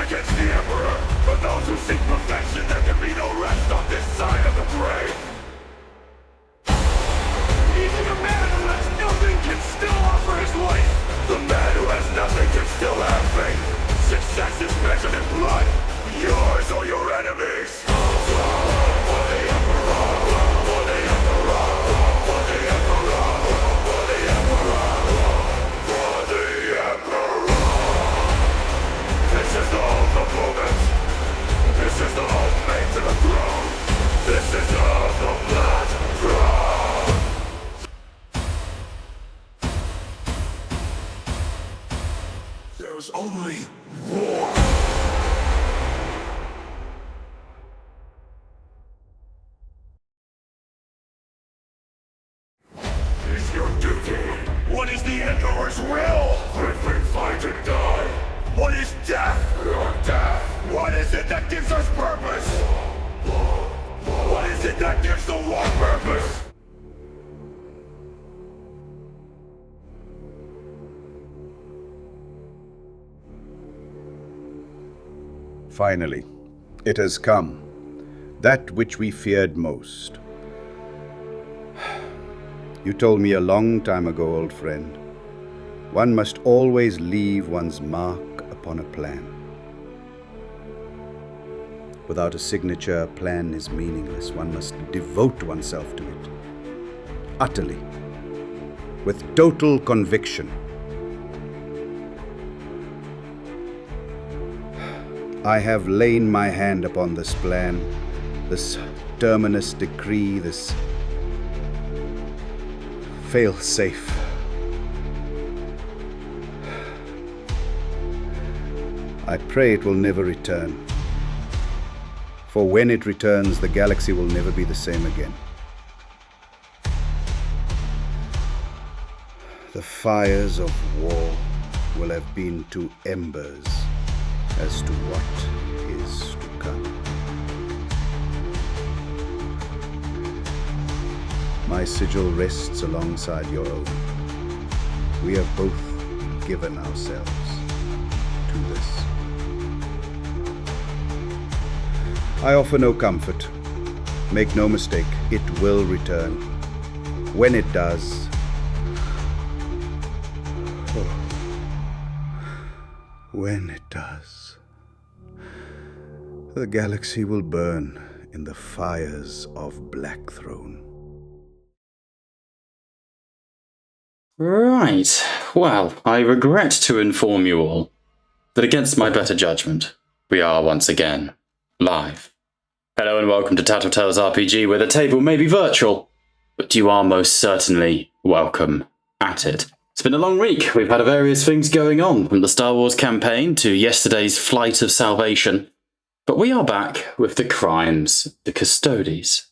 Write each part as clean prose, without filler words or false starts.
against the Emperor. For those who seek perfection, there can be no rest on this side of the grave. Even a man who has nothing can still offer his life. The man who has nothing can still have faith. Success is measured in blood, yours or your enemies. For the Emperor, for the Emperor, for the Emperor, for the Emperor, for the Emperor. This is the oath of moment. This is the oath made to the throne. This is the oath of Blackthrone. There's only war. Is your duty? What is the Emperor's will? If we fight and die. What is death? Your death. What is it that gives us purpose? What is it that gives the war purpose? Finally, it has come, that which we feared most. You told me a long time ago, old friend, one must always leave one's mark upon a plan. Without a signature, a plan is meaningless. One must devote oneself to it, utterly, with total conviction. I have lain my hand upon this plan, this terminus decree, this fail-safe. I pray it will never return. For when it returns, the galaxy will never be the same again. The fires of war will have been to embers as to what is to come. My sigil rests alongside your own. We have both given ourselves to this. I offer no comfort. Make no mistake, it will return. When it does, when it does, the galaxy will burn in the fires of Blackthrone. Right. Well, I regret to inform you all that against my better judgment, we are once again live. Hello and welcome to Tattletales RPG, where the table may be virtual, but you are most certainly welcome at it. It's been a long week. We've had various things going on, from the Star Wars campaign to yesterday's Flight of Salvation. But we are back with the crimes, the Custodes.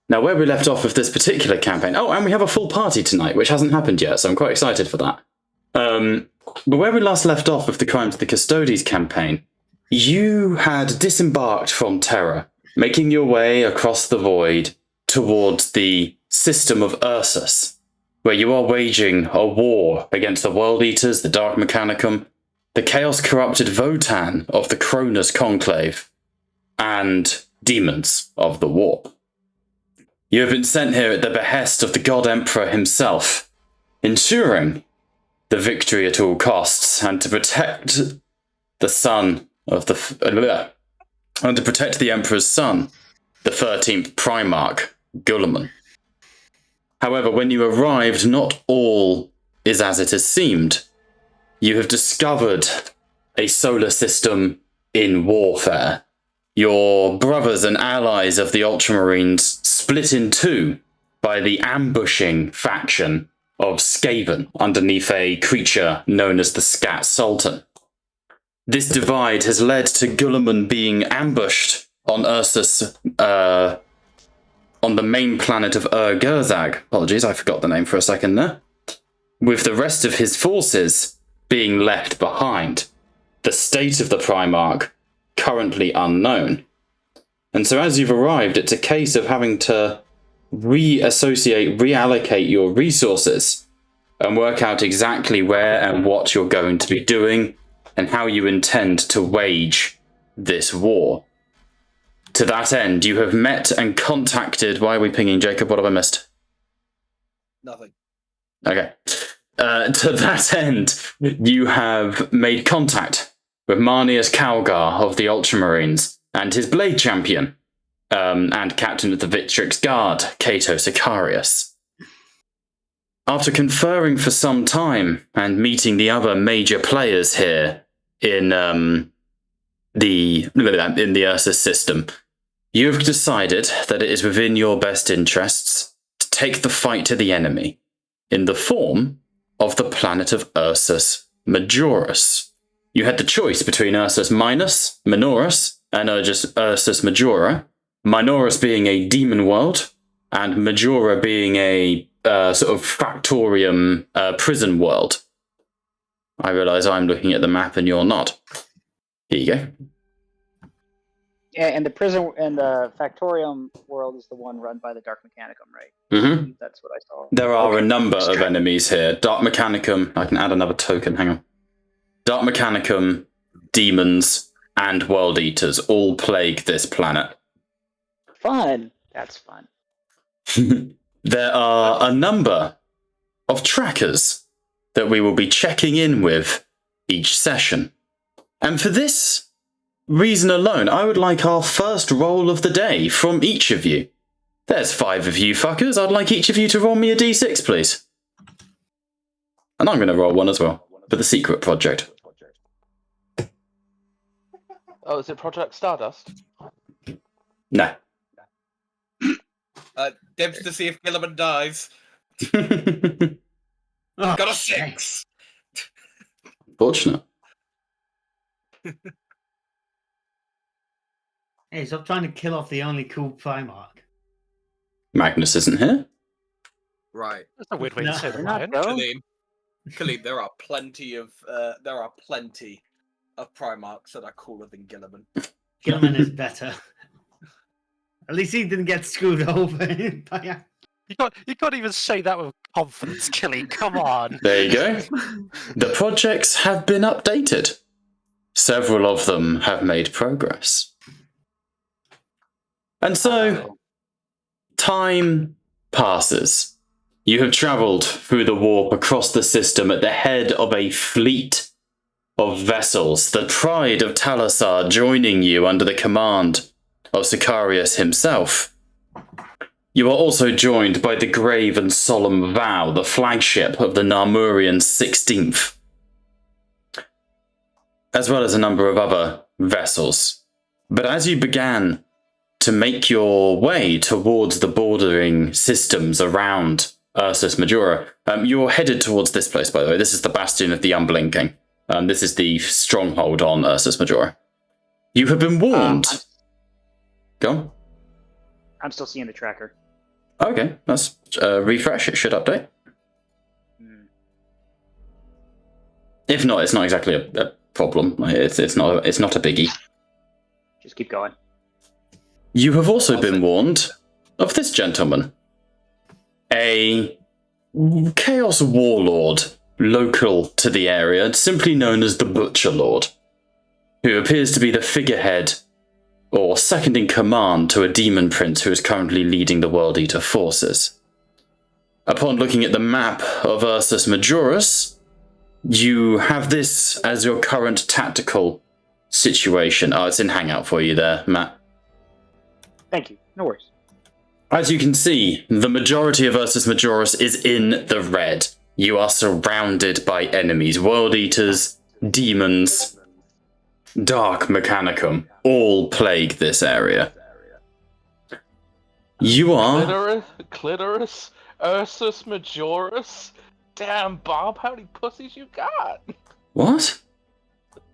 Now, where we left off with this particular campaign... Oh, and we have a full party tonight, which hasn't happened yet, so I'm quite excited for that. But where we last left off with the crimes of the Custodes campaign, you had disembarked from Terra, making your way across the void towards the system of Ursus, where you are waging a war against the World Eaters, the Dark Mechanicum, the Chaos-corrupted Votan of the Cronus Conclave, and demons of the Warp. You have been sent here at the behest of the God Emperor himself, ensuring the victory at all costs, and to protect the son of the... and to protect the Emperor's son, the 13th Primarch, Guilliman. However, when you arrived, not all is as it has seemed. You have discovered a solar system in warfare. Your brothers and allies of the Ultramarines split in two by the ambushing faction of Skaven underneath a creature known as the Scat Sultan. This divide has led to Guilliman being ambushed on Ursus, on the main planet of Gerzag. Apologies, I forgot the name for a second there. With the rest of his forces being left behind. The state of the Primarch currently unknown. And so as you've arrived, it's a case of having to reallocate your resources and work out exactly where and what you're going to be doing and how you intend to wage this war. To that end, you have met and contacted... Why are we pinging Jacob? What have I missed? Nothing. Okay. To that end, you have made contact with Marnius Calgar of the Ultramarines and his Blade Champion, and Captain of the Victrix Guard, Cato Sicarius. After conferring for some time and meeting the other major players here in the Ursus system, you have decided that it is within your best interests to take the fight to the enemy in the form of the planet of Ursus Majoris. You had the choice between Ursus Minus, Minoris, and Ursus Majora, Minoris being a demon world, and Majora being a sort of Factorium prison world. I realise I'm looking at the map and you're not. Here you go. Yeah, and the prison and the Factorium world is the one run by the Dark Mechanicum, right? Mm-hmm. That's what I saw. There are a number of enemies here. Dark Mechanicum, I can add another token, hang on. Dark Mechanicum, demons, and World Eaters all plague this planet. Fun. That's fun. There are a number of trackers that we will be checking in with each session. And for this reason alone, I would like our first roll of the day from each of you. There's 5 of you fuckers. I'd like each of you to roll me a d6, please. And I'm going to roll one as well for the secret project. Oh, is it Project Stardust? No. Dibs to see if Gilliman dies. Oh, Got a 6. Fortunate. Hey, stop trying to kill off the only cool Primarch. Magnus isn't here. Right. That's a weird way No. to say that, They're not Ryan. dumb. Khalid, there are plenty of Primarchs that are cooler than Gilliman. Gilman is better. At least he didn't get screwed over. You can't even say that with confidence, Killy. Come on. There you go. The projects have been updated. Several of them have made progress. And so, time passes. You have travelled through the warp across the system at the head of a fleet of vessels, the pride of Talasar joining you under the command of Sicarius himself. You are also joined by the grave and solemn Vow, the flagship of the Narmurian 16th, as well as a number of other vessels. But as you began to make your way towards the bordering systems around Ursus Majora, you're headed towards this place, by the way. This is the Bastion of the Unblinking. This is the stronghold on Ursus Majora. You have been warned. Go on. I'm still seeing the tracker. Okay, let's refresh. It should update. If not, it's not exactly a problem. It's not a biggie. Just keep going. You have also been warned of this gentleman, a chaos warlord local to the area, simply known as the Butcher Lord, who appears to be the figurehead or second in command to a demon prince who is currently leading the World Eater forces. Upon looking at the map of Ursus Majoris, you have this as your current tactical situation. Oh, it's in Hangout for you there, Matt. Thank you. No worries. As you can see, the majority of Ursus Majoris is in the red. You are surrounded by enemies, World Eaters, demons, Dark Mechanicum, all plague this area. You are... Clitoris, Ursus Majoris. Damn, Bob, how many pussies you got? What?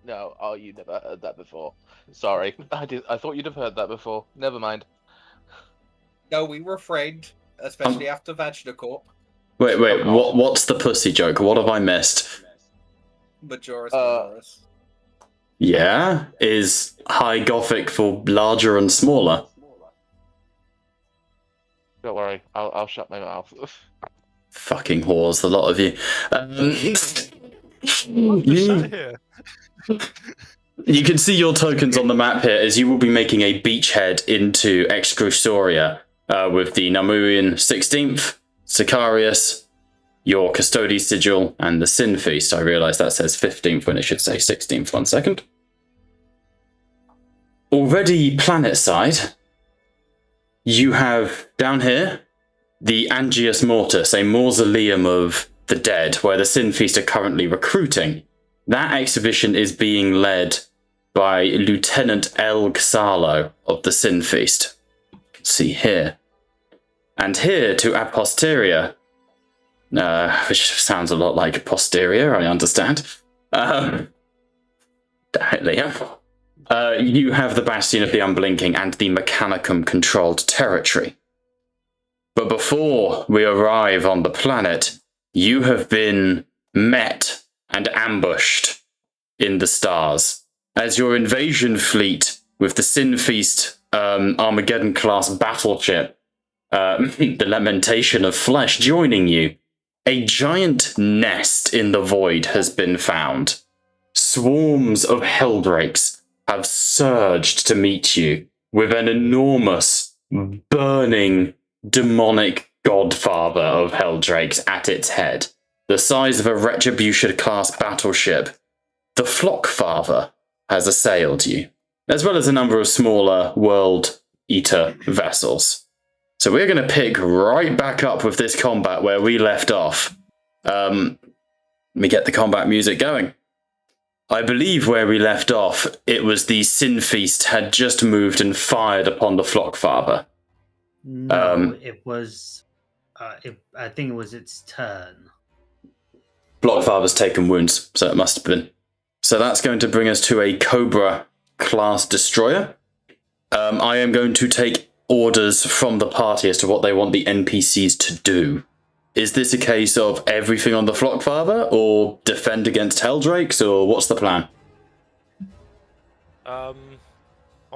No, oh, you never heard that before. Sorry, I thought you'd have heard that before. Never mind. No, we refrained, especially after Vaginacorp. Wait, what's the pussy joke? What have I missed? Majoris Majoris. Yeah? Is High Gothic for larger and smaller? Don't worry, I'll shut my mouth. Fucking whores, the lot of you. You, here. you can see your tokens on the map here as you will be making a beachhead into Excrusoria with the Namurian 16th, Sicarius, your Custodes sigil, and the Sin Feast. I realise that says 15th when it should say 16th. 1 second. Already planet side, you have down here the Angius Mortis, a mausoleum of the dead, where the Sin Feast are currently recruiting. That exhibition is being led by Lieutenant El Xalo of the Sin Feast. See here. And here to a posterior, which sounds a lot like posterior, I understand. You have the Bastion of the Unblinking and the Mechanicum-controlled territory. But before we arrive on the planet, you have been met and ambushed in the stars, as your invasion fleet with the Sin Feast Armageddon-class battleship, the Lamentation of Flesh, joining you. A giant nest in the void has been found. Swarms of Helldrakes have surged to meet you with an enormous, burning, demonic godfather of Helldrakes at its head, the size of a Retribution-class battleship. The Flockfather has assailed you, as well as a number of smaller World Eater vessels. So we're going to pick right back up with this combat where we left off. Let me get the combat music going. I believe where we left off, it was the Sin Feast had just moved and fired upon the Flockfather. No, it was. I think it was its turn. Flockfather's taken wounds, so it must have been. So that's going to bring us to a Cobra-class destroyer. I am going to take orders from the party as to what they want the NPCs to do. Is this a case of everything on the Flockfather, or defend against Helldrakes, or what's the plan? I'll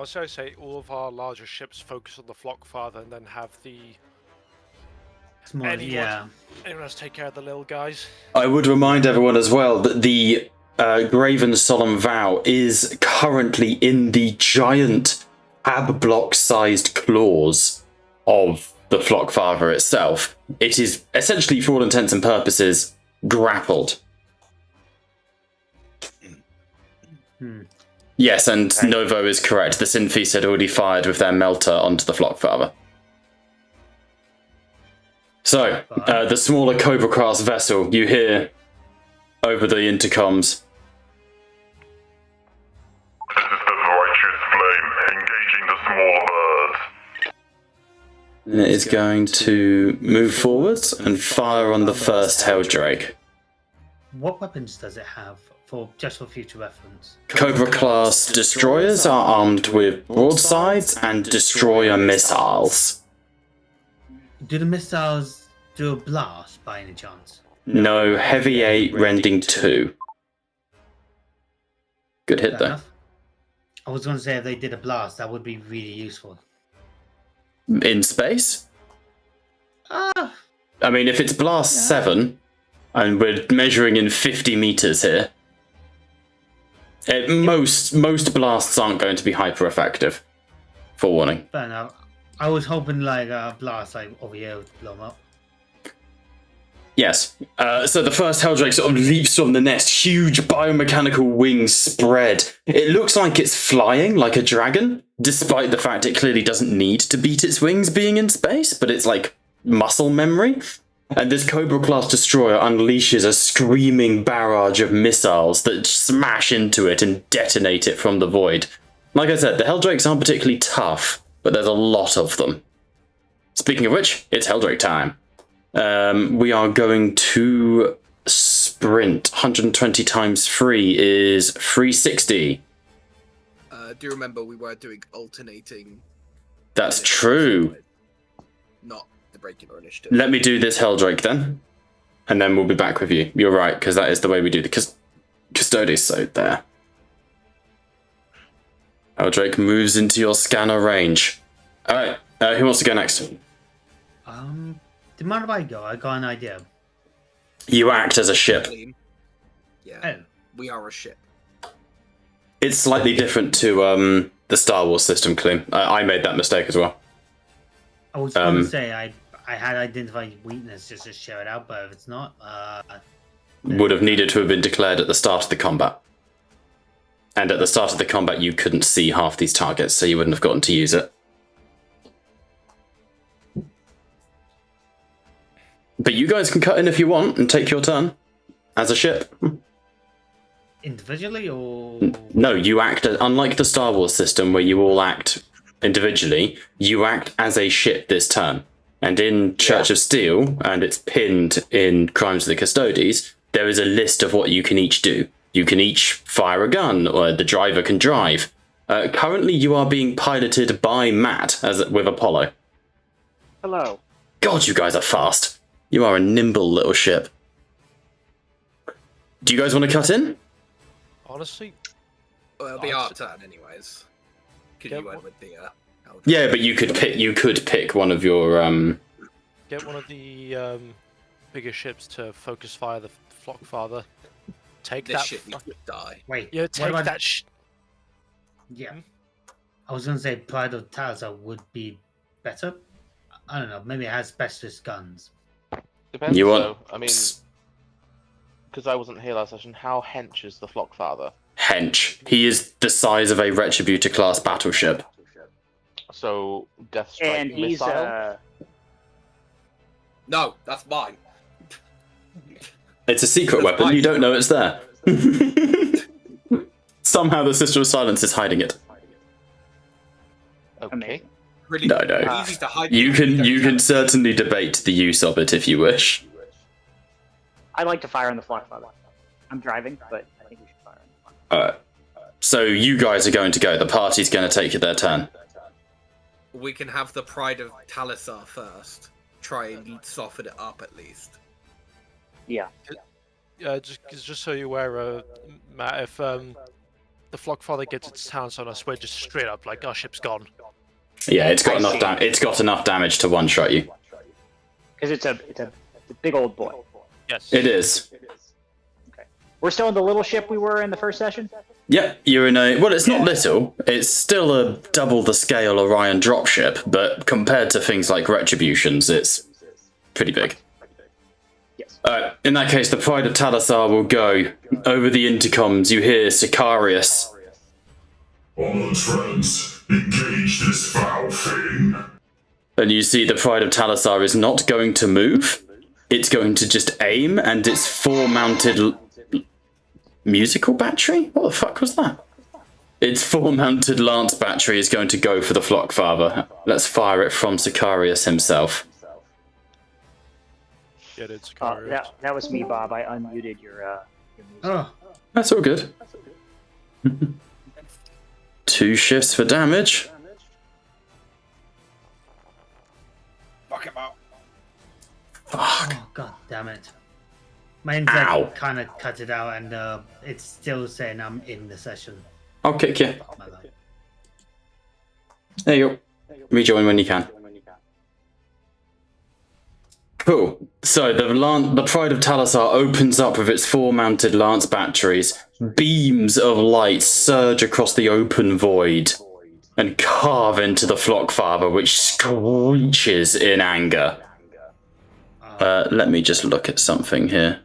say all of our larger ships focus on the Flockfather and then have the... anyone else take care of the little guys. I would remind everyone as well that the Graven Solemn Vow is currently in the giant ab block-sized claws of the Flockfather itself. It is essentially, for all intents and purposes, grappled. Yes, and Novo is correct. The Sin Feast had already fired with their melter onto the Flockfather. So, the smaller Cobra-class vessel, you hear over the intercoms. This is the Righteous Flame, engaging the smaller birds. And it is going to move forwards and fire on the first Helldrake. What weapons does it have, just for future reference? Cobra-class destroyers are armed with broadsides and destroyer missiles. Do the missiles do a blast by any chance? No, heavy 8, rending 2. Good hit, Fair though. enough. I was going to say if they did a blast, that would be really useful. In space? Ah, I mean, if it's blast 7, and we're measuring in 50 meters here, most blasts aren't going to be hyper effective. Forewarning. fair enough. I was hoping like a blast like over here would blow them up. Yes. So the first Helldrake sort of leaps from the nest, huge biomechanical wings spread. It looks like it's flying like a dragon, despite the fact it clearly doesn't need to beat its wings being in space, but it's like muscle memory. And this Cobra-class destroyer unleashes a screaming barrage of missiles that smash into it and detonate it from the void. Like I said, the Helldrakes aren't particularly tough, but there's a lot of them. Speaking of which, it's Helldrake time. We are going to sprint. 120 times 3 is 360. Do remember we were doing alternating. That's true. Not the regular initiative. Let me do this Helldrake then, and then we'll be back with you. You're right, because that is the way we do the Custodes, so there. Helldrake moves into your scanner range. Alright, who wants to go next? Do you mind if I go? I got an idea. You act as a ship. Yeah, Oh, we are a ship. It's slightly different to the Star Wars system, Klim. I made that mistake as well. I was going to say I had identified weakness just to show it out, but if it's not, Would have needed to have been declared at the start of the combat. And at the start of the combat, you couldn't see half these targets, so you wouldn't have gotten to use it. But you guys can cut in if you want and take your turn as a ship. individually or No, you act unlike the Star Wars system where you all act individually. You act as a ship this turn. And in Church of Steel, and it's pinned in Crimes of the Custodes, there is a list of what you can each do. You can each fire a gun, or the driver can drive. Currently, you are being piloted by Matt with Apollo. Hello. God, you guys are fast. You are a nimble little ship. Do you guys want to cut in? Honestly, Well, it'll be our turn anyways. Because you went with the Eldritch. Yeah, but you could pick one of your get one of the bigger ships to focus fire the Flockfather. Take This that. shit needs to die. wait. Yeah, what take about- that. Yeah. I was gonna say Pride of Talazar would be better. I don't know. Maybe it has specialist guns. Depends. You want- though. I mean, because I wasn't here last session. How hench is the Flockfather? hench. He is the size of a Retributor class battleship. So Death Strike And he's missile. No, that's mine. It's a secret weapon. You don't know it's there. Somehow the Sister of Silence is hiding it. Okay. Amazing. Really No. easy to hide. You can certainly debate the use of it if you wish. I'd like to fire on the Flockfather. I'm driving, but I think we should fire on the Flockfather. So you guys are going to go. The party's going to take their turn. We can have the Pride of Talazar first. Try and soften it up at least. Yeah. Just so you're aware, Matt, if the Flockfather gets its talents on us, we're just straight up like our ship's gone. Yeah, it's got I enough. see. It's got enough damage to one-shot you. Because it's a big old boy. Yes. It is. Okay. We're still in the little ship we were in the first session? Yep, you're in a... Well, it's not little. It's still a double the scale Orion dropship, but compared to things like Retributions, it's pretty big. Yes. In that case, the Pride of Talazar will go. Over the intercoms, you hear Sicarius. All friends, engage this foul thing. And you see the Pride of Talazar is not going to move. It's going to just aim, and its four-mounted... musical battery? What the fuck was that? Its four-mounted lance battery is going to go for the Flockfather. Let's fire it from Sicarius himself. Get it, That was me, Bob. I unmuted your music. Oh, That's all good. 2 shifts for damage. Fuck him out. Fuck. oh god damn it. My Ow. internet kind of cut it out, and it's still saying I'm in the session. I'll kick you. My life. There you go. Rejoin when you can. Cool. So the Pride of Talazar opens up with its 4-mounted lance batteries. Beams of light surge across the open void and carve into the Flockfather, which screeches in anger. Let me just look at something here.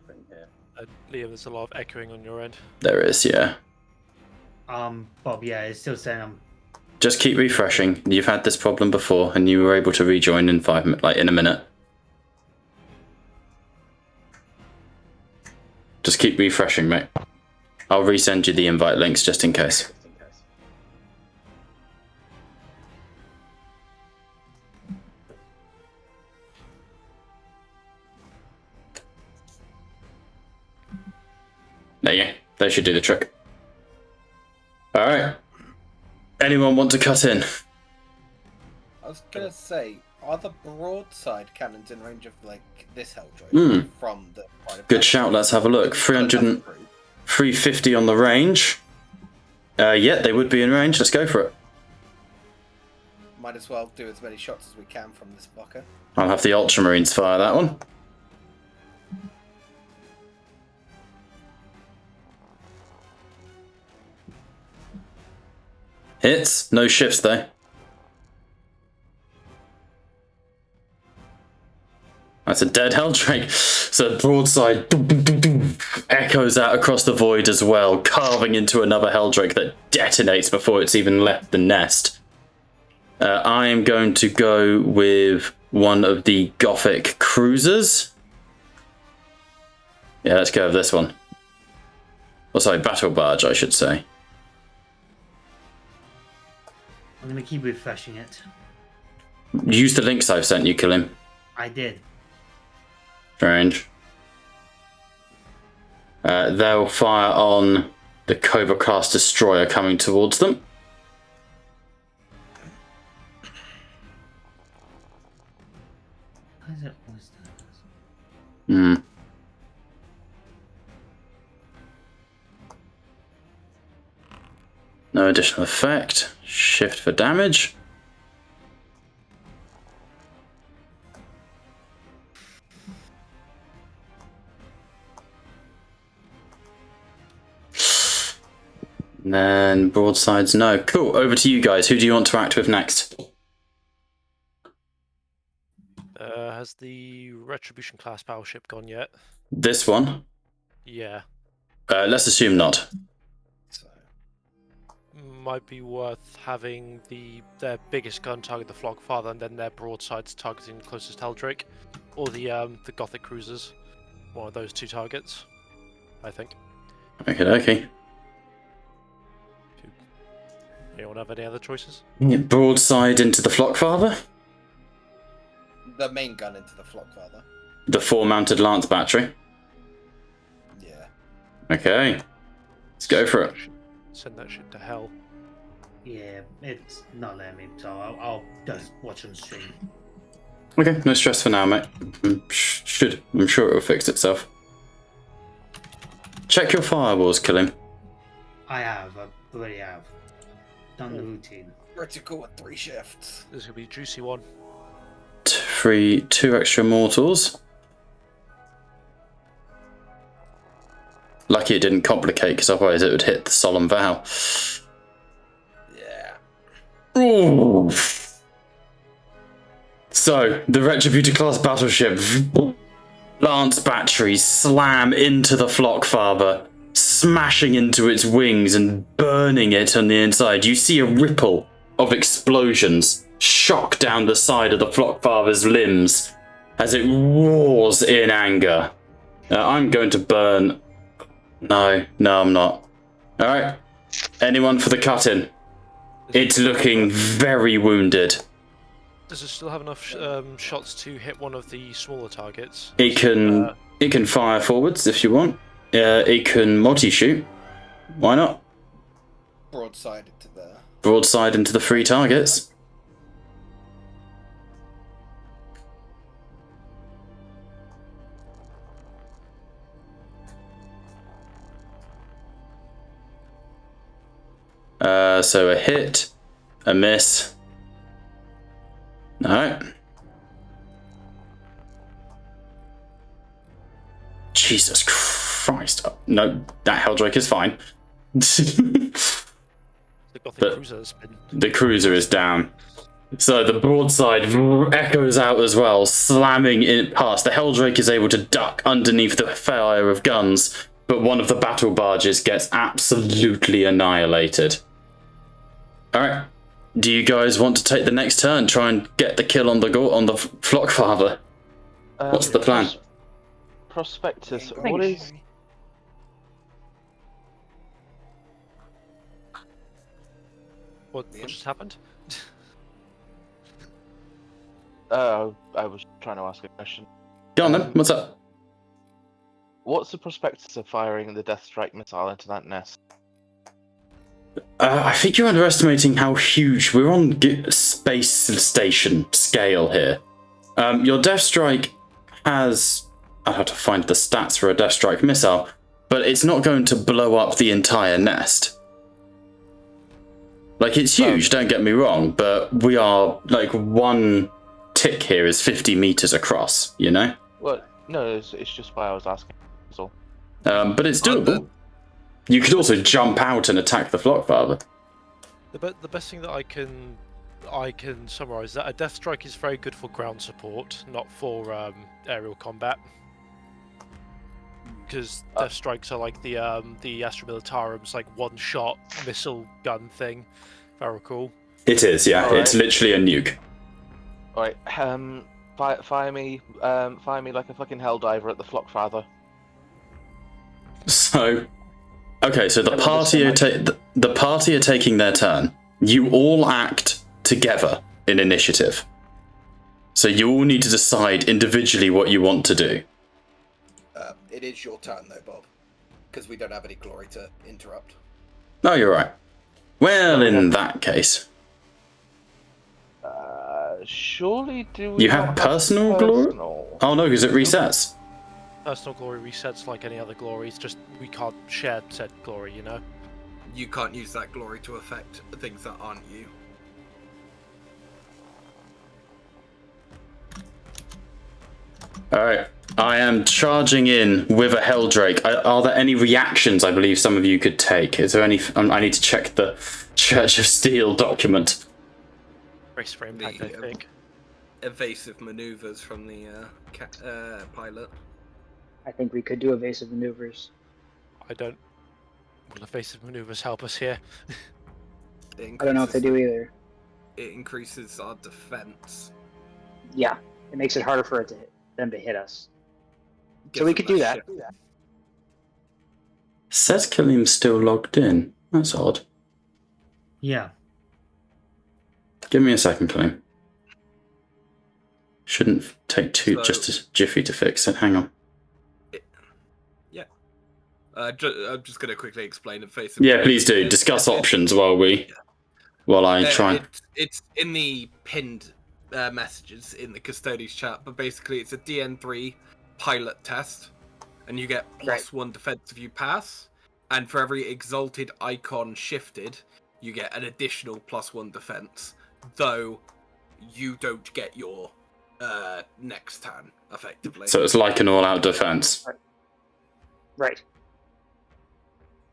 Liam, there's a lot of echoing on your end. There is, yeah. Bob, yeah, it's still saying I'm. Just keep refreshing. You've had this problem before, and you were able to rejoin in in a minute. Just keep refreshing, mate. I'll resend you the invite links just in case. There you go. They should do the trick. Alright. Anyone want to cut in? I was gonna say, are the broadside cannons in range of like this Helljoy from the Pride of Good Talazar? shout, let's have a look. 350 on the range. Yeah, they would be in range. Let's go for it. Might as well do as many shots as we can from this fucker. I'll have the Ultramarines fire that one. Hits, no shifts though. That's a dead Helldrake. So broadside echoes out across the void as well, carving into another Helldrake that detonates before it's even left the nest. I am going to go with one of the Gothic cruisers. Yeah, let's go with this one. Oh, sorry, Battle Barge, I should say. I'm going to keep refreshing it. Use the links I've sent you, kill him. I did. Strange. They'll fire on the Cobra Class Destroyer coming towards them. Why is it always that? No additional effect. Shift for damage. And then broadsides, no. Cool, over to you guys. Who do you want to act with next? Has the Retribution class battleship gone yet? This one? Yeah. Let's assume not. So, Might be worth having their biggest gun target the Flogfather, and then their broadsides targeting the closest Helldrake, or the Gothic cruisers. One of those two targets, I think. Okay. Anyone have any other choices? Broadside into the Flockfather. the main gun into the Flockfather. The 4-mounted lance battery. Yeah. Okay. Let's go for it. Send that shit to hell. Yeah, it's not letting me, so I'll just watch on stream. Okay, no stress for now, mate. I'm sure it'll fix itself. Check your firewalls, kill him. I already have. Done the routine. Critical with 3 shifts. This could be a juicy one. 2 extra mortals. Lucky it didn't complicate, because otherwise it would hit the solemn vow. Yeah. Ooh. So, the Retributor class battleship lance batteries slam into the Flockfather, smashing into its wings and burning it on the inside. You see a ripple of explosions shock down the side of the Flockfather's limbs as it roars in anger. I'm going to burn... No, I'm not. Alright. Anyone for the cut-in? It's looking very wounded. Does it still have enough shots to hit one of the smaller targets? It can fire forwards if you want. It can multi-shoot. Why not? Broadside into there. Broadside into the 3 targets. So a hit, a miss. Alright. Jesus Christ. Oh, no, that Helldrake is fine. The Gothic But cruiser has been... the cruiser is down. So the broadside echoes out as well, slamming it past. The Helldrake is able to duck underneath the fire of guns, but one of the battle barges gets absolutely annihilated. Alright. Do you guys want to take the next turn? Try and get the kill on the Flockfather? What's the plan? Prospectus, what is... What just happened? I was trying to ask a question. Go on then, what's up? What's the prospectus of firing the Death Strike missile into that nest? I think you're underestimating how huge... We're on space station scale here. Your Death Strike has... I'd have to find the stats for a Death Strike missile, but it's not going to blow up the entire nest. Like, it's huge, don't get me wrong, but we are, like, one tick here is 50 meters across, you know? Well, no, it's just why I was asking. That's all. But it's doable. You could also jump out and attack the Flockfather. The best thing that I can summarize that a Death Strike is very good for ground support, not for aerial combat. Because Death Strikes are like the Astra Militarum's like one-shot missile gun thing. Very cool. It is, yeah. Alright. It's literally a nuke. Alright, fire me like a fucking helldiver at the Flockfather. So, okay, so the party are taking their turn. You all act together in initiative. So you all need to decide individually what you want to do. It is your turn though, Bob, because we don't have any glory to interrupt. No, you're right. Well, in that case, Surely do we you not have personal glory? personal? Oh no, because it resets. Personal glory resets like any other glory. It's just we can't share said glory, you know. You can't use that glory to affect things that aren't you. Alright, I am charging in with a Helldrake. Are there any reactions I believe some of you could take? Is there any... I need to check the Church of Steel document. Race for impact, I think. Evasive maneuvers from the pilot. I think we could do evasive maneuvers. I don't... Will evasive maneuvers help us here? I don't know if they do either. It increases our defense. Yeah, it makes it harder for them to hit us. Gives So we them could do that. shift. Says Killiam's still logged in. That's odd. Yeah. Give me a second, Killiam. Shouldn't take just a jiffy to fix it. Hang on. I'm just going to quickly explain evasive. Yeah, please do. Discuss options while I try. It's in the pinned messages in the Custodes chat, but basically it's a DN3 pilot test, and you get +1 defense if you pass, and for every exalted icon shifted, you get an additional +1 defense, though you don't get your next turn, effectively. So it's like an all-out defense. Right.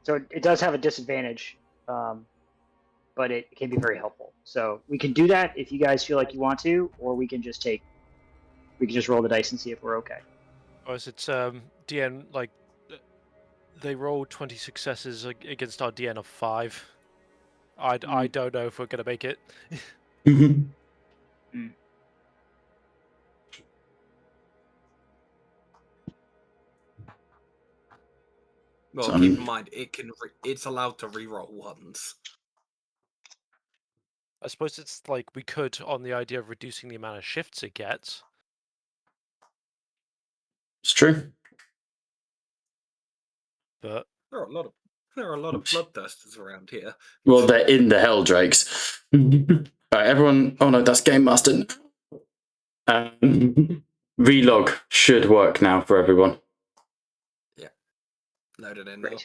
So it does have a disadvantage, but it can be very helpful. So we can do that if you guys feel like you want to, or we can just roll the dice and see if we're okay. Or is it DN, like, they roll 20 successes against our DN of 5. I don't know if we're going to make it. Well, keep in mind, it's allowed to reroll once. I suppose it's like we could, on the idea of reducing the amount of shifts it gets. It's true. But There are a lot of bloodthirsters around here. Well, they're in the Helldrakes. Alright, everyone. Oh no, that's Game Master. Relog should work now for everyone. Loaded in now.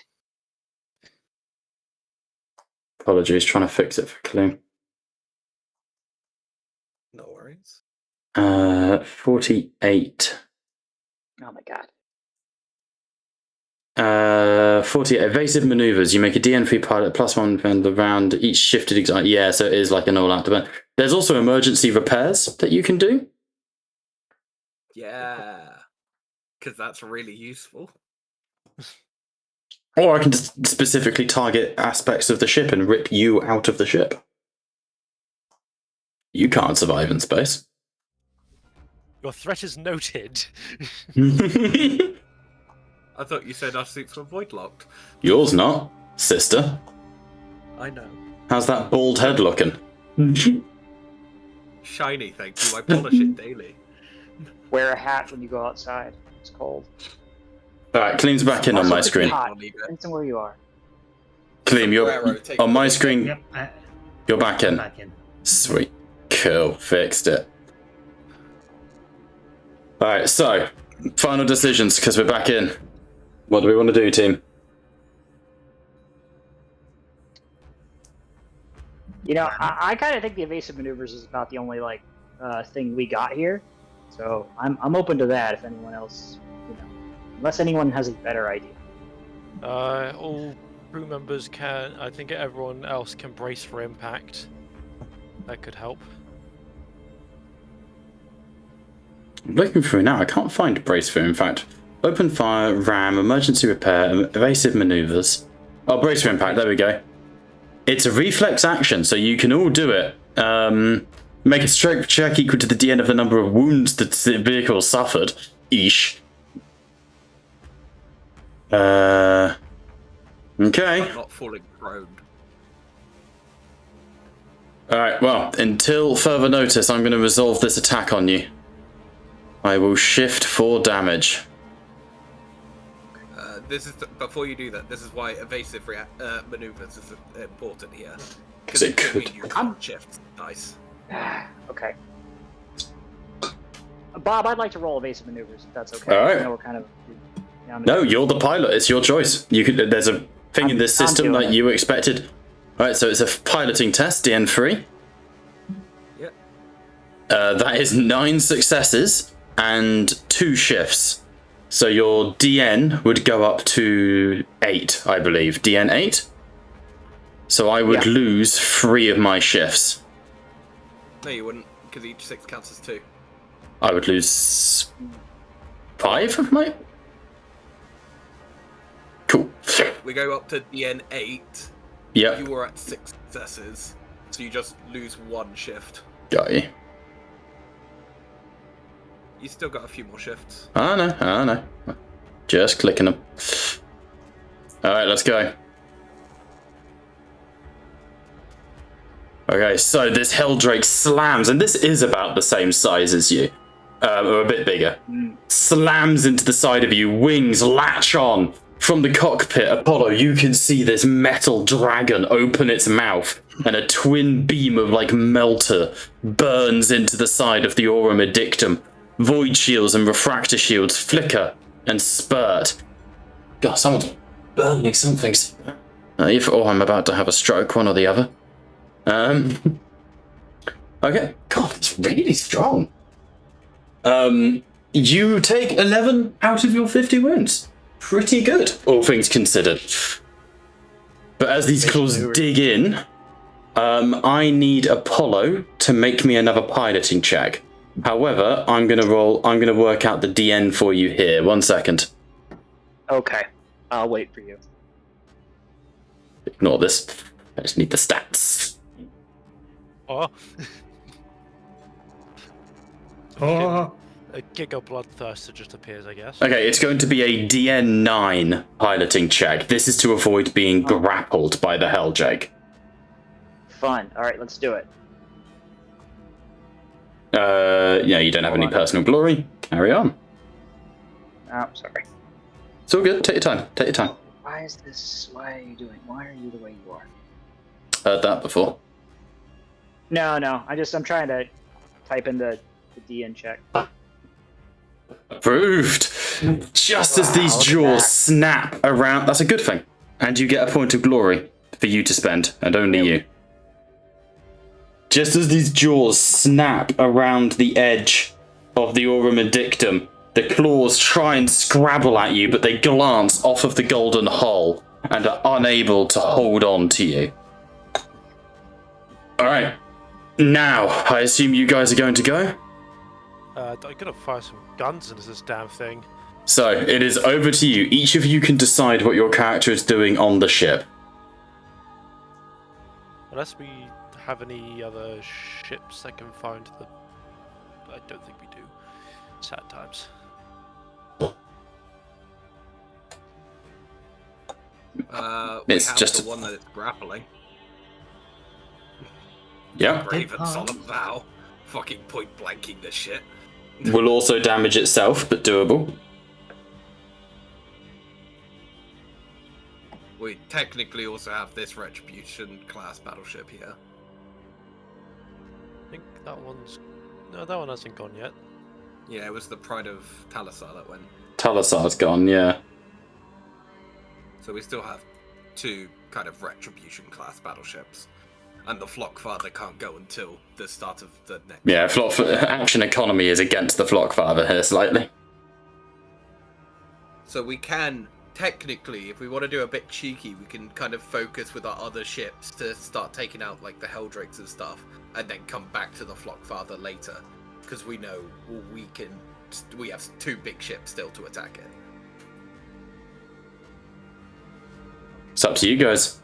Apologies, trying to fix it for Killiam. No worries. 48. Oh my god. 48 evasive maneuvers. You make a DN3 pilot +1 defend around each shifted exile. Yeah, so it is like an all-out defense. There's also emergency repairs that you can do. Yeah, because that's really useful. Or I can just specifically target aspects of the ship and rip you out of the ship. You can't survive in space. your threat is noted. I thought you said our suits were void locked. Yours not, sister. I know. How's that bald head looking? Shiny, thank you. I polish it daily. Wear a hat when you go outside. It's cold. Alright, Clean's back in on my screen. Depends on where you are. Clean, you're on my screen. Yep. You're back in. Back in. Sweet. Cool. Fixed it. Alright, so, final decisions, because we're back in. What do we want to do, team? You know, I kind of think the evasive maneuvers is about the only thing we got here. So I'm open to that if anyone else, unless anyone has a better idea. All crew members can. I think everyone else can brace for impact. That could help. Looking through now, I can't find brace for. In fact, open fire, ram, emergency repair, evasive maneuvers. Oh, brace for impact. There we go. It's a reflex action, so you can all do it. Make a strength check equal to the DN of the number of wounds that the vehicle suffered. Eesh. Okay. I'm not falling prone. Alright, well, until further notice, I'm going to resolve this attack on you. I will shift for damage. Before you do that, this is why evasive maneuvers is important here. Because it could. You can't shift. Nice. Okay. Bob, I'd like to roll evasive maneuvers, if that's okay. All right. I know we're kind of... No, you're the pilot. It's your choice. You could. There's a thing in this system like you expected. All right, so it's a piloting test, DN3. Yep. That is 9 successes and 2 shifts. So your DN would go up to 8, I believe. DN 8. So I would lose 3 of my shifts. No, you wouldn't, because each 6 counts as 2. I would lose 5 of my. Cool. We go up to DN 8. Yep. You were at 6 successes, so you just lose 1 shift. Got you. You still got a few more shifts. I know. Just clicking them. Alright, let's go. Okay, so this Helldrake slams, and this is about the same size as you, or a bit bigger. Slams into the side of you, wings latch on. From the cockpit, Apollo, you can see this metal dragon open its mouth, and a twin beam of, like, melter burns into the side of the Aurum Edictum. Void shields and refractor shields flicker and spurt. God, someone's burning something. I'm about to have a stroke, one or the other. Okay. God, it's really strong. You take 11 out of your 50 wounds. Pretty good, all things considered. But as these claws dig in, I need Apollo to make me another piloting check. However, I'm gonna work out the DN for you here. 1 second. Okay. I'll wait for you. Ignore this. I just need the stats. Oh. Oh, A Giga Bloodthirster just appears, I guess. Okay, it's going to be a DN9 piloting check. This is to avoid being grappled by the Helldrake. Fun. All right, let's do it. Yeah, you don't have any personal glory. Carry on. Oh, sorry. It's all good. Take your time. Take your time. Why is this? Why are you doing? Why are you the way you are? Heard that before. No. I'm trying to type in the DN check. Approved. Just as these jaws snap around, that's a good thing. And you get a point of glory for you to spend, and only you. Just as these jaws snap around the edge of the Aurum Edictum, the claws try and scrabble at you, but they glance off of the golden hull and are unable to hold on to you. Alright. Now, I assume you guys are going to go? I'm gonna fire some guns into this damn thing. So, it is over to you. Each of you can decide what your character is doing on the ship. Unless we have any other ships that can find the... I don't think we do. Sad times. It's have just the one that it's grappling. Yeah. Brave and solemn vow. Fucking point blanking this shit. Will also damage itself, but doable. We technically also have this Retribution class battleship here. I think that one's... No, that one hasn't gone yet. Yeah, it was the Pride of Talasar that went. Talasar's gone, yeah. So we still have 2 kind of Retribution class battleships. And the Flockfather can't go until the start of the next... Yeah, action economy is against the Flockfather here slightly. So we can technically, if we want to do a bit cheeky, we can kind of focus with our other ships to start taking out like the Helldrakes and stuff, and then come back to the Flockfather later, because we know we have 2 big ships still to attack it. It's up to you guys.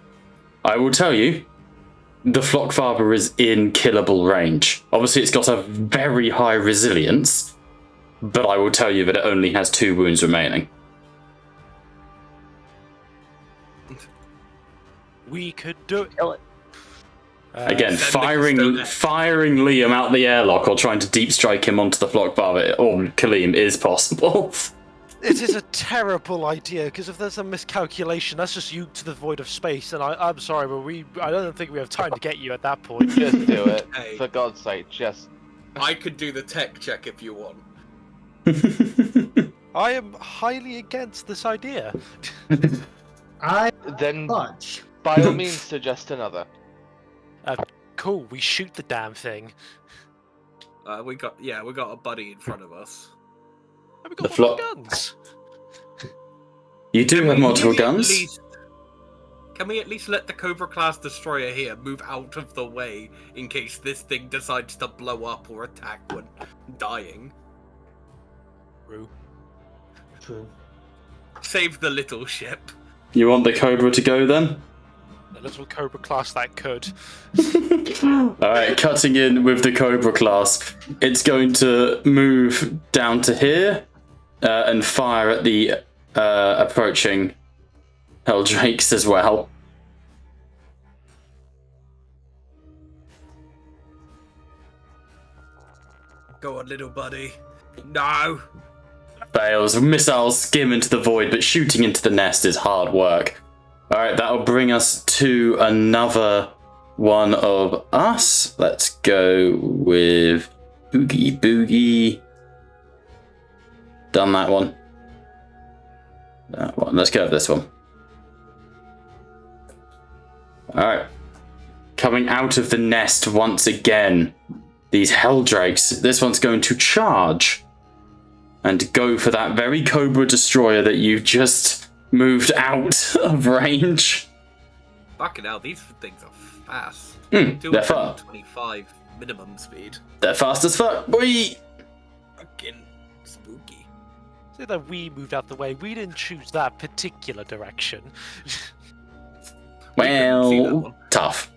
I will tell you, the Flockfather is in killable range. Obviously, it's got a very high resilience, but I will tell you that it only has 2 wounds remaining. We could do it. Kill it. Again, send the firing Liam out the airlock or trying to deep strike him onto the Flockfather or Kaleem is possible. It is a terrible idea, because if there's a miscalculation, that's just you to the void of space, and I'm sorry, but I don't think we have time to get you at that point. Just do it. Hey. For God's sake, just... I could do the tech check if you want. I am highly against this idea. Then, Bunch. by all means, suggest another. Cool, we shoot the damn thing. We got a buddy in front of us. And we got The more Flock- guns. You do have multiple Can we at guns? Can we at least let the Cobra class destroyer here move out of the way in case this thing decides to blow up or attack when dying? True. Save the little ship. You want the Cobra to go then? The little Cobra class that could. Alright, cutting in with the Cobra class. It's going to move down to here and fire at the approaching Helldrakes as well. Go on, little buddy. No! Fails. Missiles skim into the void, but shooting into the nest is hard work. Alright, that'll bring us to another one of us. Let's go with Oogie Boogie. Done that one. That one. Let's go with this one. Alright. Coming out of the nest once again. These Helldrakes. This one's going to charge and go for that very Cobra destroyer that you've just moved out of range. Fucking hell, these things are fast. They're fast. 225 minimum speed. They're fast as fuck, boy! Fucking spooky. Say that we moved out the way. We didn't choose that particular direction. We couldn't see that Well, one. tough.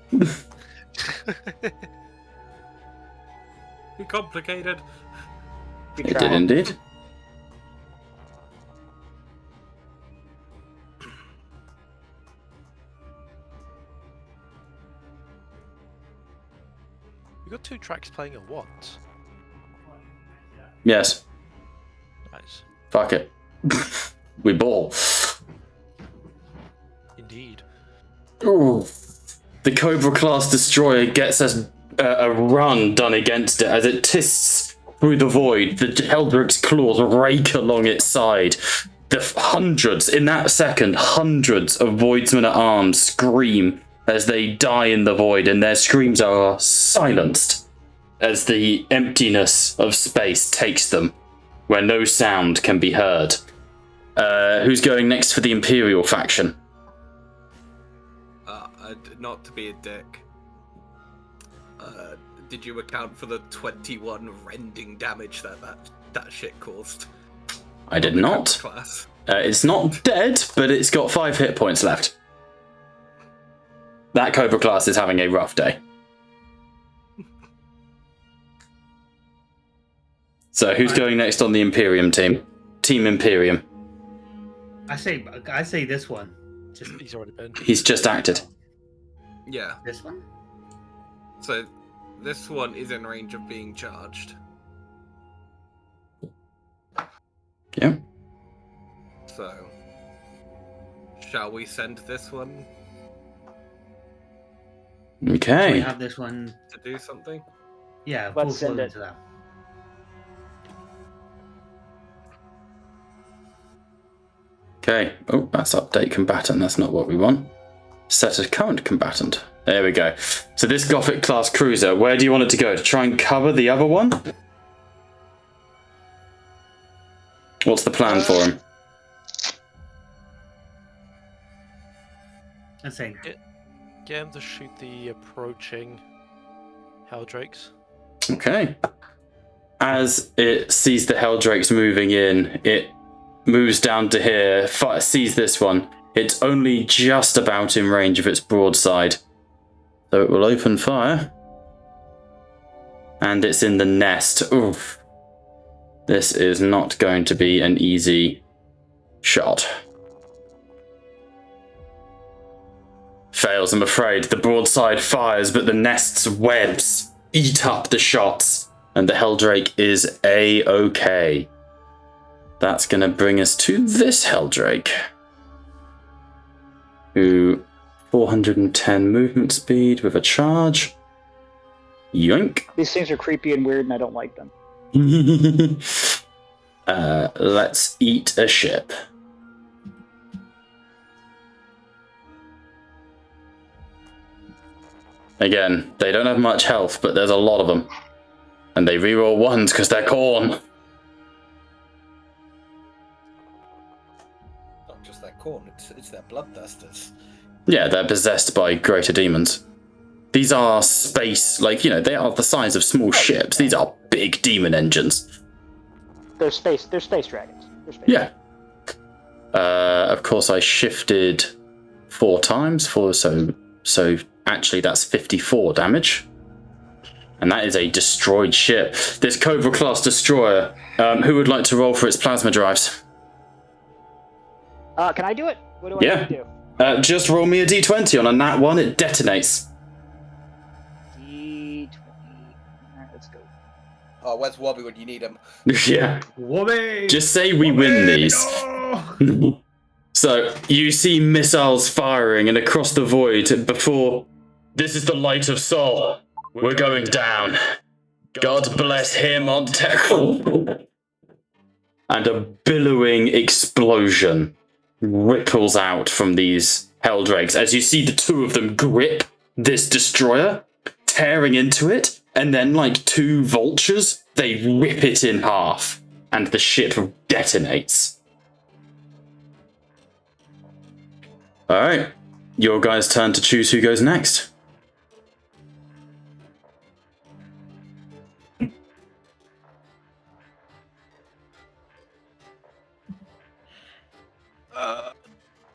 Too complicated. Good It try. did indeed. We got 2 tracks playing at once. Yes. Nice. Fuck it. We ball. Indeed. Ooh. The Cobra class destroyer gets a run done against it as it tists through the void. The Helldrak's claws rake along its side. Hundreds of Voidsmen at arms scream as they die in the void, and their screams are silenced as the emptiness of space takes them, where no sound can be heard. Who's going next for the Imperial faction? Not to be a dick. Did you account for the 21 rending damage that shit caused? I did not. Class. It's not dead, but it's got 5 hit points left. That Cobra class is having a rough day. So who's going next on the Imperium team? Team Imperium. I say this one. Just He's already been. He's just acted. Yeah. this one. So this one is in range of being charged. Yeah. So shall we send this one We Okay. have this one. to do something? Yeah, Let's we'll send go it. into that. Okay. Oh, that's update combatant. That's not what we want. Set a current combatant. There we go. So this Gothic class cruiser, where do you want it to go? To try and cover the other one? What's the plan for him? I'm saying, Get him to shoot the approaching Helldrakes. Okay. As it sees the Helldrakes moving in, it moves down to here, sees this one. It's only just about in range of its broadside. So it will open fire. And it's in the nest. Oof. This is not going to be an easy shot. Fails, I'm afraid. The broadside fires, but the nest's webs eat up the shots. And the Helldrake is A-okay. That's going to bring us to this Helldrake. Who 410 movement speed with a charge. Yoink. These things are creepy and weird, and I don't like them. Let's eat a ship. Again, they don't have much health, but there's a lot of them. And they reroll ones because they're corn. Not just their corn, it's their bloodthirsters. Yeah, they're possessed by greater demons. These are space, they are the size of small ships. These are big demon engines. They're space dragons. Yeah. Of course, I shifted 4 times, so actually that's 54 damage. And that is a destroyed ship. This Cobra-class destroyer, who would like to roll for its plasma drives? Can I do it? What do I need to do? Just roll me a d20. On a nat 1, it detonates. D20. Alright, let's go. Oh, where's Wobby when you need him? Yeah. Wobby! Just say we win these. No! So, you see missiles firing, and across the void before... This is the light of Sol. We're going down. God bless him on Tekl. And a billowing explosion ripples out from these Helldrakes as you see the 2 of them grip this destroyer, tearing into it, and then like 2 vultures, they rip it in half, and the ship detonates. Alright, your guys' turn to choose who goes next.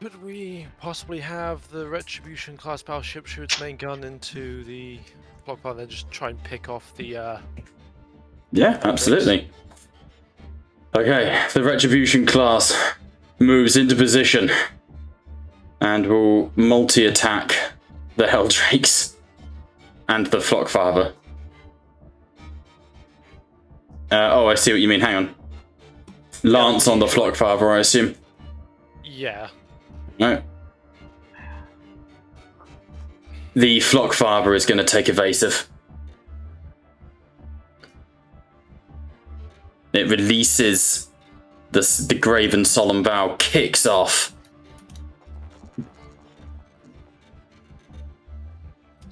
Could we possibly have the Retribution class battleship shoot its main gun into the block bar and then just try and pick off the Yeah, absolutely. Okay, the Retribution class moves into position and will multi-attack the Helldrakes and the Flockfather. Oh, I see what you mean. Hang on. Lance on the Flockfather, I assume. Yeah. No. The Flockfather is going to take evasive. It releases the Graven Solemn Vow, kicks off.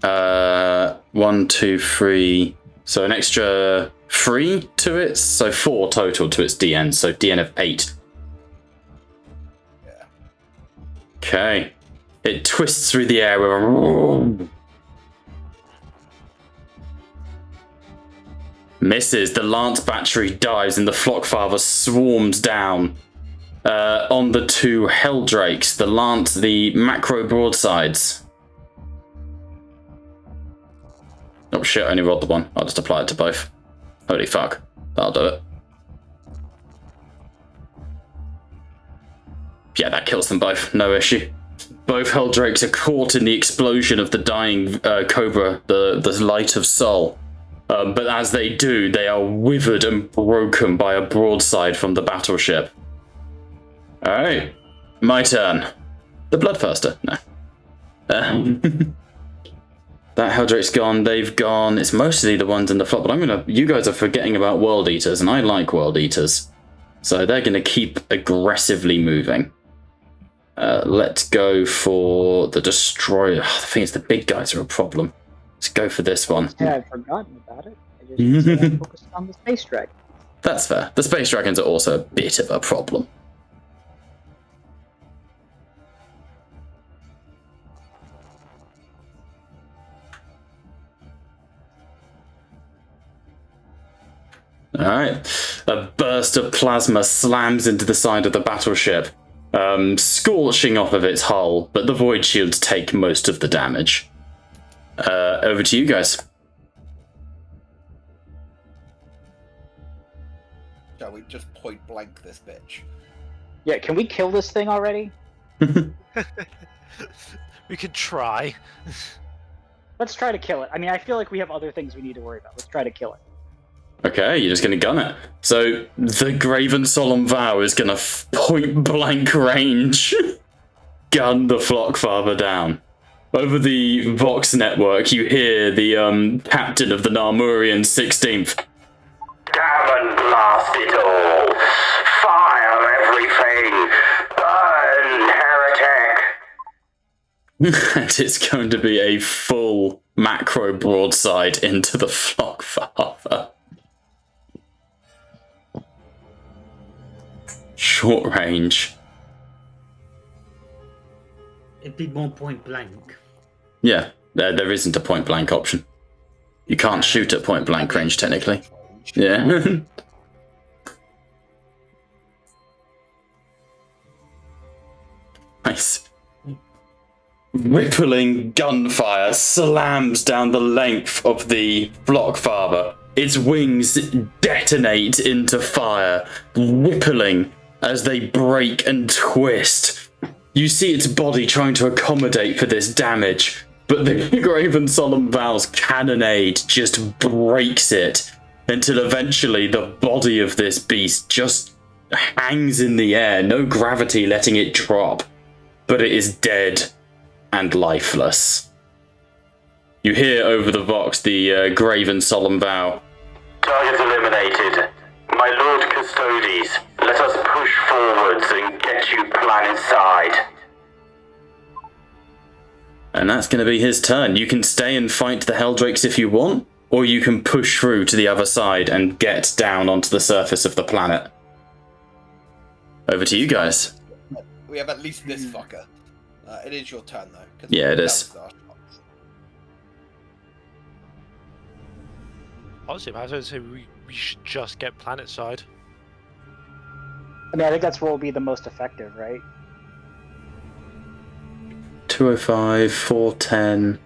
1, 2, 3. So an extra 3 to it. So 4 total to its DN. So DN of 8. Yeah. Okay. It twists through the air with a... Misses. The Lance battery dives and the Flockfather swarms down on the 2 Helldrakes. The Lance, the macro broadsides. Oh shit, I only rolled the 1. I'll just apply it to both. Holy fuck. That'll do it. Yeah, that kills them both. No issue. Both Helldrakes are caught in the explosion of the dying Cobra, the Light of Sol. But as they do, they are withered and broken by a broadside from the battleship. Alright. My turn. The Bloodthirster. No. That Helldrake's gone, they've gone. It's mostly the ones in the flop, but you guys are forgetting about World Eaters, and I like World Eaters. So they're gonna keep aggressively moving. Let's go for the Destroyer. The thing is, the big guys are a problem. Let's go for this one. Yeah, I've forgotten about it. I just said I focused on the Space Dragon. That's fair. The Space Dragons are also a bit of a problem. Alright. A burst of plasma slams into the side of the battleship, scorching off of its hull, but the void shields take most of the damage. Over to you guys. Shall we just point blank this bitch? Yeah, can we kill this thing already? We could try. Let's try to kill it. I mean, I feel like we have other things we need to worry about. Let's try to kill it. Okay, you're just going to gun it. So, the Graven Solemn Vow is going to point blank range gun the Flockfather down. Over the Vox network, you hear the captain of the Narmurian 16th. Damn and blast it all! Fire everything! Burn, heretic! And it's going to be a full macro broadside into the Flockfather. Short range. It'd be more point blank. Yeah, there isn't a point blank option. You can't shoot at point blank range, technically. Yeah. Nice. Rippling gunfire slams down the length of the Flockfather. Its wings detonate into fire, rippling as they break and twist. You see its body trying to accommodate for this damage, but the Graven Solemn Vow's cannonade just breaks it until eventually the body of this beast just hangs in the air, no gravity letting it drop, but it is dead and lifeless. You hear over the Vox the Graven Solemn Vow. Target eliminated. My Lord Custodes, let us push forwards and get you planet side. And that's going to be his turn. You can stay and fight the Helldrakes if you want, or you can push through to the other side and get down onto the surface of the planet. Over to you guys. We have at least this fucker. It is your turn, though. 'cause Yeah, it that is. was our shot. Honestly, I would say we should just get planet side. I mean, I think that's what will be the most effective, right? 205, 410,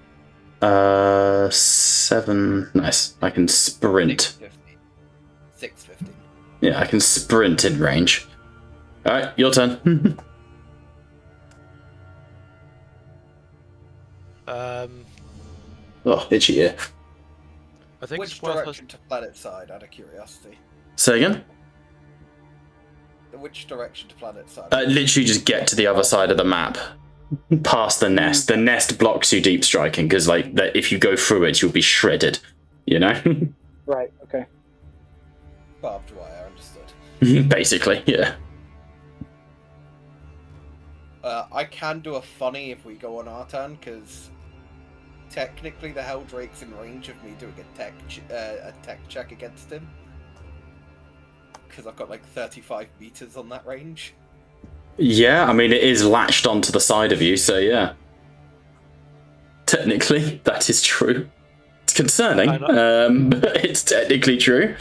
7. Nice. I can sprint. 650. 650. Yeah, I can sprint in range. Alright, your turn. Oh, itchy ear. I think Which it's worth us. direction to planet side, out of curiosity? Say again? Which direction to planet side? Literally just get to the other side of the map. Past the nest. The nest blocks you deep striking, because like if you go through it, you'll be shredded. You know? Right, okay. Barbed wire, understood. Basically, yeah. I can do a funny if we go on our turn, because technically the Helldrake's in range of me doing a tech check against him. Because I've got like 35 meters on that range. Yeah, I mean, it is latched onto the side of you, so yeah. Technically, that is true. It's concerning, but it's technically true.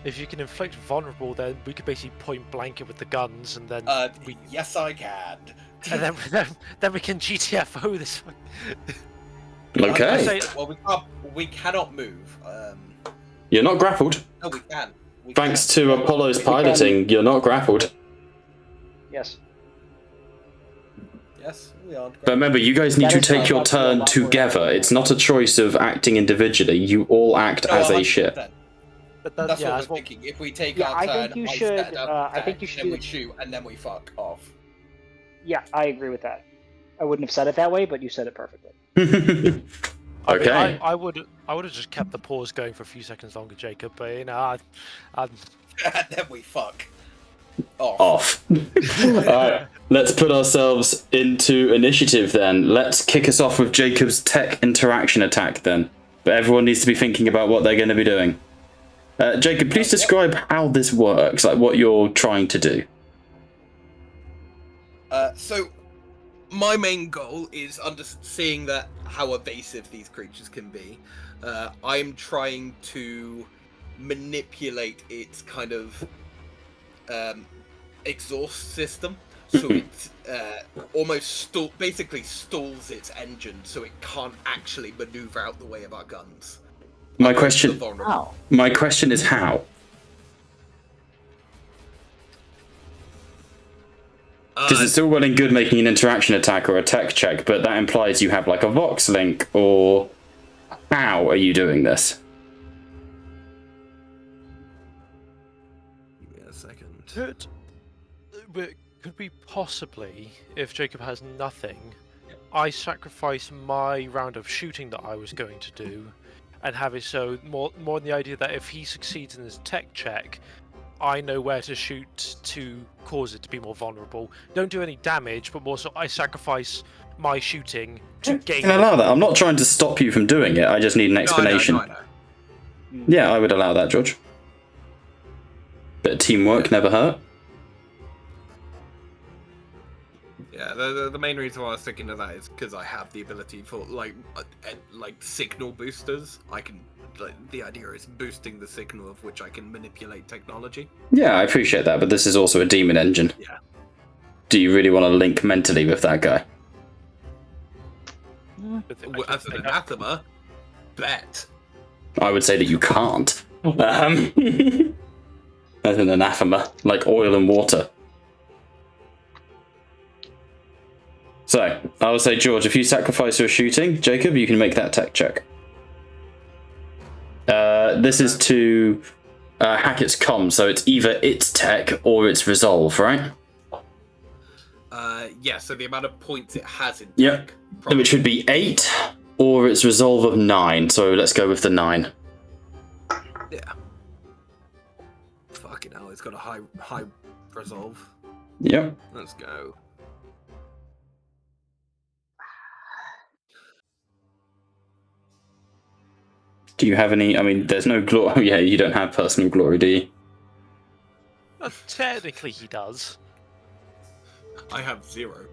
If you can inflict vulnerable, then we could basically point blank it with the guns, and then Yes, I can. and then we can GTFO this one. Okay. Well, we cannot move. You're not grappled. No, we can. Thanks to Apollo's piloting, you're not grappled. Yes. Yes, we are. But remember, you guys need That to is take your about to be a turn lot more together. difficult. It's not a choice of acting individually. You all act as a ship. But That's yeah, what that's we're what, thinking. If we take Yeah, our I turn, think you I should, set up I think you then we should- shoot, and then we fuck off. Yeah, I agree with that. I wouldn't have said it that way, but you said it perfectly. I mean, Okay. I would have just kept the pause going for a few seconds longer, Jacob. But you know, And then we fuck off. Off. Alright, let's put ourselves into initiative then. Let's kick us off with Jacob's tech interaction attack then. But everyone needs to be thinking about what they're going to be doing. Jacob, please describe how this works, like what you're trying to do. So, my main goal is seeing that how evasive these creatures can be. I'm trying to manipulate its kind of exhaust system, so it almost basically stalls its engine, so it can't actually maneuver out the way of our guns. My question is how? Because it's all well and good making an interaction attack or a tech check, but that implies you have like a Vox link, or how are you doing this? Give me a second. Could we possibly, if Jacob has nothing, I sacrifice my round of shooting that I was going to do, and have it so more in the idea that if he succeeds in his tech check, I know where to shoot to cause it to be more vulnerable. Don't do any damage, but more so I sacrifice my shooting to gain. Can I allow that? I'm not trying to stop you from doing it. I just need an explanation. No, I know. Yeah, I would allow that, George. Bit of teamwork never hurt. Yeah, the main reason why I was sticking to that is because I have the ability for like signal boosters. I can the idea is boosting the signal of which I can manipulate technology. Yeah, I appreciate that, but this is also a demon engine. Yeah. Do you really want to link mentally with that guy? As an anathema, bet. I would say that you can't. As an anathema, like oil and water. So, I would say, George, if you sacrifice your shooting, Jacob, you can make that tech check. This is to hack its comms, so it's either its tech or its resolve, right? Yeah, so the amount of points it has in Yep. tech. So it should be 8 or its resolve of 9, so let's go with the 9. Yeah. Fucking hell, it's got a high resolve. Yep. Let's go. Do you have any, I mean, there's no glory. Oh, yeah, you don't have personal glory, do you? Technically, he does. I have 0.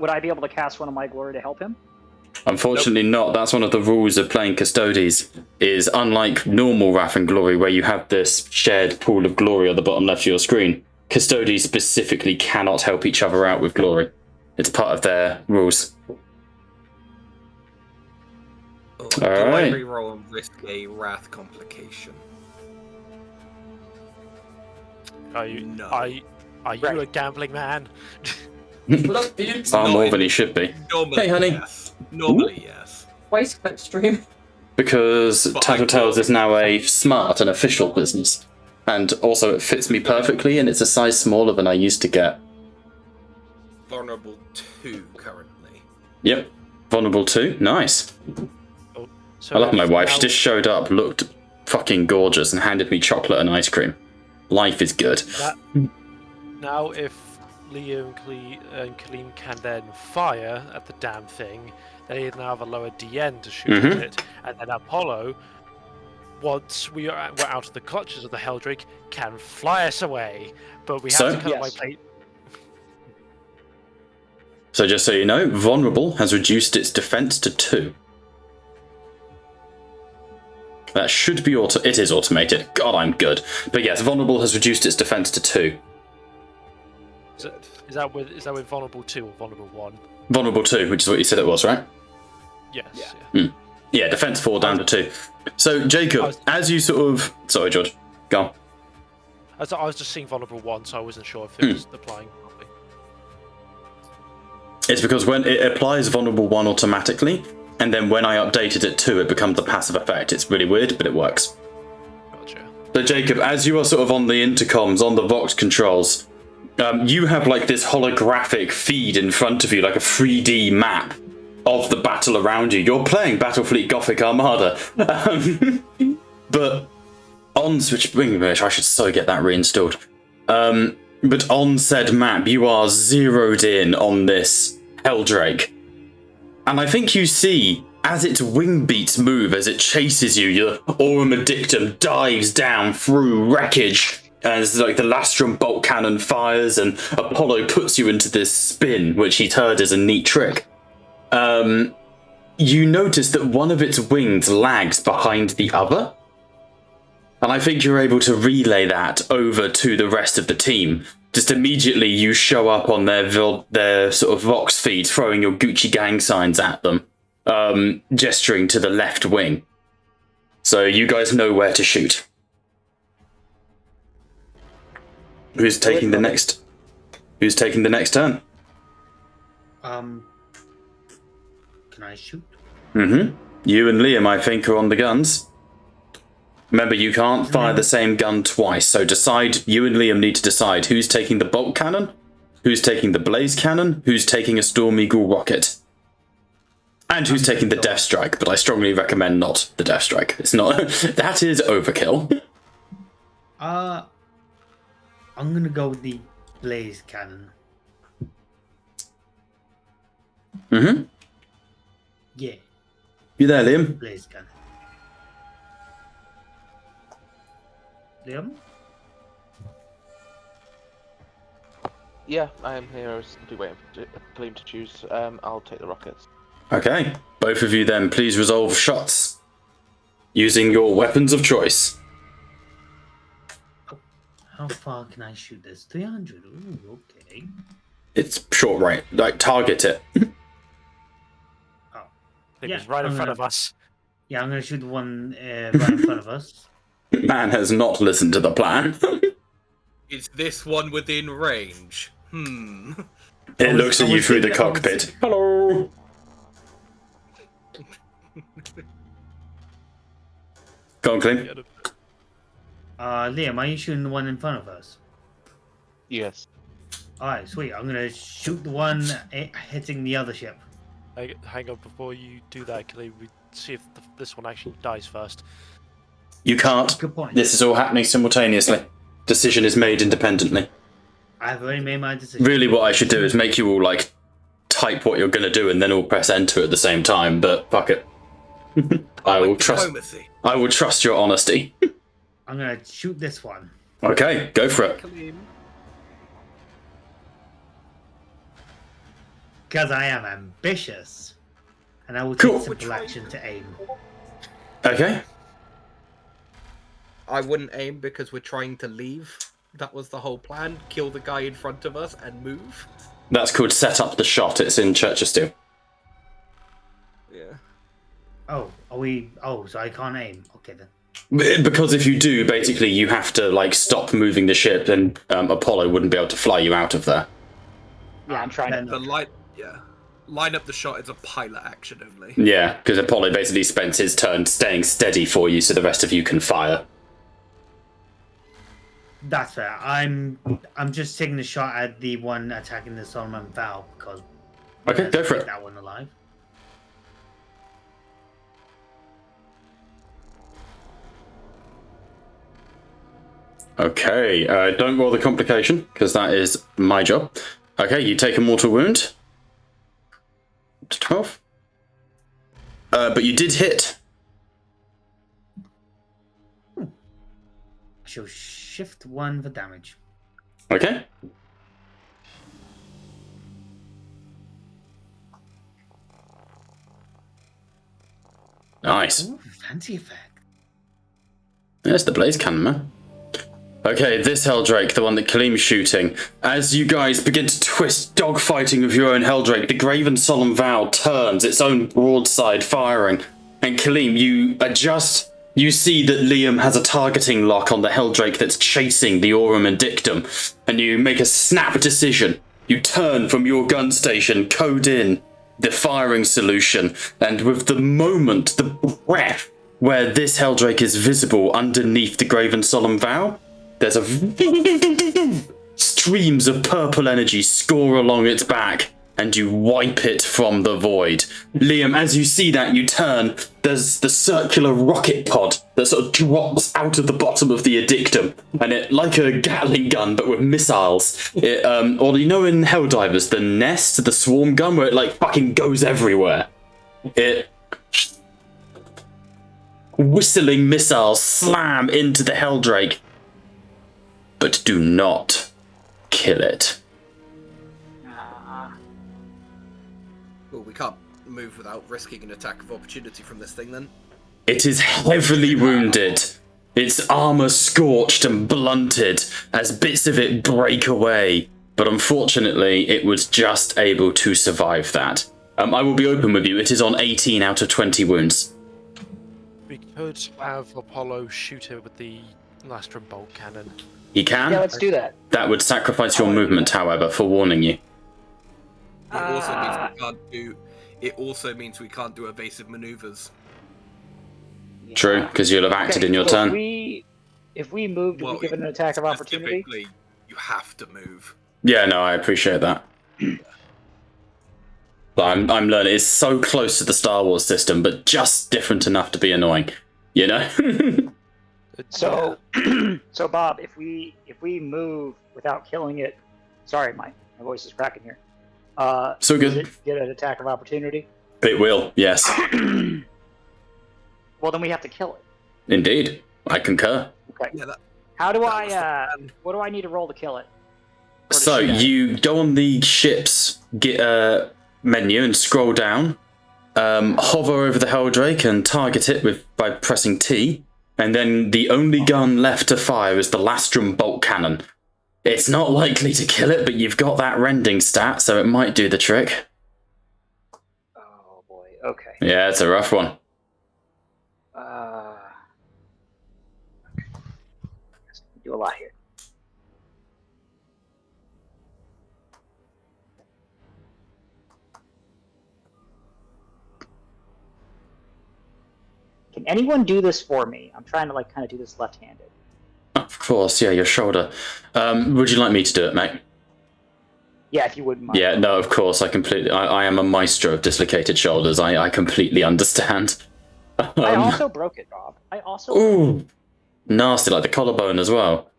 Would I be able to cast one of my glory to help him? Unfortunately not. That's one of the rules of playing Custodes, is unlike normal Wrath and Glory, where you have this shared pool of glory on the bottom left of your screen, Custodes specifically cannot help each other out with glory. It's part of their rules. Do I Alright. reroll and risk a wrath complication? Are you? No. Are you a gambling man? Far more than he should be. Normally, Hey, honey. yes. Normally, yes. Waistcoat stream. Because But Tattletales is now a smart and official business. And also it fits me perfectly, and it's a size smaller than I used to get. Vulnerable 2 currently. Yep. Vulnerable 2. Nice. So I love my if wife. now- She just showed up, looked fucking gorgeous, and handed me chocolate and ice cream. Life is good. Now, if Leo and Kaleem can then fire at the damn thing, they now have a lower DN to shoot at it, and then Apollo, once we're out of the clutches of the Helldrake, can fly us away. But we have So? to kind of Yes. like So just so you know, Vulnerable has reduced its defense to 2. That should be it is automated. God, I'm good. But yes, Vulnerable has reduced its defense to 2. Is that with vulnerable 2 or vulnerable 1? Vulnerable 2, which is what you said it was, right? Yes. Yeah. Yeah, defense 4 down to 2. So, Jacob, as you sort of... Sorry, George. Go on. I was just seeing vulnerable 1, so I wasn't sure if it was applying properly. It's because when it applies Vulnerable 1 automatically, and then when I updated it 2, it becomes a passive effect. It's really weird, but it works. Gotcha. So, Jacob, as you are sort of on the intercoms, on the Vox controls, you have like this holographic feed in front of you, like a 3D map of the battle around you. You're playing Battlefleet Gothic Armada. But on Switch, I should so get that reinstalled. But on said map, you are zeroed in on this Helldrake. And I think you see, as its wing beats move, as it chases you, your Aurum Addictum dives down through wreckage as like the Lastrum bolt cannon fires, and Apollo puts you into this spin, which he'd heard is a neat trick. You notice that one of its wings lags behind the other, And I think you're able to relay that over to the rest of the team. Just immediately you show up on their sort of Vox feed, throwing your Gucci gang signs at them, gesturing to the left wing. So you guys know where to shoot. Who's taking the next turn? Can I shoot? Mm-hmm. You and Liam, I think, are on the guns. Remember, you can't fire the same gun twice, so you and Liam need to decide who's taking the bolt cannon, who's taking the blaze cannon, who's taking a Storm Eagle rocket, and who's taking the Death Strike, but I strongly recommend not the Death Strike. It's not... that is overkill. I'm gonna go with the blaze cannon. Mm-hmm. Yeah. You there, Liam? Blaze cannon. Liam? Yeah, I am here. I was waiting for Gleam to choose. I'll take the rockets. Okay. Both of you then, please resolve shots using your weapons of choice. How far can I shoot this? 300? Ooh, okay. It's short range. Like, target it. It was right in front of us. Yeah, I'm gonna shoot the one right in front of us. Man has not listened to the plan. Is this one within range? It looks at you through the cockpit. Hello. Go on, Clem. Liam, are you shooting the one in front of us? Yes. Alright, sweet. I'm gonna shoot the one hitting the other ship. Hang on, before you do that, can we see if this one actually dies first? You can't. Good point. This is all happening simultaneously. Decision is made independently. I've already made my decision. Really, what I should do is make you all, like, type what you're going to do and then all press enter at the same time, but fuck it. I will trust your honesty. I'm gonna shoot this one. Okay, go for it. Because I am ambitious. And I will take simple action to aim. Okay. I wouldn't aim because we're trying to leave. That was the whole plan. Kill the guy in front of us and move. That's called set up the shot. It's in Church of Steel. Yeah. Oh, are we... Oh, so I can't aim. Okay, then. Because if you do, basically you have to, like, stop moving the ship and Apollo wouldn't be able to fly you out of there. Yeah, I'm trying to... Line up the shot is a pilot action only. Yeah, because Apollo basically spends his turn staying steady for you so the rest of you can fire. That's fair. I'm just taking the shot at the one attacking the Solomon Vow because... Okay, go for it. That one alive. Okay, don't roll the complication, because that is my job. Okay, you take a mortal wound. 12. But you did hit. I shall shift 1 for damage. Okay. Nice. Ooh, fancy effect. There's the blaze cannon, man. Okay, this Helldrake, the one that Kaleem's shooting. As you guys begin to twist dogfighting with your own Helldrake, the Graven Solemn Vow turns its own broadside firing. And Kaleem, you adjust. You see that Liam has a targeting lock on the Helldrake that's chasing the Aurum and Dictum. And you make a snap decision. You turn from your gun station, code in the firing solution, and with the moment, the breath, where this Helldrake is visible underneath the Graven Solemn Vow, there's a streams of purple energy score along its back, and you wipe it from the void. Liam, as you see that, you turn. There's the circular rocket pod that sort of drops out of the bottom of the Addictum, and it, like a Gatling gun, but with missiles. It, or you know in Helldivers, the Nest, the swarm gun, where it like fucking goes everywhere. It... Whistling missiles slam into the Helldrake, but do not kill it. Well, we can't move without risking an attack of opportunity from this thing, then. It is heavily wounded. its armor scorched and blunted as bits of it break away. But unfortunately, it was just able to survive that. I will be open with you. It is on 18 out of 20 wounds. We could have Apollo shoot it with the Lastrum bolt cannon. He can. Yeah, let's do that. That would sacrifice your movement, however, for warning you. It also means we can't do evasive maneuvers. True, because you'll have acted in your so turn. If we move, do we give it an attack of opportunity? Specifically, you have to move. Yeah, no, I appreciate that. But I'm learning. It's so close to the Star Wars system, but just different enough to be annoying. You know? So, so Bob, if we move without killing it, sorry, my voice is cracking here. So good. Does it get an attack of opportunity? It will, yes. Well, then we have to kill it. Indeed. I concur. Okay. Yeah, How do was I? the plan. What do I need to roll to kill it? Or to So shoot at it? you go on the ship's menu and scroll down, hover over the Helldrake and target it by pressing T, and then the only gun left to fire is the Lastrum bolt cannon. It's not likely to kill it, but you've got that rending stat, so it might do the trick. Oh boy. Okay. Yeah, it's a rough one. Do a lot here. Can anyone do this for me? I'm trying to kind of do this left-handed. Of course, yeah, your shoulder. Would you like me to do it, mate? Yeah, if you wouldn't mind. Yeah, no, of course, I am a maestro of dislocated shoulders. I completely understand. I also broke it, Rob. I also. Ooh, nasty, like the collarbone as well,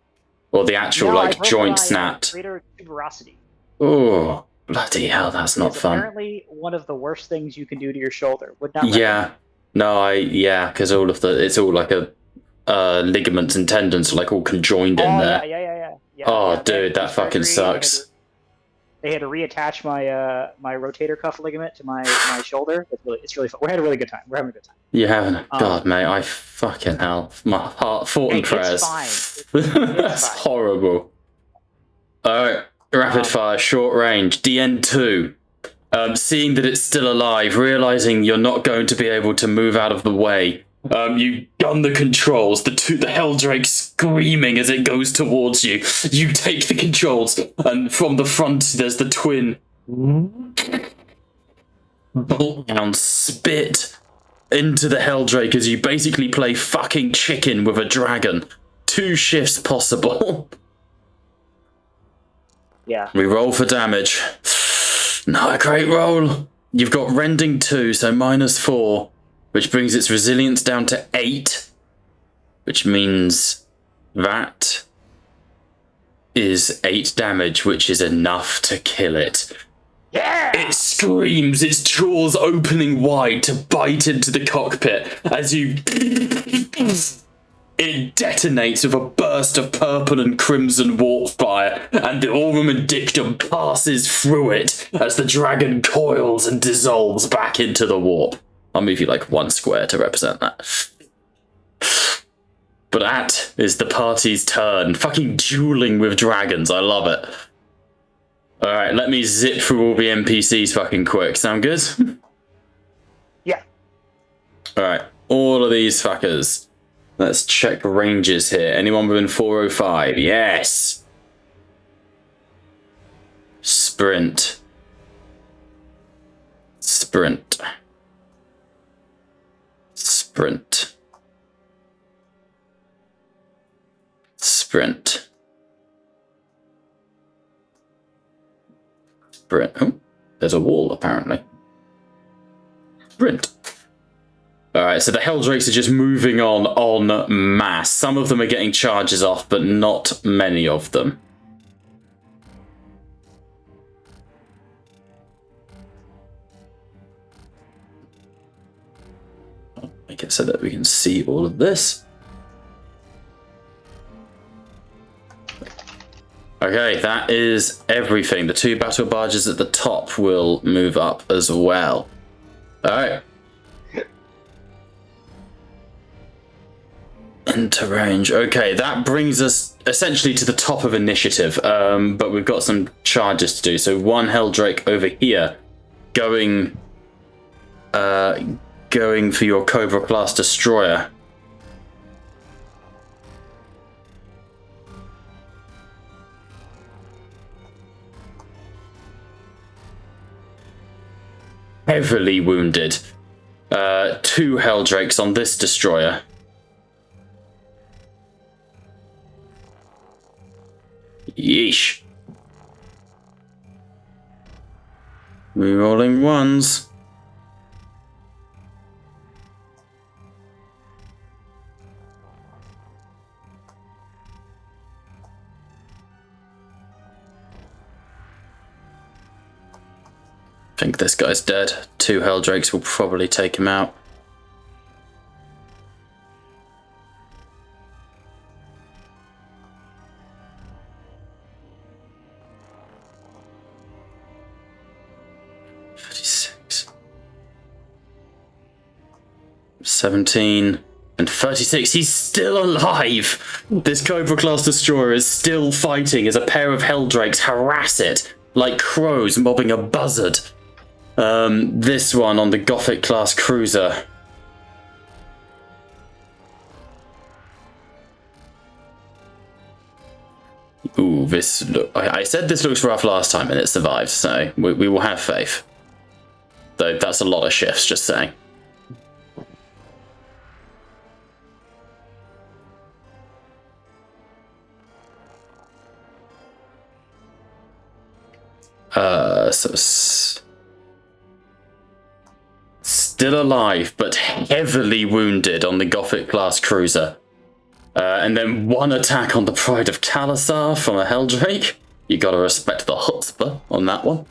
or the actual No, I like broke joint my, snapped. Greater tuberosity. Oh, bloody hell, that's not It's fun. apparently one of the worst things you can do to your shoulder. Would not. recommend. Yeah, no, because it's all like a ligaments and tendons are like all conjoined in there. Yeah. Oh, Yeah, dude, that fucking surgery, sucks. They had to reattach my my rotator cuff ligament to my shoulder. It's really fun. We're having a really good time. We're having a good time. You haven't? God, mate, I fucking hell. My heart, thought and prayers. It's fine. That's fine. horrible. Alright, rapid fire, short range, DN2. Seeing that it's still alive, realizing you're not going to be able to move out of the way, you gun the controls, the Helldrake screaming as it goes towards you. You take the controls, and from the front there's the twin bolt down spit into the Helldrake as you basically play fucking chicken with a dragon. 2 shifts possible. Yeah. We roll for damage. Not a great roll. You've got rending 2, so -4, which brings its resilience down to 8, which means that is 8 damage, which is enough to kill it. Yeah. It screams, its jaws opening wide to bite into the cockpit as you... It detonates with a burst of purple and crimson warp fire, and the aurum and dictum passes through it as the dragon coils and dissolves back into the warp. I'll move you like 1 square to represent that. But that is the party's turn. Fucking dueling with dragons, I love it. Alright, let me zip through all the NPCs fucking quick. Sound good? Yeah. Alright, all of these fuckers. Let's check ranges here. Anyone within 405? Yes! Sprint. Sprint. Sprint. Sprint. Sprint. Oh, there's a wall apparently. Sprint. Alright, so the Helldrakes are just moving on en masse. Some of them are getting charges off, but not many of them. Make it so that we can see all of this. Okay, that is everything. The 2 battle barges at the top will move up as well. Alright. Into range. Okay, that brings us essentially to the top of initiative. But we've got some charges to do. So one Helldrake over here, going for your Cobra class destroyer. Heavily wounded. 2 Helldrakes on this destroyer. Yeesh. Rerolling ones. I think this guy's dead. 2 Helldrakes will probably take him out. $36. 17 and 36. He's still alive! This Cobra class destroyer is still fighting as a pair of Helldrakes harass it like crows mobbing a buzzard. This one on the Gothic class cruiser. Ooh, this look. I said this looks rough last time and it survived, so we will have faith. Though that's a lot of shifts, just saying. Still alive, but heavily wounded on the Gothic class cruiser. And then 1 attack on the Pride of Talasar from a Helldrake. You gotta respect the chutzpah on that one.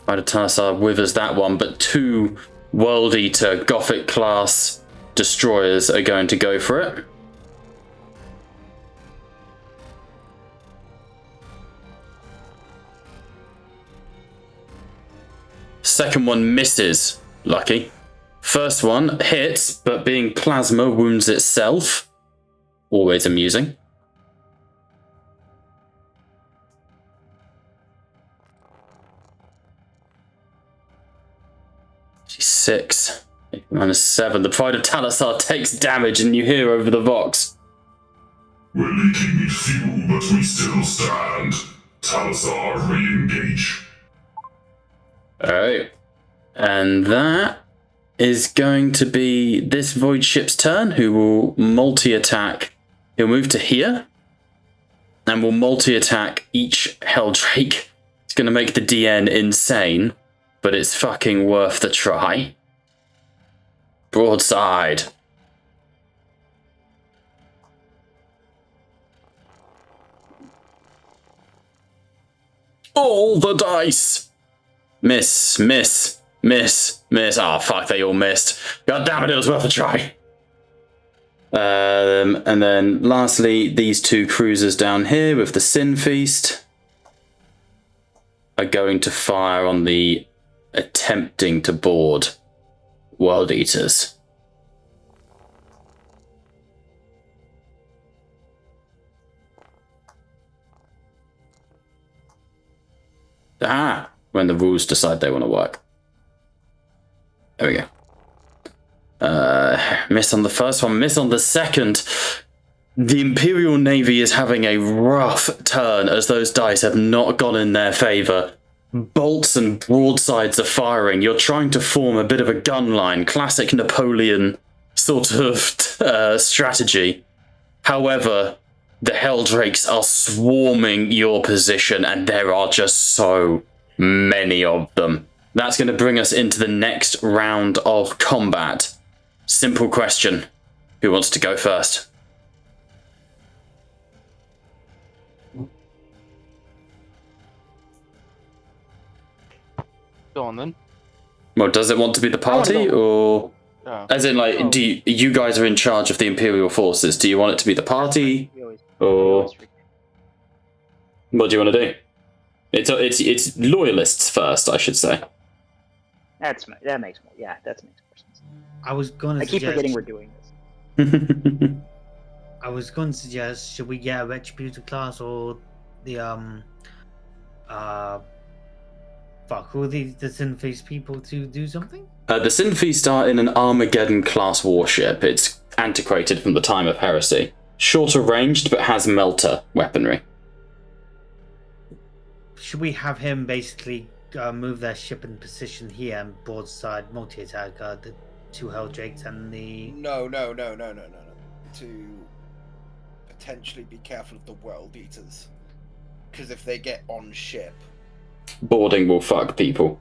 Pride of Talasar withers that one, but 2 World Eater Gothic class destroyers are going to go for it. Second one misses. Lucky. First one hits, but being plasma wounds itself. Always amusing. -6. -7. The Pride of Talasar takes damage and you hear over the Vox. We're leaking in fuel, but we still stand. Talasar, re-engage. Alright. And that is going to be this Void Ship's turn, who will multi-attack. He'll move to here. And will multi-attack each Helldrake. It's going to make the DN insane. But it's fucking worth the try. Broadside. All the dice! Miss, miss, miss, miss. Oh, fuck, they all missed. God damn it was worth a try. And then lastly, these 2 cruisers down here with the Sin Feast are going to fire on the attempting to board World Eaters. Ah! When the rules decide they want to work. There we go. Miss on the first one, miss on the second. The Imperial Navy is having a rough turn as those dice have not gone in their favour. Bolts and broadsides are firing. You're trying to form a bit of a gun line. Classic Napoleon sort of strategy. However, the Helldrakes are swarming your position and there are just so many of them. That's going to bring us into the next round of combat. Simple question. Who wants to go first? Go on then. Well, does it want to be the party or... Yeah. As in, like, do you guys are in charge of the Imperial forces. Do you want it to be the party? Or... What do you want to do? It's loyalists first, I should say. That makes more. Yeah, that makes more sense. I was going to I keep suggest. forgetting we're doing this. I was going to suggest, should we get a Retributor class or the who are the Sinfeast people to do something? The Sinfeast are in an Armageddon class warship. It's antiquated from the time of heresy. Shorter ranged, but has melter weaponry. Should we have him basically move their ship in position here and broadside multi-attack the two Helldrakes and the... No. To potentially be careful of the World Eaters. Because if they get on ship... Boarding will fuck people.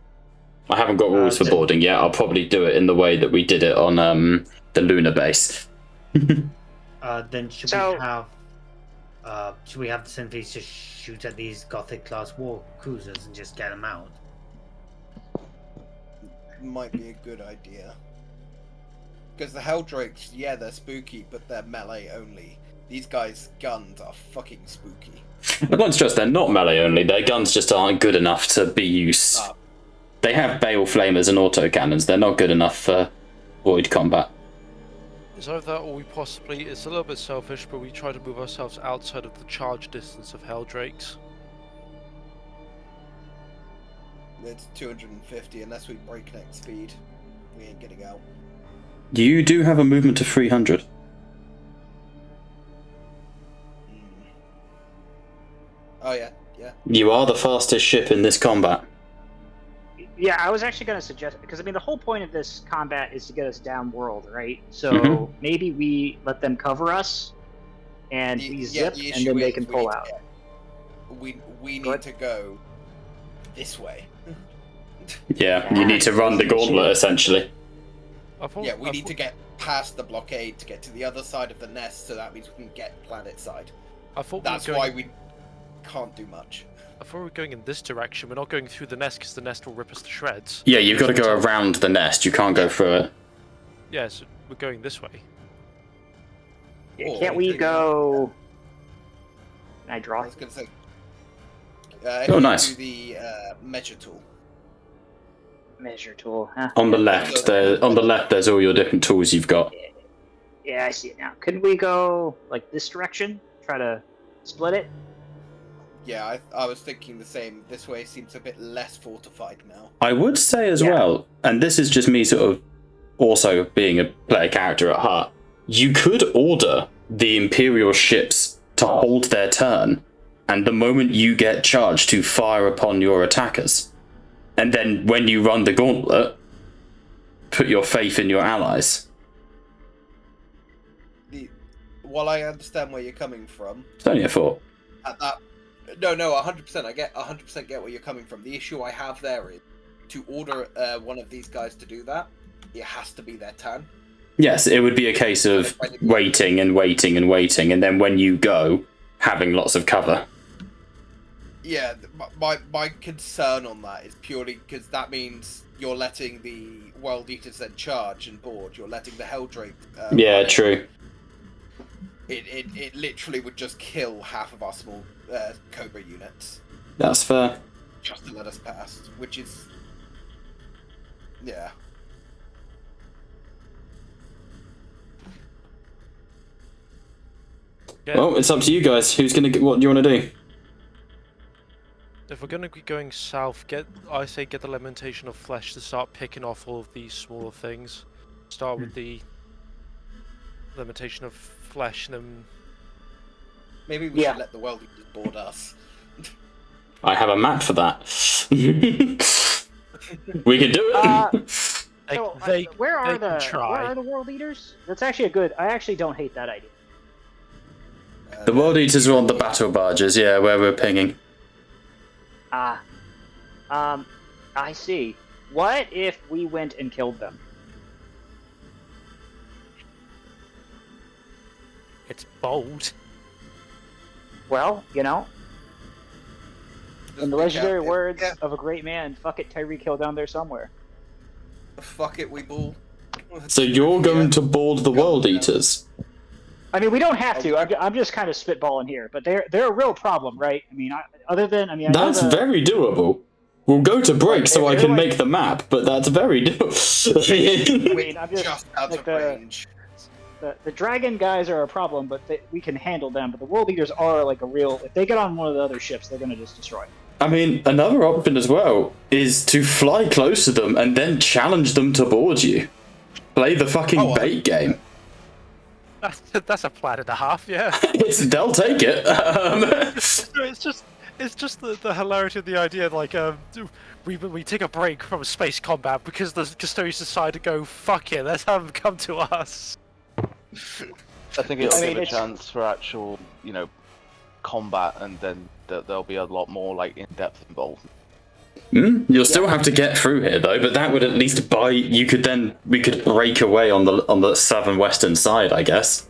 I haven't got rules for boarding yet. I'll probably do it in the way that we did it on the lunar base. Then should we have the Sinfeast just shoot at these Gothic class war cruisers and just get them out? Might be a good idea. Because the Helldrakes, yeah, they're spooky, but they're melee only. These guys' guns are fucking spooky. I won't stress they're not melee only. Their guns just aren't good enough to be used. They have Bale Flamers and autocannons. They're not good enough for void combat. It's either that or we possibly, it's a little bit selfish, but we try to move ourselves outside of the charge distance of Helldrakes. It's 250, unless we breakneck speed. We ain't getting out. You do have a movement of 300. Oh yeah. You are the fastest ship in this combat. Yeah, I was actually going to suggest, because I mean the whole point of this combat is to get us down world, right? So maybe we let them cover us, and we zip, and then they can pull out. We need to go this way. Yeah, you need to run the gauntlet essentially. We need to get past the blockade to get to the other side of the nest, so that means we can get planet side. That's why we can't do much. I thought we were going in this direction. We're not going through the nest because the nest will rip us to shreds. Yeah, you've got to go around the nest. You can't go through it. Yeah, so we're going this way. Yeah, can't we go... Can I draw? I was going to say... nice. Do the measure tool. Measure tool, huh? On the left, there's all your different tools you've got. Yeah, I see it now. Couldn't we go like this direction? Try to split it? Yeah, I was thinking the same. This way seems a bit less fortified now. I would say as well, and this is just me sort of also being a player character at heart, you could order the Imperial ships to hold their turn, and the moment you get charged to fire upon your attackers. And then when you run the gauntlet, put your faith in your allies. While I understand where you're coming from... It's only a thought. No, 100%. I 100% get where you're coming from. The issue I have there is, to order one of these guys to do that, it has to be their turn. Yes, it would be a case of waiting, and then when you go, having lots of cover. Yeah, my concern on that is purely because that means you're letting the World Eaters then charge and board. You're letting the Helldrake... yeah, true. It literally would just kill half of our small Cobra units. That's fair. Just to let us pass, which is... Yeah. Well, it's up to you guys. Who's gonna get what do you want to do? If we're going to be going south, I say get the Lamentation of Flesh to start picking off all of these smaller things. Start with the Lamentation of Flesh, and then... Maybe we should let the World Eaters board us. I have a map for that. We can do it. Where are the World Eaters? That's actually a good... I actually don't hate that idea. The World Eaters are on the battle barges, yeah, where we're pinging. I see. What if we went and killed them? It's bold. Well, in the legendary words of a great man, fuck it, Tyreek Hill down there somewhere. Fuck it, we ball. So you're going to board the World Eaters? I mean, we don't have to. I'm just kind of spitballing here, but they're a real problem, right? I mean, I know That's very doable. We'll go to break so I can make the map, but that's very doable. I mean, I'm just out like of range. the dragon guys are a problem, but we can handle them. But the world eaters are like a real. If they get on one of the other ships, they're gonna just destroy it. I mean, another option as well is to fly close to them and then challenge them to board you. Play the fucking bait game. That's a plan and a half, yeah. They'll take it. It's just the hilarity of the idea, like, we take a break from space combat because the Custodians decide to go, fuck it, let's have them come to us. I think it'll give a chance for actual, combat, and then there'll be a lot more, like, in-depth involvement. You'll still have to get through here though, but that would at least buy. We could break away on the southern western side, I guess.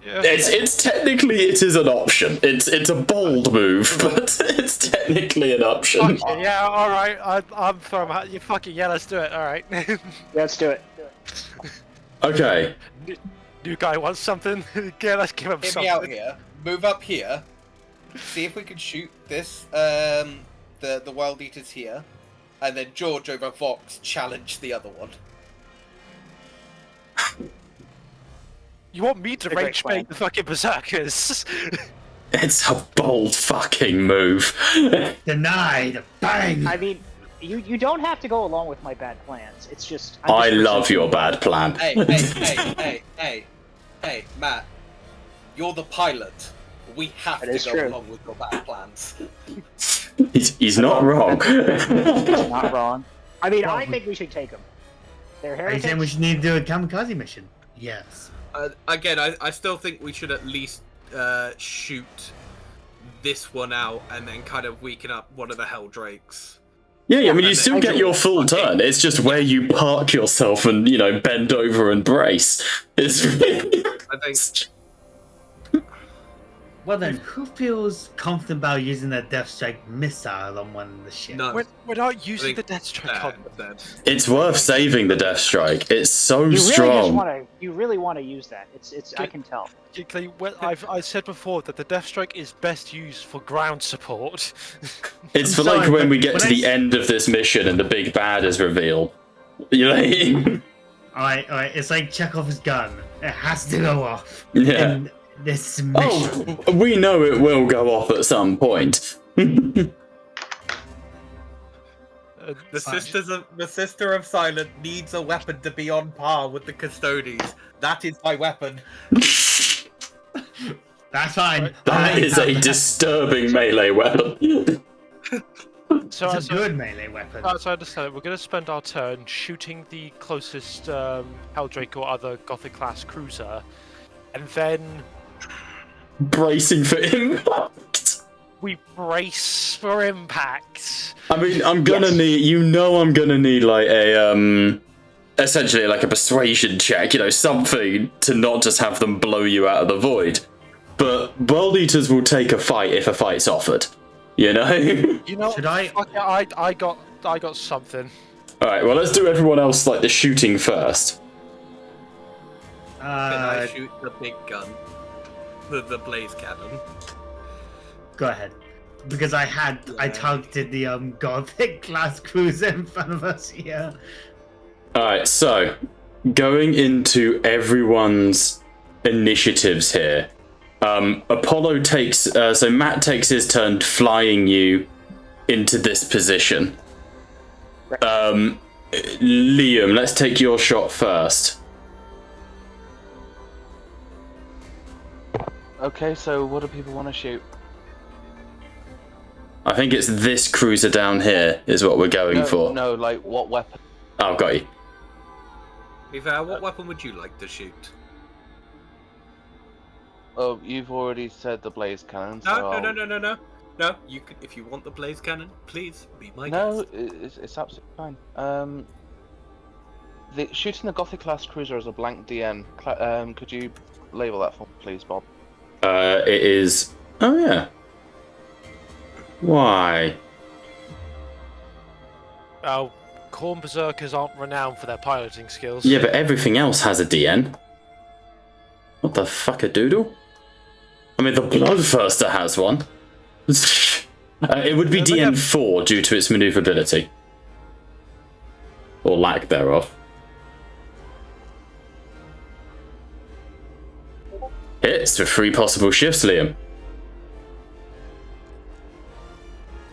Yeah. It's technically it is an option. It's a bold move, but it's technically an option. Yeah, all right. I'm from you. Fucking yeah, let's do it. All right. Yeah, let's do it. Okay. New guy wants something. Yeah, let's give him something. Get me out here. Move up here. See if we can shoot this. The Wild Eaters here, and then George over Vox challenge the other one. You want me to rage bait the fucking berserkers? It's a bold fucking move. Denied. Bang. I mean, you don't have to go along with my bad plans. It's just. I love your bad plan. Hey, Matt, you're the pilot. We have to go along with your bad plans. He's not wrong. He's not wrong. I mean, I think we should take them. They're heretics. Are you saying we should need to do a kamikaze mission? Yes. Again, I still think we should at least shoot this one out and then kind of weaken up one of the Helldrakes. Yeah, I mean, you still get your full turn. It's just where you park yourself and, bend over and brace. It's really... I think... Well then, who feels comfortable about using that Death Strike missile on one of the ships? No. We're not using the Death Strike on them. It's worth saving the Death Strike. It's so strong. You really want to use that. It's. I can tell. I said before that the Death Strike is best used for ground support. It's for like when we get to the end of this mission and the big bad is revealed. Alright. It's like Chekhov's gun. It has to go off. Yeah. This mission. Oh, we know it will go off at some point. The Sister of Silent needs a weapon to be on par with the Custodes. That is my weapon. That's fine. That is a disturbing melee weapon. It's a good melee weapon. As I understand it, we're going to spend our turn shooting the closest Helldrake or other Gothic-class cruiser, and then... bracing for impact. We brace for impact. I mean, I'm gonna need, I'm gonna need like a, essentially like a persuasion check, something to not just have them blow you out of the void. But World Eaters will take a fight if a fight's offered, Should I got something. Alright, well let's do everyone else like the shooting first. Can I shoot the big gun? The blaze cannon. Go ahead. Because I targeted the Gothic class cruiser in front of us here. Alright, so going into everyone's initiatives here. Apollo takes so Matt takes his turn flying you into this position. Liam, let's take your shot first. Okay, so what do people want to shoot? I think it's this cruiser down here is what we're going for. No, like what weapon? Oh, got you. What weapon would you like to shoot? Oh, you've already said the blaze cannon. No. No, you could, if you want the blaze cannon, please be my guest. No, it's absolutely fine. Shooting the Gothic class cruiser as a blank DN. Could you label that for me, please, Bob? It is. Oh yeah. Why? Oh, Khorne Berserkers aren't renowned for their piloting skills. Yeah, but everything else has a DN. What the fuck a doodle? I mean, the Bloodthirster has one. It would be DN4 due to its maneuverability. Or lack thereof. Hits with 3 possible shifts, Liam.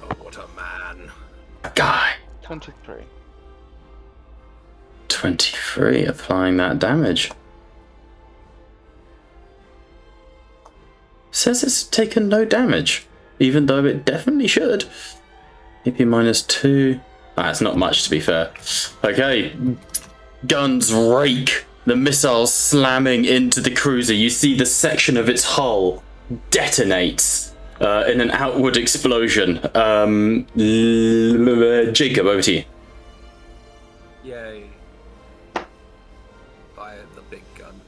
Oh, what a man. Guy. 23. 23, applying that damage. Says it's taken no damage, even though it definitely should. AP -2. That's not much, to be fair. Okay, guns rake. The missiles slamming into the cruiser. You see the section of its hull detonates in an outward explosion. Jacob, over to you. Yay. Fire the big gun.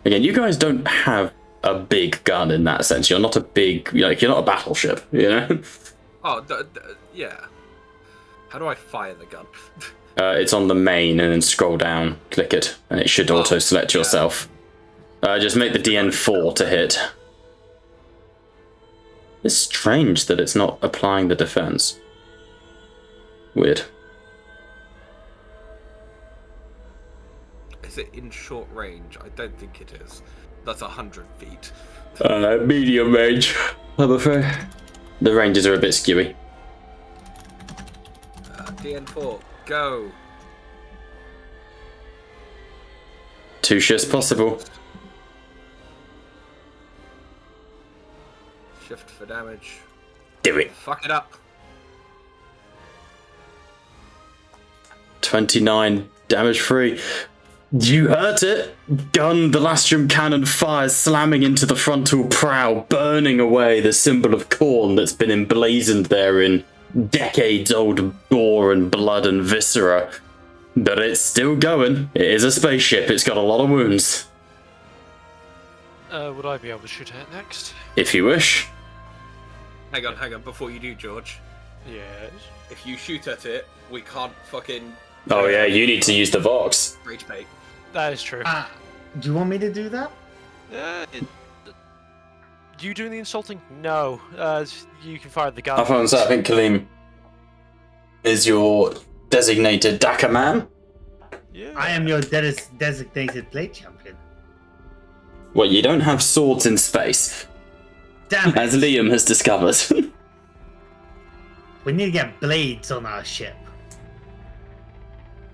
Again, you guys don't have a big gun in that sense. You're not a big, you're not a battleship, you know? Oh, yeah. How do I fire the gun? It's on the main and then scroll down, click it, and it should auto-select yourself. Just make the DN4 to hit. It's strange that it's not applying the defense. Weird. Is it in short range? I don't think it is. That's 100 feet. Medium range, I'm afraid. The ranges are a bit skewy. DN4, go. 2 shifts possible. Shift for damage. Do it. Fuck it up. 29 damage free. You hurt it. Gun, the Lastrum cannon fires, slamming into the frontal prow, burning away the symbol of Khorne that's been emblazoned there in decades-old gore and blood and viscera. But it's still going. It is a spaceship. It's got a lot of wounds. Would I be able to shoot at it next? If you wish. Hang on. Before you do, George. Yes. If you shoot at it, we can't fucking... Oh yeah, you need to use the Vox. Rage bait. That is true. Do you want me to do that? You doing the insulting? No. You can fire the gun. I think Kaleem is your designated Dakar man. Yeah. I am your designated blade champion. Well, you don't have swords in space, Damn it. as Liam has discovered. We need to get blades on our ship.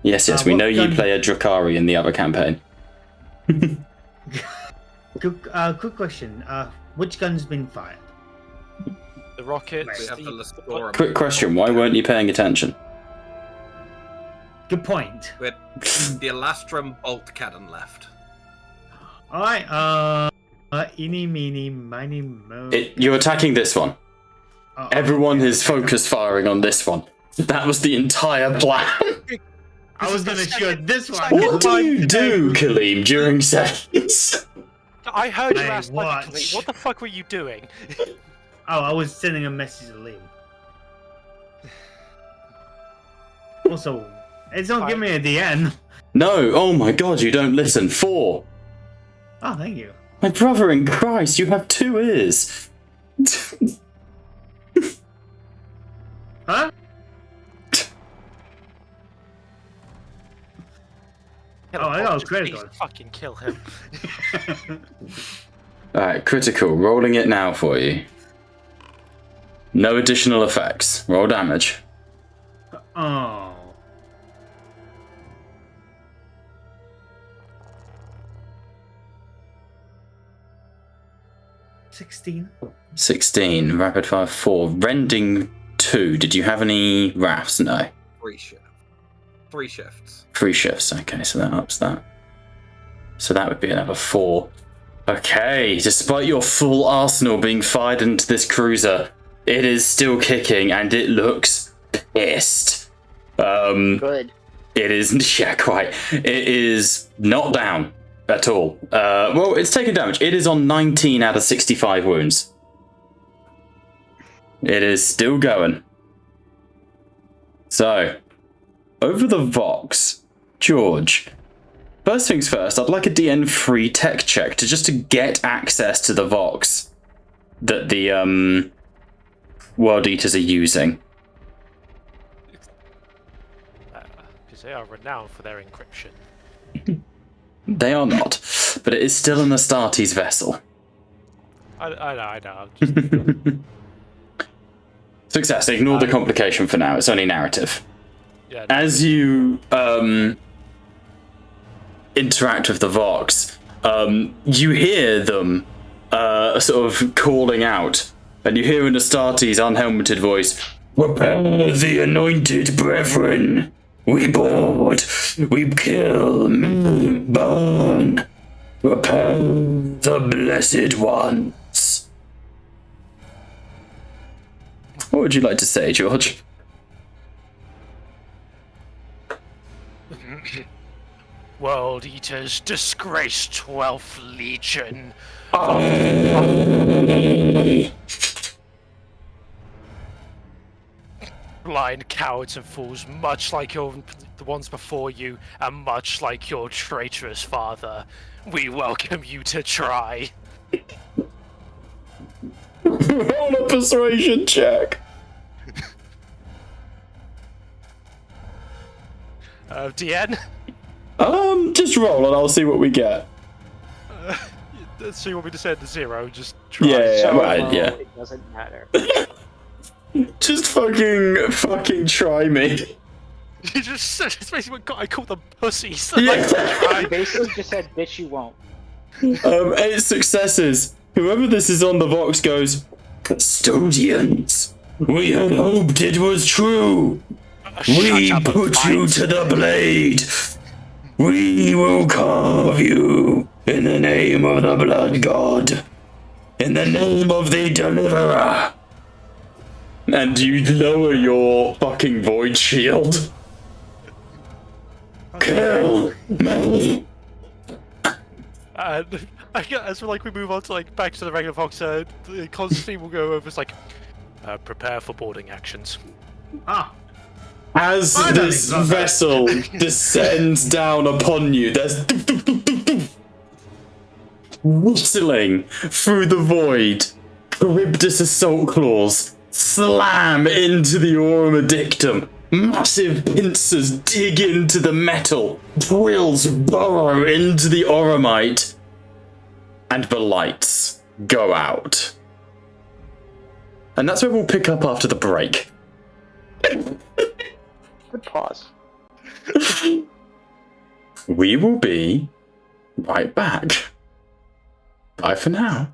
Yes, we what know you gun- play a Drakari in the other campaign. Quick question. Which gun's been fired? The rockets. We have to list four. Quick question, why weren't you paying attention? Good point. We had the Elastrum bolt cannon left. Alright, eeny, meeny, miny, mo. You're attacking this one. Everyone is focus firing on this one. That was the entire plan. I was gonna shoot this one. What do you do, Kaleem, during seconds? I heard you I ask watch. logically. What the fuck were you doing? Oh, I was sending a message to Liam. Also, it's not giving me a DN. No, oh my god, you don't listen. 4. Oh, thank you. My brother in Christ, you have 2 ears. Huh? I got a critical. Please fucking kill him. Alright, critical. Rolling it now for you. No additional effects. Roll damage. Oh. 16. 16. Rapid fire 4. Rending 2. Did you have any rafts? No. 3 shifts. 3 shifts. 3 shifts. Okay, so that ups that. So that would be another 4. Okay, despite your full arsenal being fired into this cruiser, it is still kicking and it looks pissed. Good. It is, yeah, quite. It is not down at all. Well, it's taken damage. It is on 19 out of 65 wounds. It is still going. So, over the Vox, George, First things first, I'd like a DN3 tech check to get access to the Vox that the World Eaters are using. Because they are renowned for their encryption. They are not, but it is still an Astartes vessel. I know. Success. Ignore the complication for now. It's only narrative. Yeah, As you interact with the Vox, you hear them sort of calling out, and you hear in Astartes' unhelmeted voice, "Prepare the anointed brethren. We board, we kill, burn. Prepare the blessed ones." What would you like to say, George? World Eaters, disgraced 12th Legion. Blind cowards and fools, much like the ones before you, and much like your traitorous father. We welcome you to try. Roll a persuasion check. DN? Just roll and I'll see what we get. So you want me to send a 0? Just try. Yeah, So right, low, yeah. It doesn't matter. Just fucking try me. You just it's basically what I call them pussies. Yeah. You basically just said, "Bitch, you won't." 8 successes. Whoever this is on the Vox goes, "Custodians, we had hoped it was true. We put you to the blade. We will carve you in the name of the blood god. In the name of the deliverer." And you lower your fucking void shield. Kill me. And as we move on to back to the regular Fox, Constantine will go over. It's prepare for boarding actions. As this vessel descends down upon you, there's whistling through the void. Charybdis assault claws slam into the Aurum Addictum. Massive pincers dig into the metal. Drills burrow into the Aurumite. And the lights go out. And that's where we'll pick up after the break. Good pause. We will be right back. Bye for now.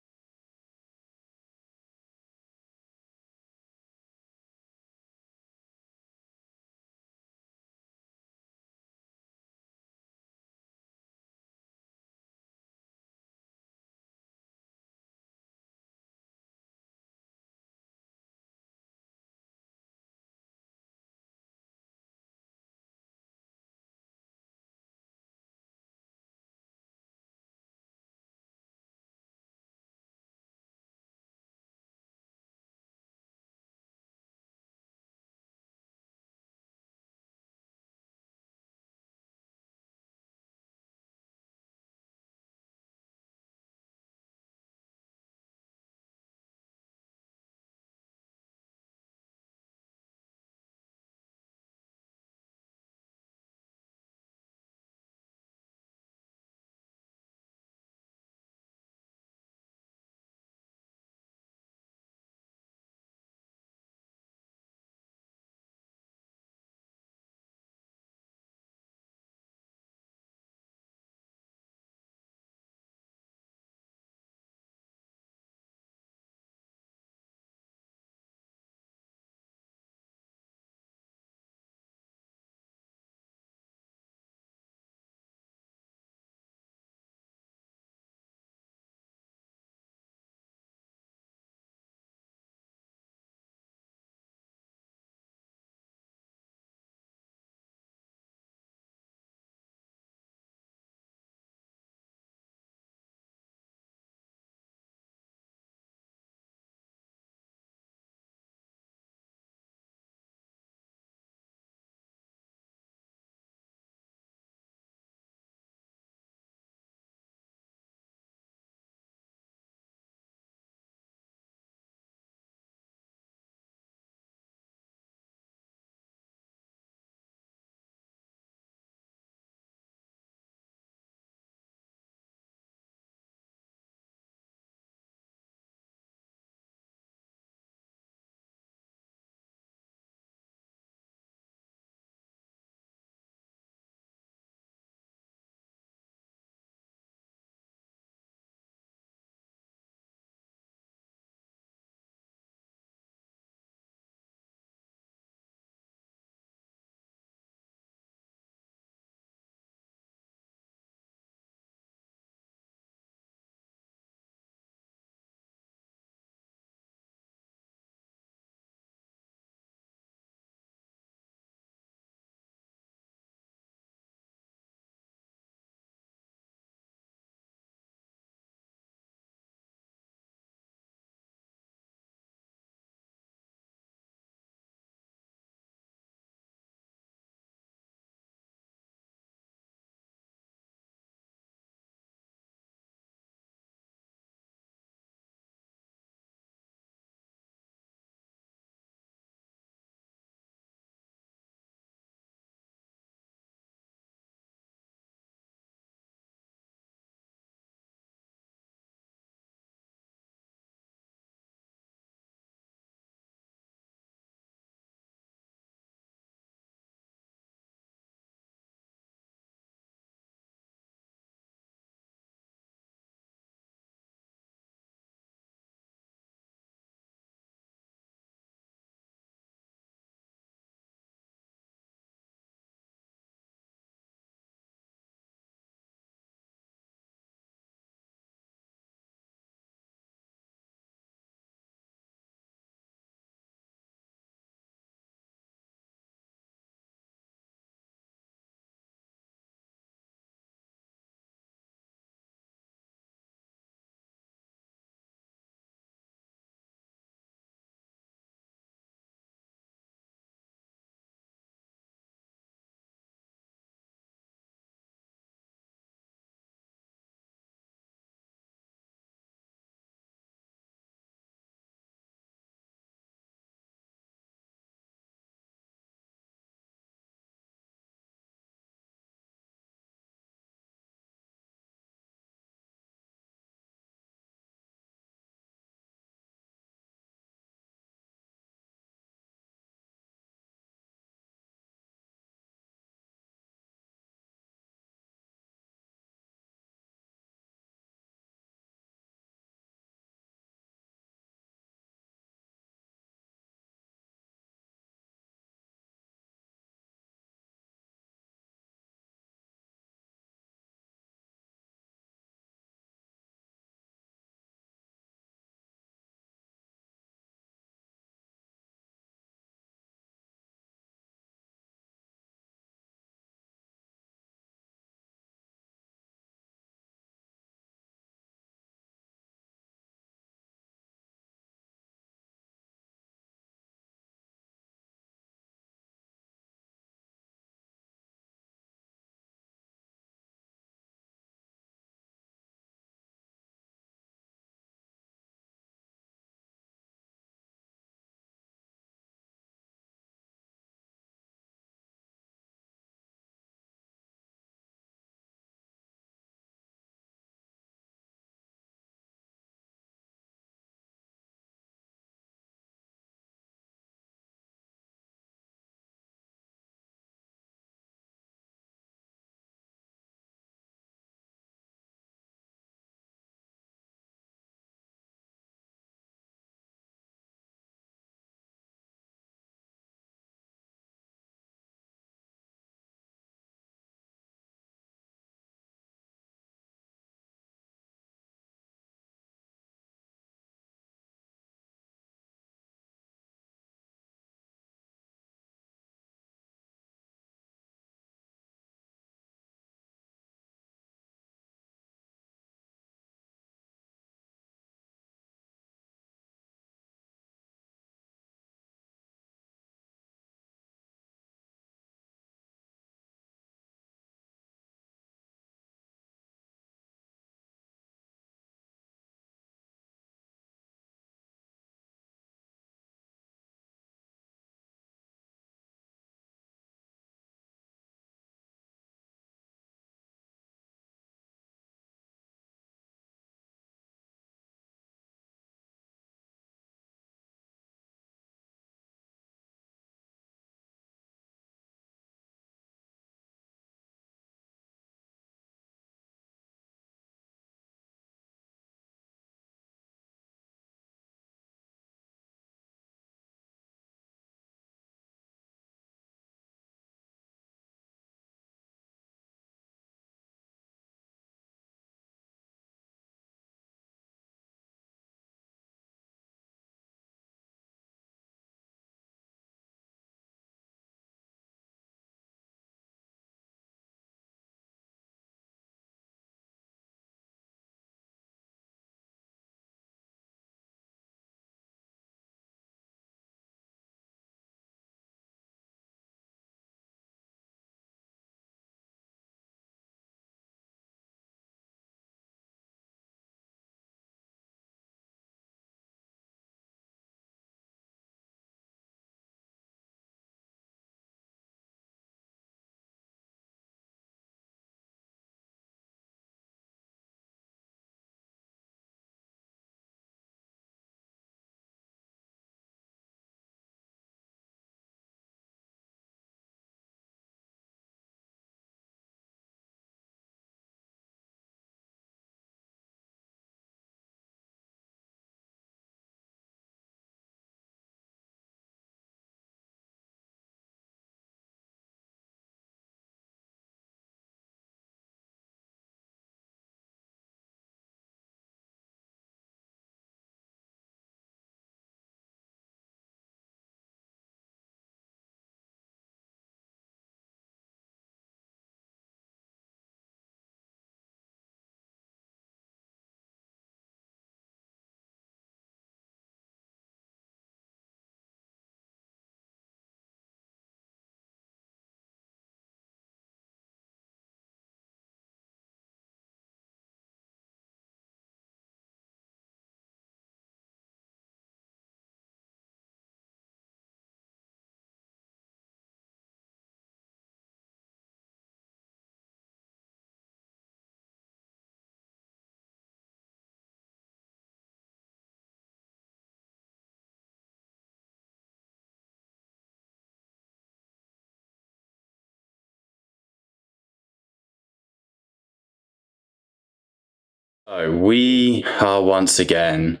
So we are once again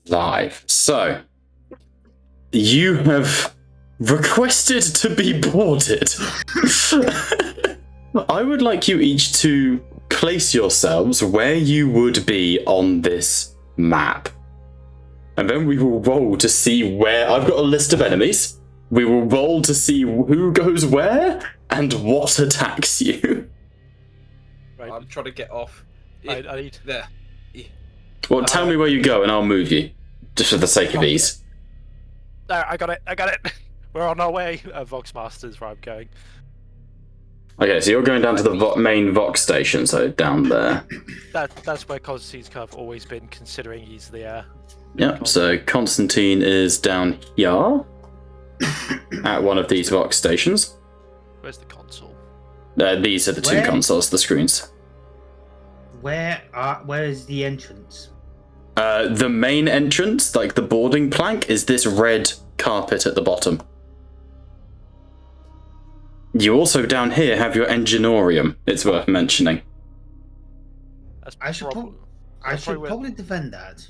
live. So you have requested to be boarded. I would like you each to place yourselves where you would be on this map. And then we will roll to see where... I've got a list of enemies. We will roll to see who goes where and what attacks you. Right. I'm trying to get off. I need... There. Well, tell me where you go and I'll move you. Just for the sake of ease. There, I got it. We're on our way. Voxmaster's where I'm going. Okay, so you're going down to the main Vox station, so down there. That's where Constantine's kind of always been, considering he's the... Yep, so Constantine is down here. At one of these Vox stations. Where's the console? These are the two consoles, the screens. Where is the entrance? The main entrance, like the boarding plank, is this red carpet at the bottom. You also down here have your enginorium, it's worth mentioning. I should probably defend that.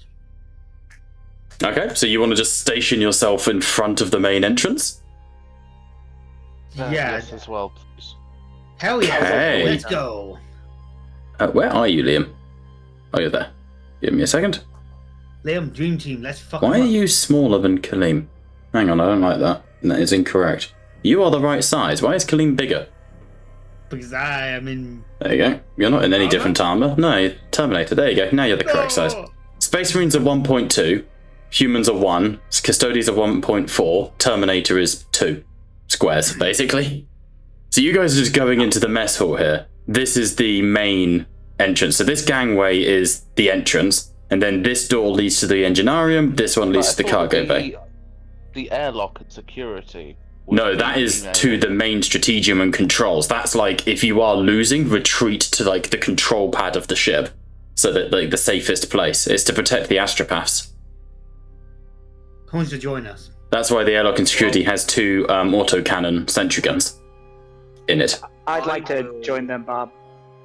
Okay, so you want to just station yourself in front of the main entrance? Yeah. Yes, as well, please. Hell yeah, Okay. let's go. Where are you, Liam? Oh, you're there. Give me a second. Liam, Dream Team, let's fuck Why them are up. you smaller than Kaleem? Hang on, I don't like that. That is incorrect. You are the right size. Why is Kaleem bigger? Because I am in... There you go. You're not in any different armor. No, you're Terminator. There you go. Now you're the correct size. Space Marines are 1.2. Humans are 1. Custodes are 1.4. Terminator is 2 squares, basically. So you guys are just going into the mess hall here. This is the main entrance. So this gangway is the entrance. And then this door leads to the enginarium. This one leads to the cargo bay. The airlock and security. No, that is to the main strategium and controls. That's like, if you are losing, retreat to like the control pad of the ship. So that like the safest place is to protect the astropaths. Who wants to join us? That's why the airlock and security has 2 autocannon sentry guns in it. I'd like to join them, Bob.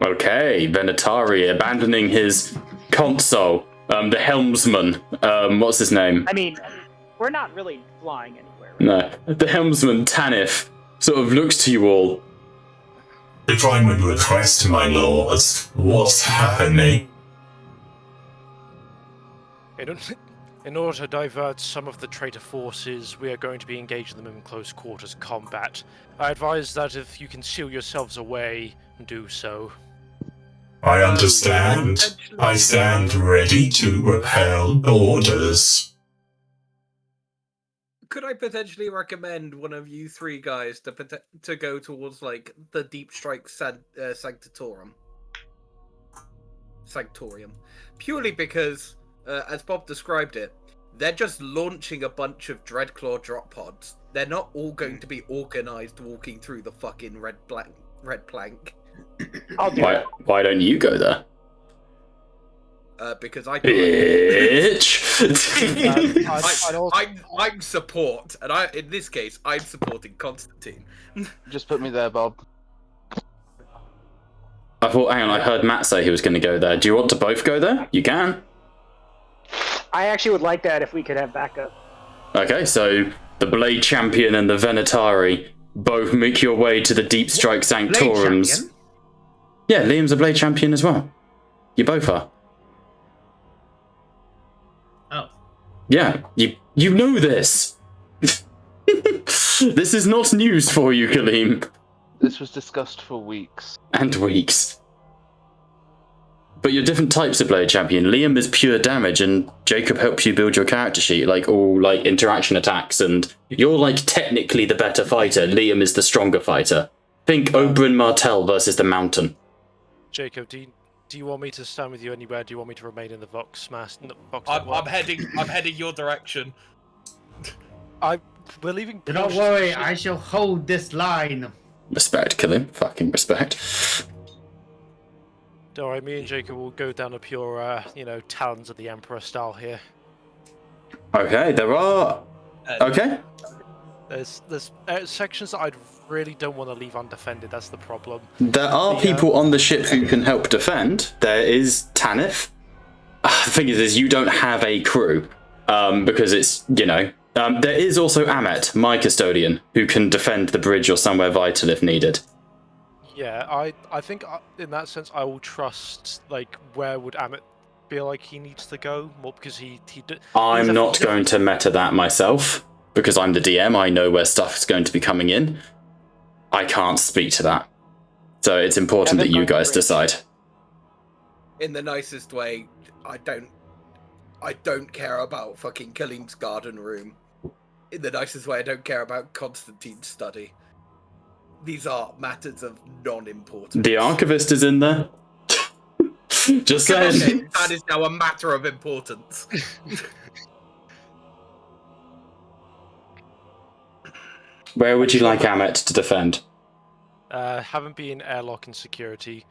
Okay, Venatari abandoning his console. The helmsman. What's his name? I mean, we're not really flying anywhere. No, the helmsman Tanif sort of looks to you all. Deployment request, my lords. What's happening? In order to divert some of the traitor forces, we are going to be engaging them in close quarters combat. I advise that if you can seal yourselves away, do so. I understand. I stand ready to repel orders. Could I potentially recommend one of you 3 guys to go towards like the Deep Strike Sanctorium? Purely because, as Bob described it, they're just launching a bunch of Dreadclaw drop pods. They're not all going to be organized walking through the fucking red plank. I'll do it. Why don't you go there? Because I Bitch! I'm support, and in this case, I'm supporting Constantine. Just put me there, Bob. I thought, hang on, I heard Matt say he was going to go there. Do you want to both go there? You can. I actually would like that if we could have backup. Okay, so the Blade Champion and the Venatari both make your way to the Deep Strike Sanctorums. Yeah, Liam's a Blade Champion as well. You both are. Oh. Yeah, you know this. This is not news for you, Kaleem. This was discussed for weeks. And weeks. But you're different types of Blade Champion. Liam is pure damage, and Jacob helps you build your character sheet, like all like interaction attacks, and you're like technically the better fighter. Liam is the stronger fighter. Think Oberyn Martell versus the Mountain. Jacob, do you want me to stand with you anywhere? Do you want me to remain in the Vox? I'm heading your direction. We're leaving. Do not worry, I shall hold this line. Respect, Kaleem. Fucking respect. Don't worry, me and Jacob will go down a pure, Talons of the Emperor style here. Okay, there are... Okay. There's sections that I really don't want to leave undefended, that's the problem. There are people on the ship who can help defend. There is Tanif, the thing is you don't have a crew, because it's, there is also Amet, my custodian, who can defend the bridge or somewhere vital if needed. Yeah, I think in that sense I will trust, like, where would Amit feel like he needs to go, more because I'm not going to meta that myself, because I'm the DM, I know where stuff is going to be coming in. I can't speak to that. So it's important that you guys decide. In the nicest way, I don't care about fucking Kalim's garden room. In the nicest way, I don't care about Constantine's study. These are matters of non-importance. The archivist is in there. Just saying. Okay, that is now a matter of importance. Where would you like Amet to defend? Haven't been airlock and security.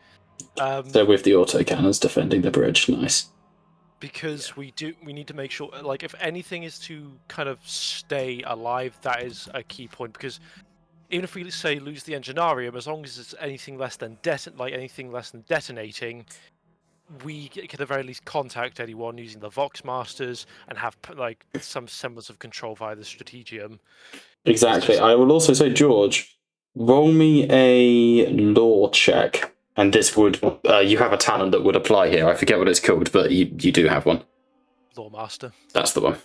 So with the autocannons defending the bridge, nice. Because we need to make sure, like, if anything is to kind of stay alive, that is a key point. Because even if we say lose the enginarium, as long as it's anything less than detonating, we can at the very least contact anyone using the Vox Masters and have like some semblance of control via the Strategium. Exactly. I will also say, George, roll me a law check, and this would you have a talent that would apply here. I forget what it's called, but you do have one. Law Master. That's the one.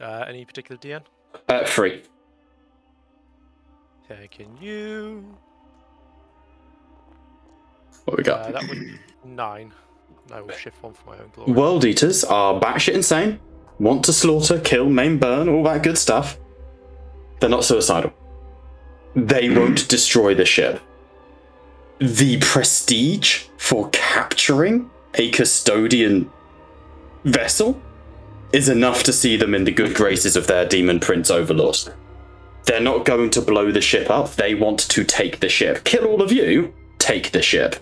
Any particular DN? 3. Can you? What we got? That would be 9. I will shift one for my own glory. World Eaters are batshit insane, want to slaughter, kill, maim, burn, all that good stuff. They're not suicidal. They won't destroy the ship. The prestige for capturing a custodian vessel is enough to see them in the good graces of their demon prince overlord. They're not going to blow the ship up. They want to take the ship. Kill all of you, take the ship.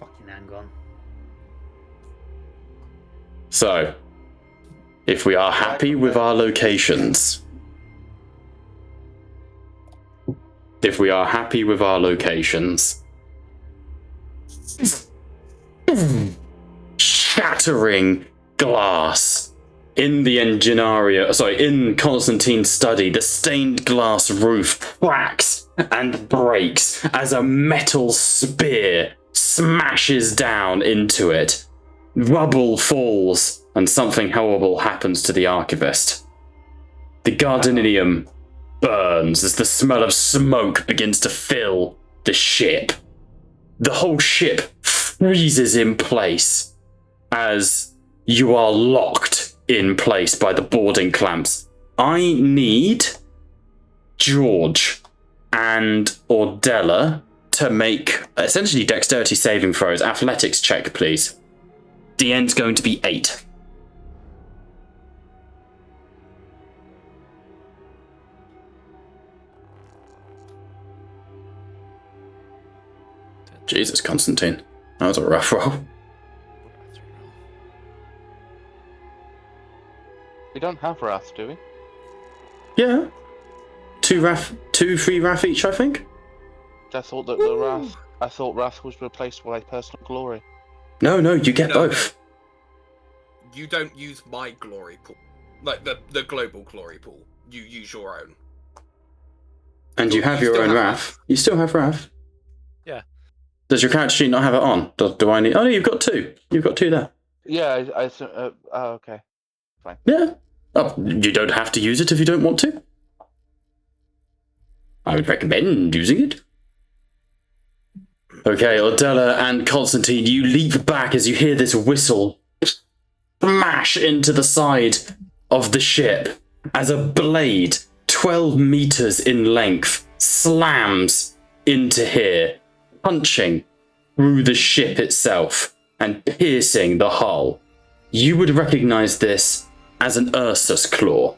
Fucking Angon. So, if we are happy with our locations, shattering glass in the in Constantine's study, the stained glass roof cracks and breaks as a metal spear smashes down into it. Rubble falls, and something horrible happens to the archivist. The Gardenium burns as the smell of smoke begins to fill the ship. The whole ship freezes in place as you are locked in place by the boarding clamps. I need George and Ordella to make essentially dexterity saving throws. Athletics check, please. The end's going to be 8. Jesus, Constantine. That was a rough roll. We don't have Wrath, do we? Yeah. 3 Wrath each, I think. I thought that the Wrath. I thought Wrath was replaced by personal glory. No, you get both. You don't use my glory pool, like the global glory pool. You use your own. And you have your own Wrath. You still have Wrath. Yeah. Does your character sheet not have it on? Do I need? Oh no, you've got 2. You've got 2 there. Yeah, okay. Fine. Yeah. Oh, you don't have to use it if you don't want to. I would recommend using it. Okay, Ordella and Constantine, you leap back as you hear this whistle smash into the side of the ship as a blade 12 meters in length slams into here, punching through the ship itself and piercing the hull. You would recognize this as an Ursus claw.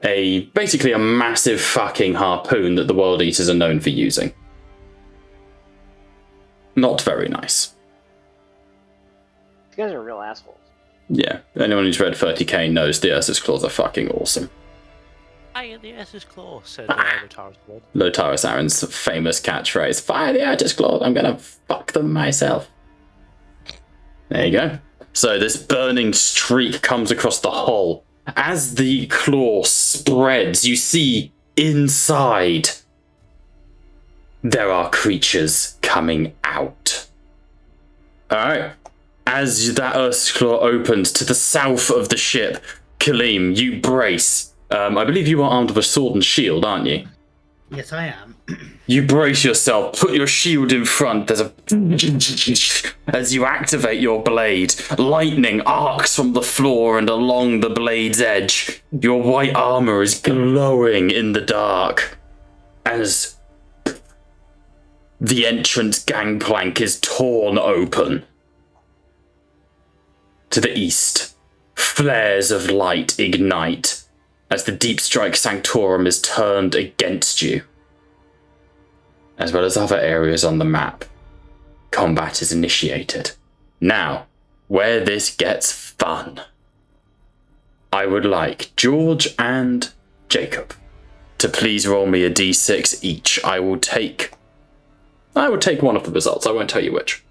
Basically a massive fucking harpoon that the World Eaters are known for using. Not very nice. These guys are real assholes. Yeah, anyone who's read 30k knows the Ursus claws are fucking awesome. Fire the Ursus claw, said Lotaris Blood. Lotaris Aron's famous catchphrase, fire the Ursus claws, I'm gonna fuck them myself. There you go. So this burning streak comes across the hull. As the claw spreads, you see inside there are creatures coming out. Alright. As that Ursa's claw opens to the south of the ship, Kaleem, you brace. I believe you are armed with a sword and shield, aren't you? Yes, I am. You brace yourself, put your shield in front. There's a... As you activate your blade, lightning arcs from the floor and along the blade's edge. Your white armor is glowing in the dark. As the entrance gangplank is torn open. To the east, flares of light ignite as the Deep Strike Sanctorum is turned against you. As well as other areas on the map, combat is initiated. Now, where this gets fun, I would like George and Jacob to please roll me a d6 each. I will take one of the results. I won't tell you which.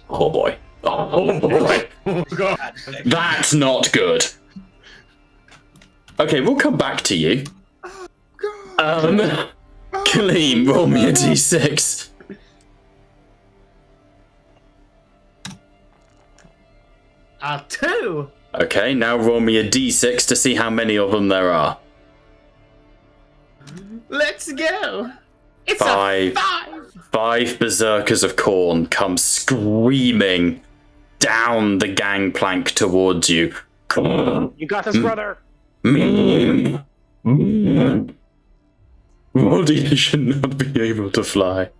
Oh boy. Oh boy. Oh, God. That's not good. Okay, we'll come back to you. Kaleem, roll me a d6. Two. Okay, now roll me a d6 to see how many of them there are. Let's go. It's Five. a 5. 5 berserkers of Khorne come screaming down the gangplank towards you. You got this, brother. Morty should not be able to fly.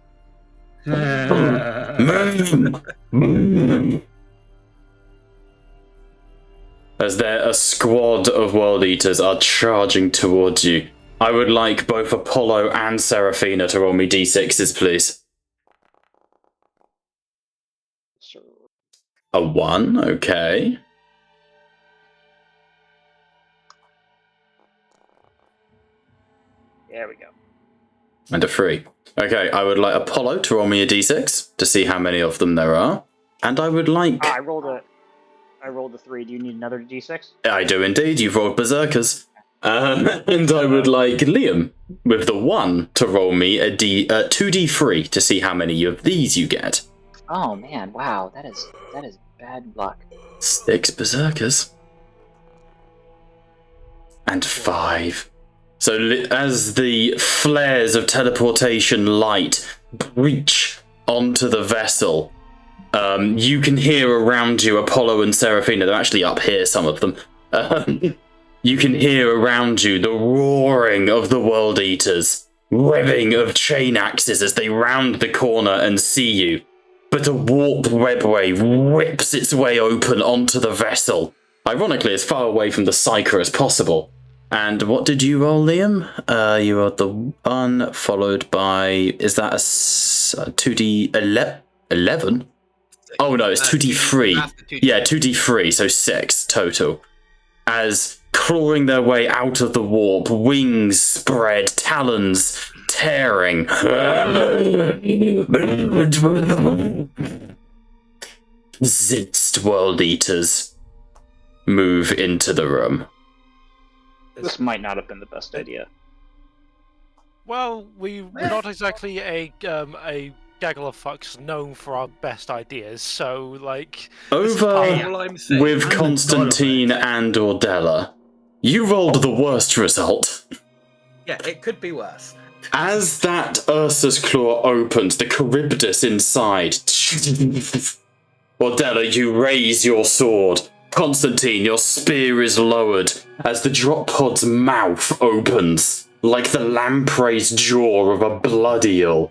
As a squad of World Eaters are charging towards you. I would like both Apollo and Seraphina to roll me d6s, please. Sure. A 1, okay. There we go. And a 3. Okay, I would like Apollo to roll me a d6 to see how many of them there are. And I would like... I rolled a 3. Do you need another d6? I do indeed, you've rolled berserkers. And I would like Liam, with the 1, to roll me a 2d3 to see how many of these you get. Oh man, wow, that is bad luck. 6 berserkers. And 5. So as the flares of teleportation light breach onto the vessel, you can hear around you Apollo and Seraphina. They're actually up here, some of them. You can hear around you the roaring of the World Eaters, webbing of chain axes as they round the corner and see you. But a warp webway rips its way open onto the vessel, ironically as far away from the Psyker as possible. And what did you roll, Liam? You rolled the 1, followed by... Is that a 2d11? Oh no, it's 2d3. Yeah, 2d3, so 6 total. As clawing their way out of the warp, wings spread, talons tearing. Zitst World Eaters move into the room. This might not have been the best idea. Well, we're not exactly a gaggle of fucks known for our best ideas, so, like... Over with Constantine and Ordella, you rolled the worst result. Yeah, it could be worse. As that Ursa's claw opens, the Charybdis inside... Ordella, you raise your sword. Constantine, your spear is lowered as the drop pod's mouth opens, like the lamprey's jaw of a blood eel.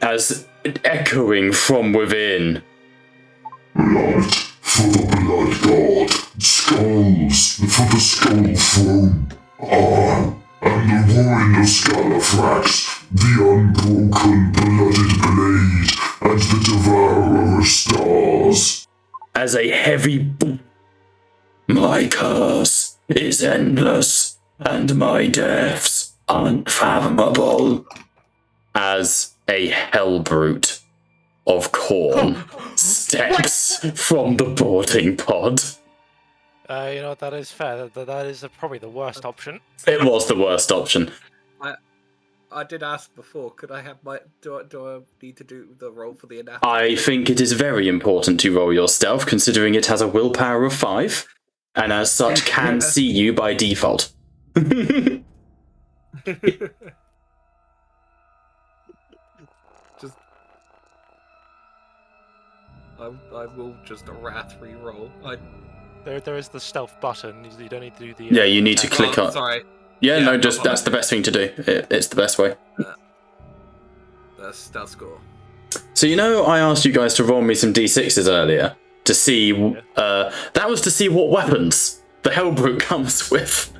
As echoing from within. Blood for the blood god. Skulls for the skull throne. And the warrior Scalathrax, the unbroken blooded blade, and the devourer of stars. As a heavy my curse is endless, and my deaths unfathomable. As a hell brute of corn steps from the boarding pod. That is fair. That is probably the worst option. It was the worst option. I did ask before. Could I have my? Do I need to do the roll for the anathema? I think it is very important to roll your stealth, considering it has a willpower of 5, and as such can see you by default. Just, I will just a wrath re-roll. There is the stealth button. You don't need to do the. Yeah, you need to click on. Sorry. Yeah, no, just that's the best thing to do. It's the best way. That's cool. So I asked you guys to roll me some d6s earlier to see. That was to see what weapons the Hellbrute comes with.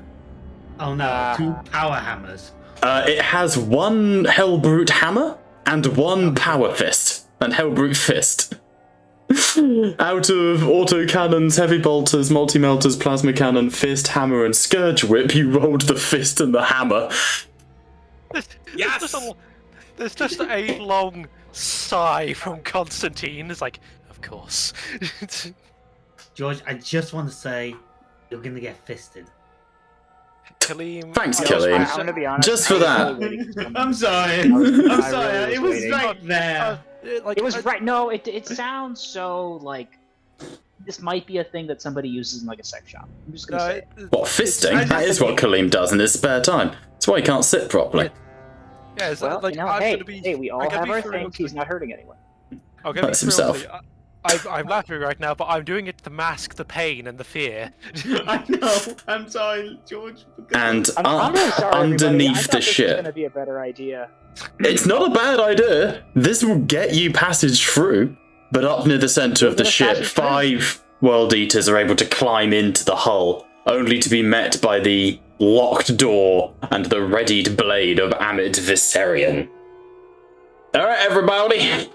Oh no, 2 power hammers. It has 1 Hellbrute hammer and 1 power fist and Hellbrute fist. Out of autocannons, heavy bolters, multi-melters, plasma cannon, fist, hammer, and scourge whip, you rolled the fist and the hammer. Yes! There's just a long sigh from Constantine. It's like, of course. George, I just want to say, you're gonna get fisted. Kaleem. Thanks, Kaleem. I'm gonna be honest. Just for that. I'm sorry. I'm sorry. It was right there. It was right. No, it sounds so like this might be a thing that somebody uses in like a sex shop. I'm just gonna say. What, fisting? That is what Kaleem does in his spare time. That's why he can't sit properly. Yeah, it's Well, like, hey, we all have our things. He's not hurting anyone. That's himself. I'm laughing right now, but I'm doing it to mask the pain and the fear. I know. I'm sorry, George. And I'm really sorry, underneath I thought the this ship. was gonna be a better idea. It's not a bad idea. This will get you passage through. But up near the center of the ship, 5 World Eaters are able to climb into the hull, only to be met by the locked door and the readied blade of Amit Viserion. Alright, everybody.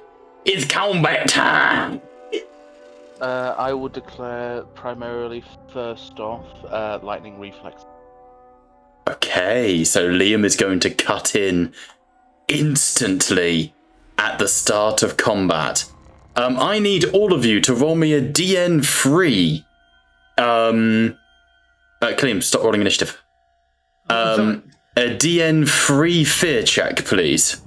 It's combat time. I will declare primarily first off lightning reflex. Okay, so Liam is going to cut in instantly at the start of combat. I need all of you to roll me a DN3. Kaleem, stop rolling initiative. A DN3 fear check, please.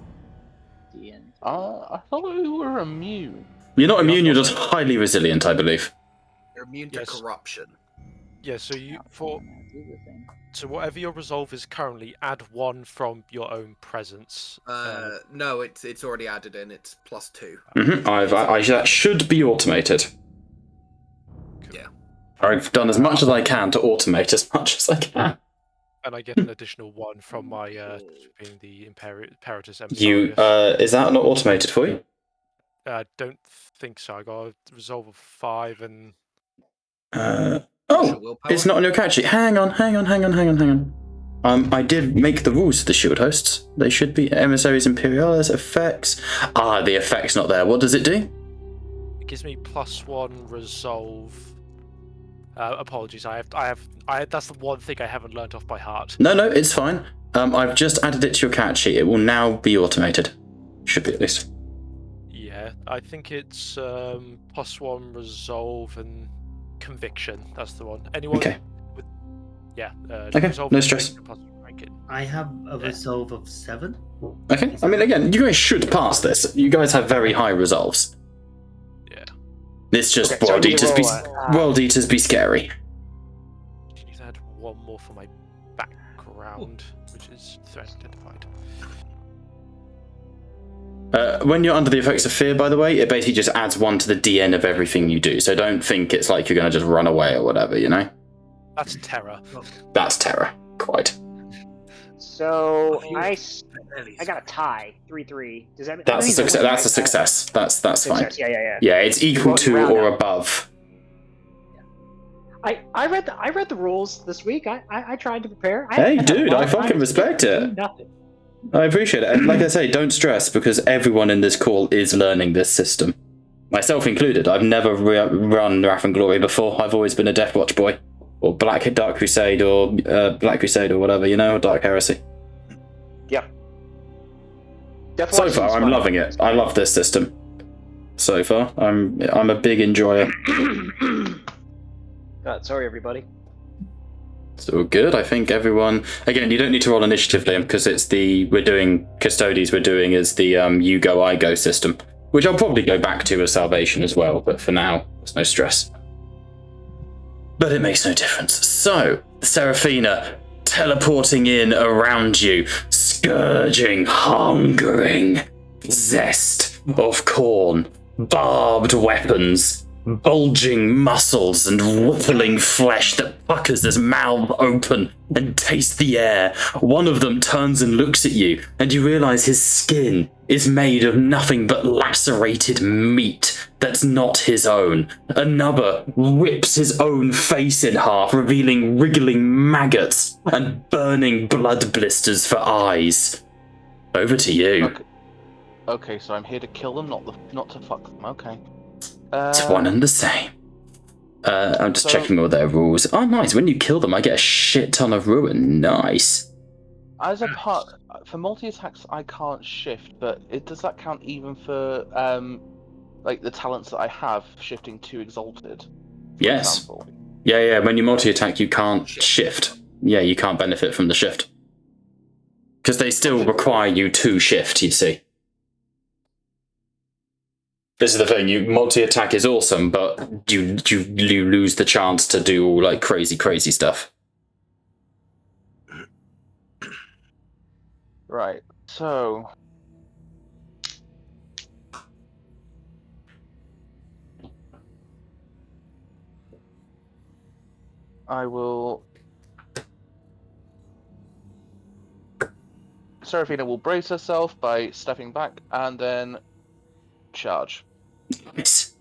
I thought we were immune. You're not immune, you're just highly resilient, I believe. You're immune to corruption. Yeah, so so whatever your resolve is currently, add 1 from your own presence. No, it's already added in. It's +2. That should be automated. Yeah. I've done as much as I can to automate as much as I can. And I get an additional 1 from my being the Imperatus Emissarius. Is that not automated for you? Don't think so. I got a resolve of 5 and. It's not on your character sheet. Hang on. I did make the rules for the shield hosts. They should be Emissaries Imperialis, effects. The effect's not there. What does it do? It gives me +1 resolve. Apologies, I have. That's the one thing I haven't learnt off by heart. No, it's fine. I've just added it to your character sheet. It will now be automated. Should be at least. Yeah, I think it's +1 resolve and conviction. That's the one. Anyone? Okay. Okay. No stress. I have a resolve of 7. Okay. I mean, again, you guys should pass this. You guys have very high resolves. Yeah. It's just World Eaters be scary. You need to add 1 more for my background, which is threat identified. When you're under the effects of fear, by the way, it basically just adds 1 to the DN of everything you do. So don't think it's like you're going to just run away or whatever, That's terror. That's terror. Quite. So I got a tie, 3-3. Does that? That's a success. That's a success. That's fine. Yeah. Yeah, it's equal to or above. I read the rules this week. I tried to prepare. Hey, dude, I fucking respect it. Nothing. I appreciate it. And like I say, don't stress, because everyone in this call is learning this system. Myself included. I've never run Wrath and Glory before. I've always been a Deathwatch boy. Or Dark Crusade, or Black Crusade, or whatever, or Dark Heresy. Yeah. So far, I'm loving it. I love this system. so far. I'm a big enjoyer. God, sorry, everybody. It's all good. I think everyone. Again, you don't need to roll initiative, Liam, because we're doing Custodes. We're doing as the you go, I go system, which I'll probably go back to as Salvation as well. But for now, there's no stress. But it makes no difference. So, Seraphina teleporting in around you, scourging, hungering, zest of corn, barbed weapons, bulging muscles and rippling flesh that puckers as mouth open and taste the air. One of them turns and looks at you, and you realise his skin is made of nothing but lacerated meat that's not his own. Another rips his own face in half, revealing wriggling maggots and burning blood blisters for eyes. Over to you. Okay, so I'm here to kill them, not to fuck them. Okay. It's one and the same. I'm just checking all their rules. Oh, nice. When you kill them, I get a shit ton of ruin. Nice. As a part for multi-attacks, I can't shift, but does that count even for like the talents that I have shifting to exalted? Yes. Example? Yeah. When you multi-attack, you can't shift. Yeah, you can't benefit from the shift because they still require you to shift. You see. This is the thing, you multi-attack is awesome, but you lose the chance to do all like crazy stuff. Right, so Seraphina will brace herself by stepping back and then charge. Nice.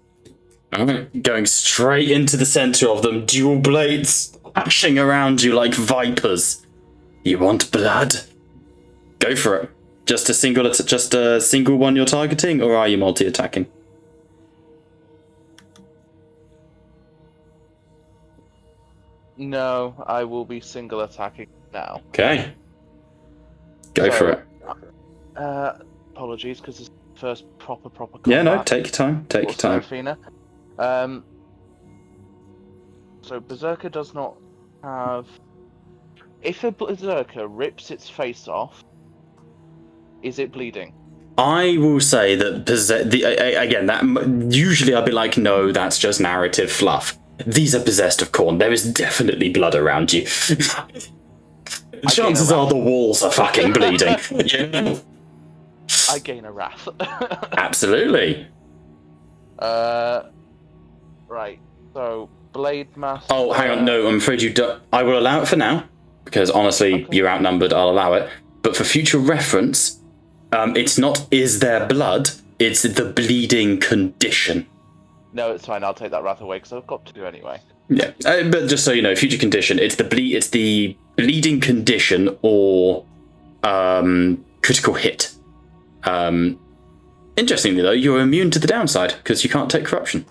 Alright, going straight into the center of them, dual blades flashing around you like vipers. You want blood? Go for it. Just a single one you're targeting, or are you multi-attacking? No, I will be single attacking now. Okay. Go for it. Apologies, because it's the first proper combat. Yeah, no, take your time. Take your time. Seraphina. So Berserker does not have. If a Berserker rips its face off, is it bleeding? I will say that again, that usually I'd be like, no, that's just narrative fluff. These are possessed of corn. There is definitely blood around you. Chances are the walls are fucking bleeding. Yeah. I gain a wrath. Absolutely. Right. So Blade Master. Oh, hang on. No, I'm afraid you don't. I will allow it for now because honestly, you're outnumbered. I'll allow it. But for future reference, it's not is there blood, it's the bleeding condition. No, it's fine. I'll take that wrath away because I've got to do anyway. Yeah, but just so you know, future condition, it's the bleeding condition or critical hit. Interestingly though, you're immune to the downside because you can't take corruption.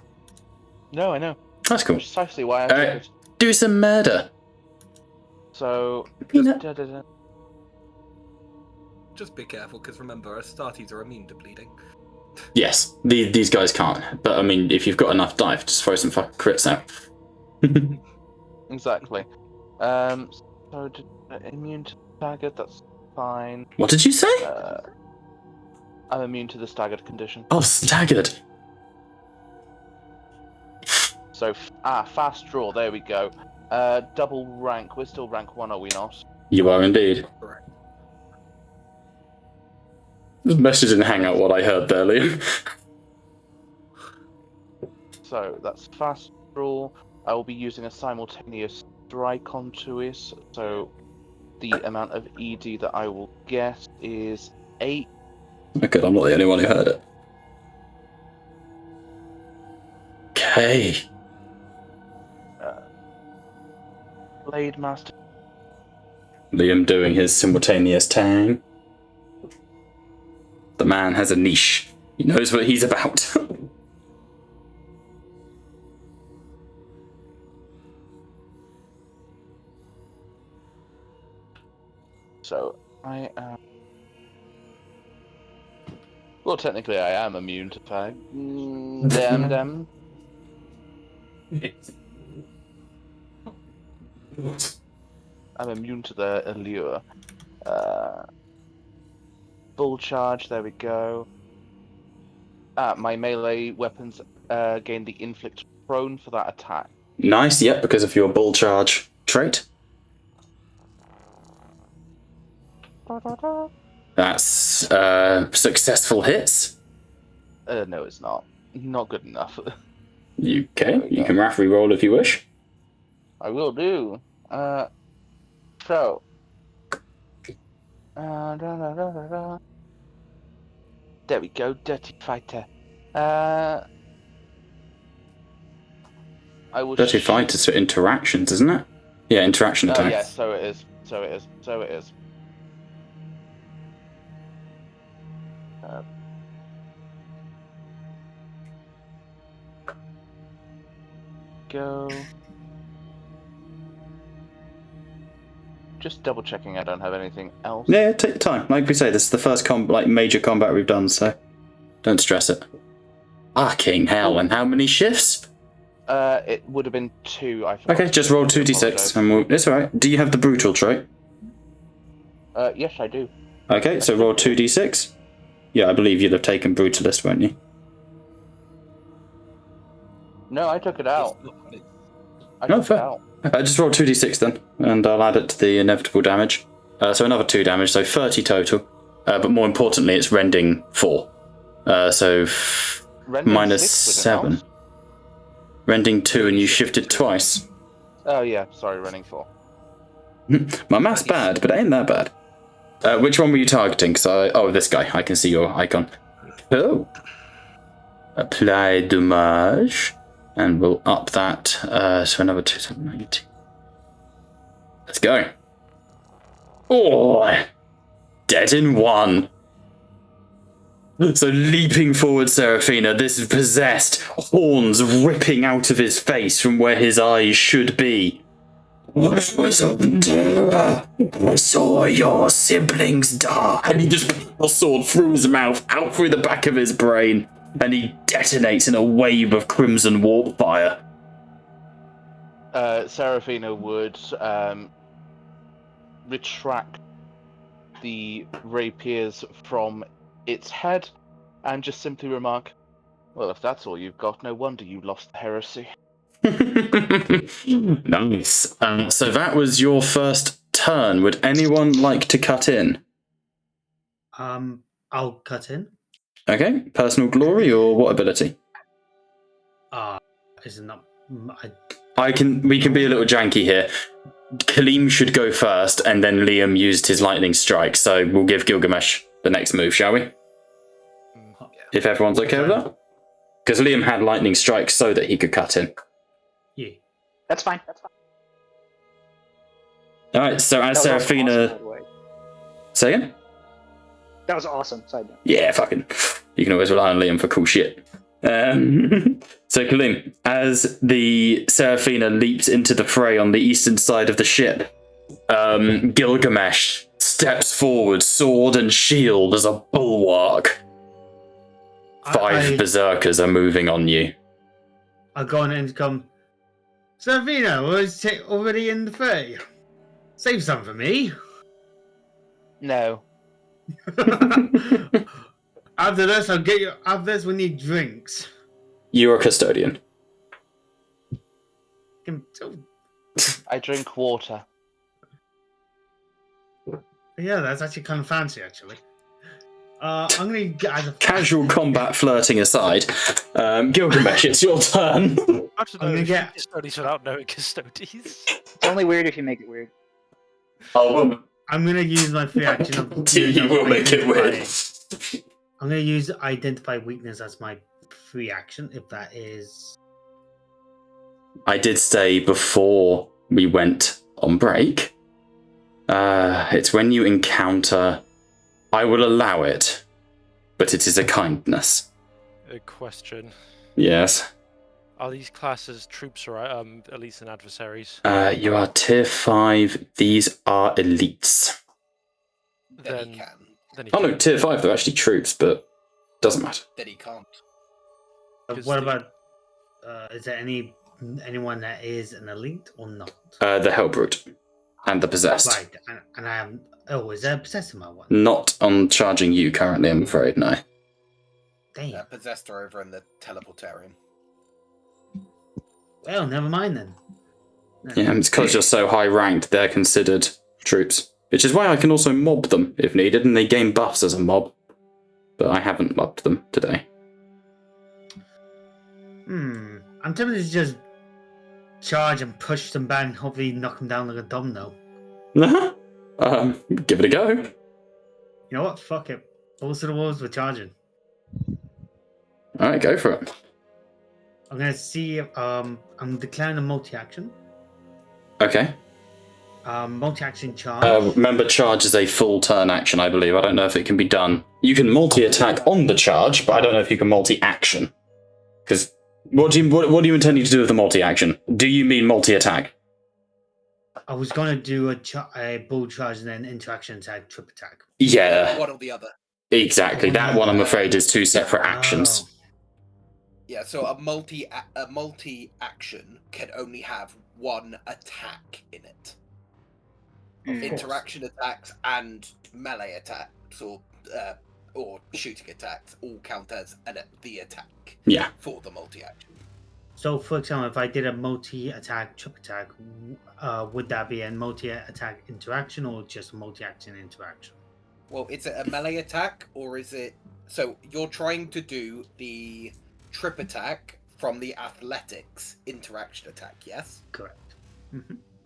No, I know. That's cool. Precisely why I do some murder. So just be careful, because remember, Astartes are immune to bleeding. Yes, these guys can't. But I mean, if you've got enough dive, just throw some fucking crits out. Exactly. So immune to staggered, that's fine. What did you say? I'm immune to the staggered condition. Oh, staggered. So fast draw. There we go. Double rank. We're still rank 1, are we not? You are indeed. Correct. Just message in Hangout what I heard there, Liam. So that's fast draw. I will be using a simultaneous strike onto it. So the amount of ED that I will get is 8. Okay, I'm not the only one who heard it. Okay. Blade Master. Liam doing his simultaneous tang. The man has a niche. He knows what he's about. So I am Well, technically, I am immune to fire. Damn. I'm immune to the allure. Full charge, there we go. My melee weapons gain the inflict prone for that attack. Nice, yep, because of your bull charge trait. That's successful hits. No, it's not. Not good enough. You can roughly roll if you wish. I will do. So. There we go, Dirty Fighter. I will Dirty Fighters for interactions, isn't it? Yeah, interaction attacks. Yeah, so it is. So it is. Go. Just double checking I don't have anything else. Yeah, take your time. Like we say, this is the first major combat we've done, so don't stress it. Fucking hell, and how many shifts? It would have been 2, I think. Okay, just roll 2d6 and it's alright. Do you have the brutal trait? Yes, I do. Okay, so roll 2d6. Yeah, I believe you'd have taken brutalist, won't you? No, I took it out. I No, took it fair. out. Just roll 2d6 then, and I'll add it to the inevitable damage. So another 2 damage, so 30 total. But more importantly, it's rending 4. So Rending minus 6 would it 7. not? Rending 2 and you shifted twice. Oh yeah, sorry, running 4. My math's bad, but it ain't that bad. Which one were you targeting? Oh, this guy. I can see your icon. Oh. Apply damage. And we'll up that so another 290. Let's go. Oh, dead in 1. So leaping forward, Seraphina, this is possessed, horns ripping out of his face from where his eyes should be. What was up there? I saw your siblings die. And he just puts the sword through his mouth, out through the back of his brain, and he detonates in a wave of crimson warp fire. Seraphina would retract the rapiers from its head and just simply remark, well, if that's all you've got, no wonder you lost the heresy. Nice. So that was your first turn. Would anyone like to cut in? I'll cut in. Okay. Personal glory or what ability? Is it not? We can be a little janky here. Kaleem should go first, and then Liam used his lightning strike. So we'll give Gilgamesh the next move, shall we? If everyone's okay with that, because Liam had lightning strike so that he could cut in. Yeah, That's fine. All right. So as That was Seraphina, awesome, by the way. say again. That was awesome. Side note. Yeah, fucking. You can always rely on Liam for cool shit. So Kaleem, as the Seraphina leaps into the fray on the eastern side of the ship, Gilgamesh steps forward, sword and shield as a bulwark. 5 berserkers are moving on you. I'll go on and come. Seraphina, was it already in the fray? Save some for me. No. After this, I'll get you. After this, we need drinks. You're a custodian. I drink water. Yeah, that's actually kind of fancy, actually. I'm gonna get Casual combat flirting aside, Gilgamesh, it's your turn. I don't know if Custodes without knowing Custodes. It's only weird if you make it weird. Oh, I'm gonna use my free action of. you will make it weird. I'm gonna use identify weakness as my free action, if that is. I did say before we went on break. It's when you encounter. I will allow it, but it is a kindness. A question. Yes. Are these classes troops or elites and adversaries? You are tier 5. These are elites. Then Oh no, tier 5, they're actually troops, but Doesn't matter. then he can't. What about? Is there anyone that is an elite or not? The Hellbrute and the Possessed. Right, and I am. Oh, is there a possessed in my one? Not on charging you currently, I'm afraid, no. Damn. Possessed are over in the teleportarium. Well, never mind then. Yeah, it's because you're so high ranked, they're considered troops. Which is why I can also mob them if needed, and they gain buffs as a mob. But I haven't mobbed them today. I'm tempted to just charge and push them back and hopefully knock them down like a domino. Give it a go. You know what? Fuck it. Balls to the walls, we're charging. Alright, go for it. I'm gonna see if I'm declaring a multi-action. Okay. Multi-action charge. Remember, charge is a full turn action, I believe. I don't know if it can be done. You can multi-attack on the charge, but I don't know if you can multi-action. Because what are you intending to do with the multi-action? Do you mean multi-attack? I was gonna do a bull charge and then interaction attack, trip attack. Yeah. One or the other. Exactly. That one, I'm afraid, is two separate actions. Yeah, so a multi-action can only have one attack in it. Interaction attacks and melee attacks or shooting attacks all count as the attack. Yeah. For the multi-action. So, for example, if I did a multi-attack, trip attack, would that be a multi-attack interaction or just a multi-action interaction? Well, is it a melee attack or is it... So, you're trying to do the trip attack from the athletics interaction attack, yes? Correct.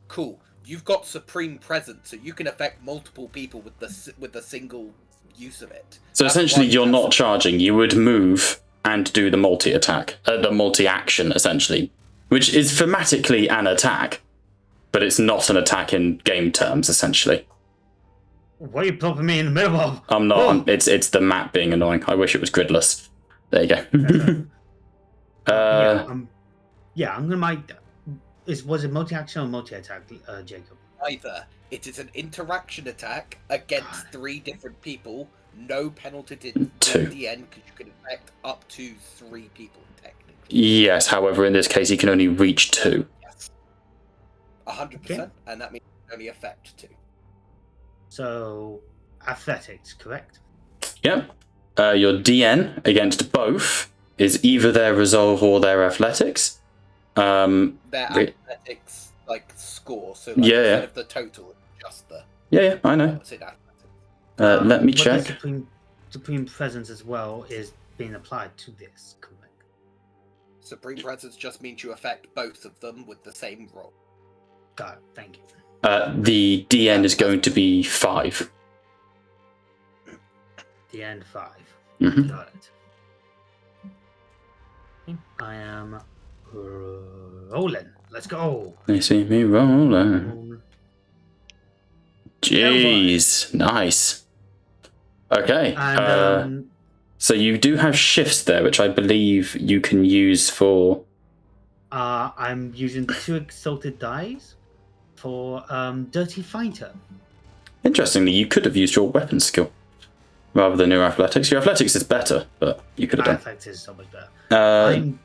Cool. You've got Supreme Presence, so you can affect multiple people with the single use of it. So essentially, you're not charging. You would move and do the multi-attack, the multi-action, essentially, which is thematically an attack, but it's not an attack in game terms, essentially. What are you plopping me in the middle of? I'm not. It's the map being annoying. I wish it was gridless. There you go. I'm gonna was it multi-action or multi-attack, Jacob? Either. It is an interaction attack against 3 different people, no penalty to the end, because you can affect up to 3 people, technically. Yes, however, in this case, he can only reach 2. Yes. 100%, and that means you can only affect 2. So, athletics, correct? Yep. Your DN against both is either their resolve or their athletics. Their athletics, score, so instead of the total, it's just the... Yeah, I know. Let me check. Supreme Presence as well is being applied to this, correct? Supreme Presence just means you affect both of them with the same roll. Got it, thank you. The DN is going to be 5. DN 5. Mm-hmm. Got it. I am rolling. Let's go. They see me rolling. Jeez, nice. Okay. And, so you do have shifts there, which I believe you can use for... I'm using 2 exalted dice for Dirty Fighter. Interestingly, you could have used your weapon skill rather than your athletics. Your athletics is better, but you could have done. Athletics is so much better.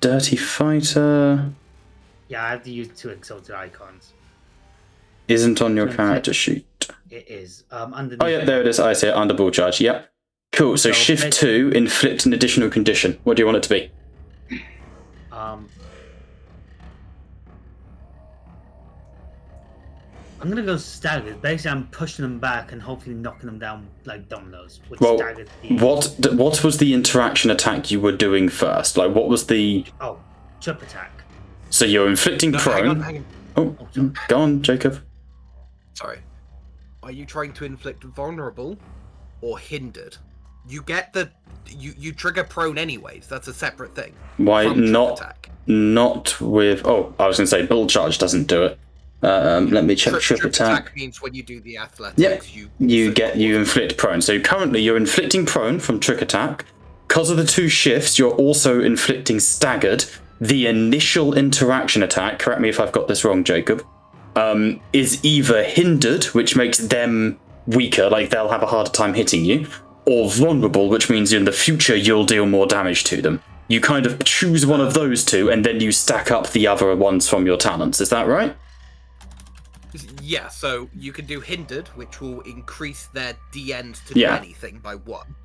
Dirty Fighter... Yeah, I have to use 2 exalted icons. Isn't on your character sheet. It is. Underneath. Oh yeah, there it is. I see it. Under ball charge. Yep. Cool. So shift 2, inflict an additional condition. What do you want it to be? I'm gonna go staggered. Basically, I'm pushing them back and hopefully knocking them down like dominoes. With staggered what was the interaction attack you were doing first? Like, what was the... Oh, trip attack. So you're inflicting prone. Hang Oh, on. go on, Jacob. Sorry. Are you trying to inflict vulnerable or hindered? You get you trigger prone anyways. That's a separate thing. Why not? Attack. Not with... Oh, I was going to say bull charge doesn't do it. Let me check trip attack. Means when you do the athletics, you inflict prone. So currently you're inflicting prone from trick attack. Because of the 2 shifts, you're also inflicting staggered. The initial interaction attack, correct me if I've got this wrong, Jacob, is either hindered, which makes them weaker, like they'll have a harder time hitting you, or vulnerable, which means in the future you'll deal more damage to them. You kind of choose one of those two, and then you stack up the other ones from your talents. Is that right? Yeah, so you can do hindered, which will increase their DNs to Yeah. do anything by 1.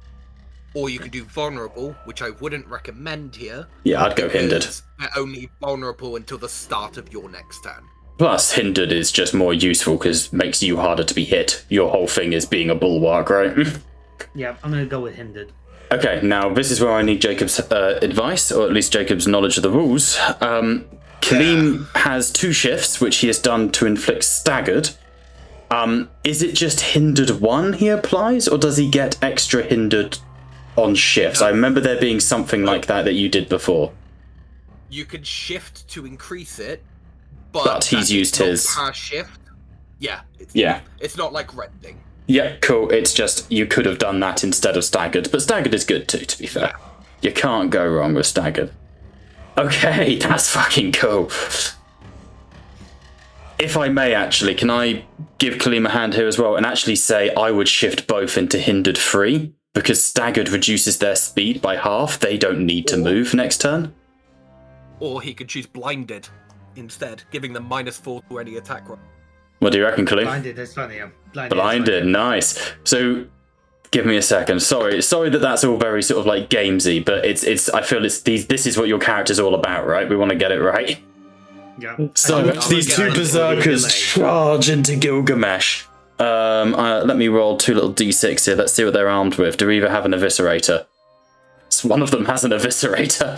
Or you can do vulnerable, which I wouldn't recommend here. Yeah, I'd go hindered. because they're only vulnerable until the start of your next turn. Plus, hindered is just more useful because it makes you harder to be hit. Your whole thing is being a bulwark, right? Yeah, I'm gonna go with hindered. Okay, now this is where I need Jacob's advice, or at least Jacob's knowledge of the rules. Kaleem has 2 shifts, which he has done to inflict staggered. Is it just hindered 1 he applies, or does he get extra hindered on shifts? I remember there being something like that you did before. You can shift to increase it, But he's used his... per shift. Yeah. It's not like rending. Yeah, cool. It's just you could have done that instead of staggered, but staggered is good too, to be fair. You can't go wrong with staggered. Okay, that's fucking cool. If I may, actually, can I give Kaleem a hand here as well and actually say I would shift both into hindered 3? Because staggered reduces their speed by half. They don't need to move next turn. Or he could choose blinded instead, giving them -4 to any attack roll. What do you reckon, Kaleem? Blinded, that's funny. Yeah. Blinded, nice. So, give me a second. Sorry that that's all very sort of like gamesy, but it's. I feel this is what your character's all about, right? We want to get it right. Yeah. So these 2 berserkers charge into Gilgamesh. Let me roll 2 little d6 here. Let's see what they're armed with. Do either have an eviscerator? So one of them has an eviscerator.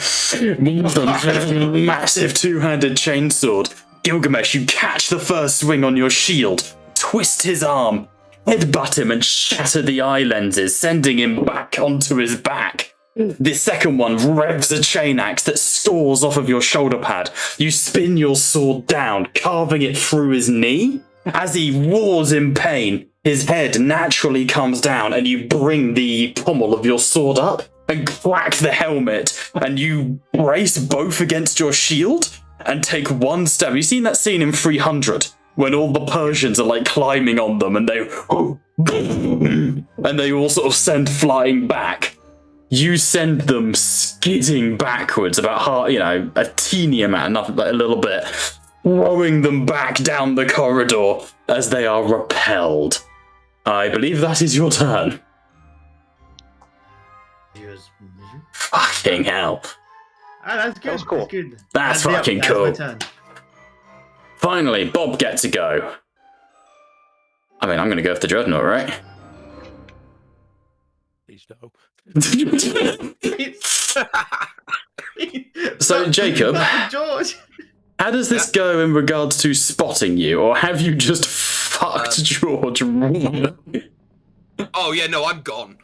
One of them has a massive 2-handed chainsword. Gilgamesh, you catch the first swing on your shield, twist his arm, headbutt him and shatter the eye lenses, sending him back onto his back. The second one revs a chain axe that soars off of your shoulder pad. You spin your sword down, carving it through his knee. As he roars in pain, his head naturally comes down and you bring the pommel of your sword up and crack the helmet, and you brace both against your shield and take 1 step. Have you seen that scene in 300 when all the Persians are like climbing on them and they all sort of send flying back? You send them skidding backwards about a teeny amount, nothing, like a little bit, throwing them back down the corridor as they are repelled. I believe that is your turn. Fucking hell. Ah, that's good. was cool. That's good. That's Yeah, fucking that's cool. my turn. Finally, Bob gets a go. I mean, I'm going to go with the Dreadnought, right? Please no. So, Jacob, George. how does this go in regards to spotting you, or have you just fucked George? Oh yeah, no, I'm gone.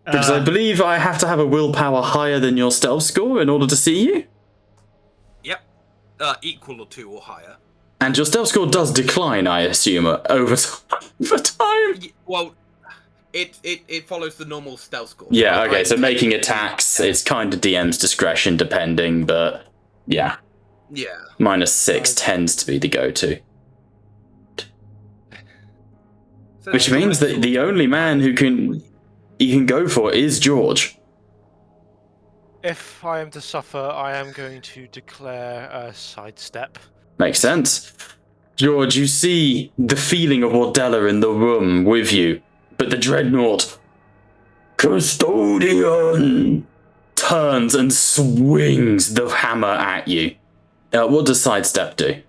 Because I believe I have to have a willpower higher than your stealth score in order to see you. Yep. Equal to or higher. And your stealth score does decline, I assume, over time. Well, it follows the normal stealth score. Yeah, okay, Right? so making attacks, it's kind of DM's discretion depending, but yeah. Yeah. -6 tends to be the go-to. So Which means that the only man who you can go for is George. If I am to suffer, I am going to declare a sidestep. Makes sense. George, you see the feeling of Wardella in the room with you, but the Dreadnought, Custodian, turns and swings the hammer at you. What does sidestep do?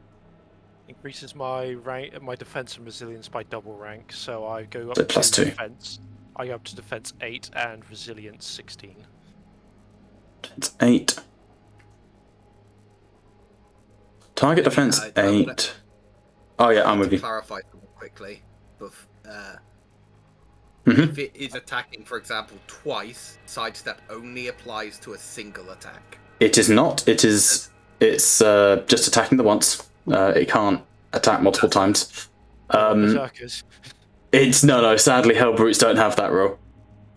Increases my rank, my defense and resilience by double rank, so I go up So to +2. defense. I go up to defense 8 and resilience 16. It's 8. Target defense I 8. Oh yeah, I'm with to you. clarify something quickly. Mhm. If it is attacking, for example, twice, sidestep only applies to a single attack. It is not. It's just attacking the once. It can't attack multiple times. Berserkers. It's no. Sadly, Hellbrutes don't have that rule.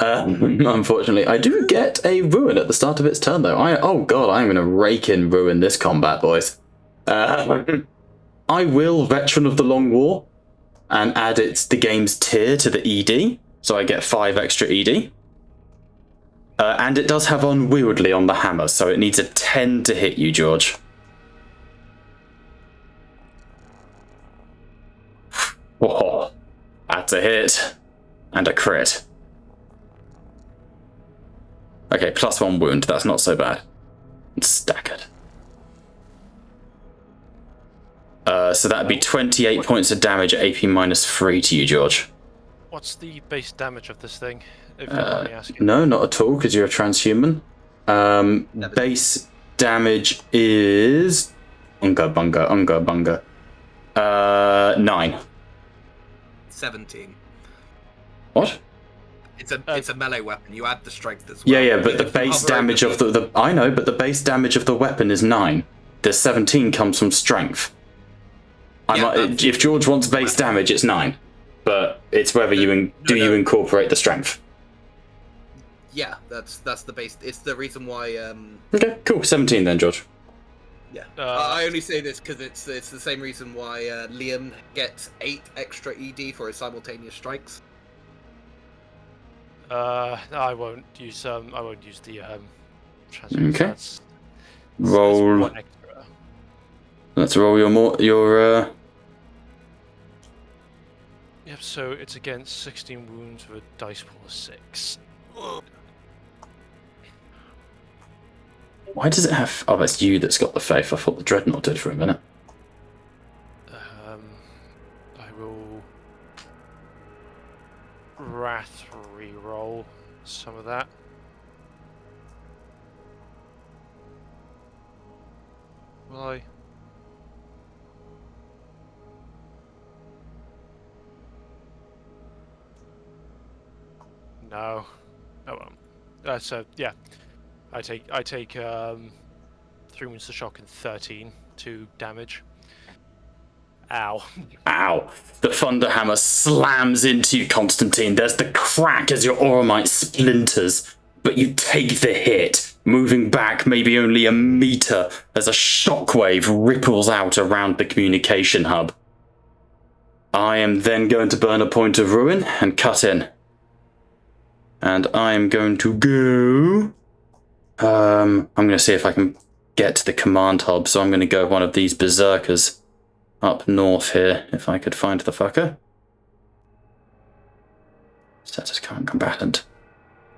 Unfortunately, I do get a ruin at the start of its turn, though. I'm going to rake in ruin this combat, boys. I will Veteran of the Long War and add the game's tier to the ED. so I get 5 extra ED. And it does have unwieldy on the hammer, so it needs a 10 to hit you, George. Whoa, that's a hit. And a crit. Okay, +1 wound, that's not so bad. It's staggered. So that'd be 28 points of damage, AP -3 to you, George. What's the base damage of this thing? If you don't mind me asking. No, not at all, because you're a transhuman. Base damage is... Unga. 9. 17. What? It's a melee weapon. You add the strength as well. Yeah, but the base damage of the I know, but the base damage of the weapon is 9. The 17 comes from strength. If George wants base damage, it's 9. But it's whether you incorporate the strength. Yeah, that's the base. It's the reason why. Okay, cool. 17 then, George. Yeah, I only say this because it's the same reason why Liam gets 8 extra ED for his simultaneous strikes. I won't use the transfer. Okay. Roll. 1 extra. Let's roll your Yep. So it's against 16 wounds with a dice pool of 6. Why does it have... Oh, that's you that's got the faith. I thought the Dreadnought did for a minute. I will Wrath re-roll some of that. Will I? No. Oh well. So yeah, I take 3 wounds to shock and 13 to damage. Ow. Ow. The Thunderhammer slams into you, Constantine. There's the crack as your Auramite splinters, but you take the hit, moving back maybe only a meter as a shockwave ripples out around the communication hub. I am then going to burn a point of ruin and cut in. And I'm going to go... I'm going to see if I can get to the command hub, so I'm going to go one of these berserkers up north here, if I could find the fucker. Set as current combatant.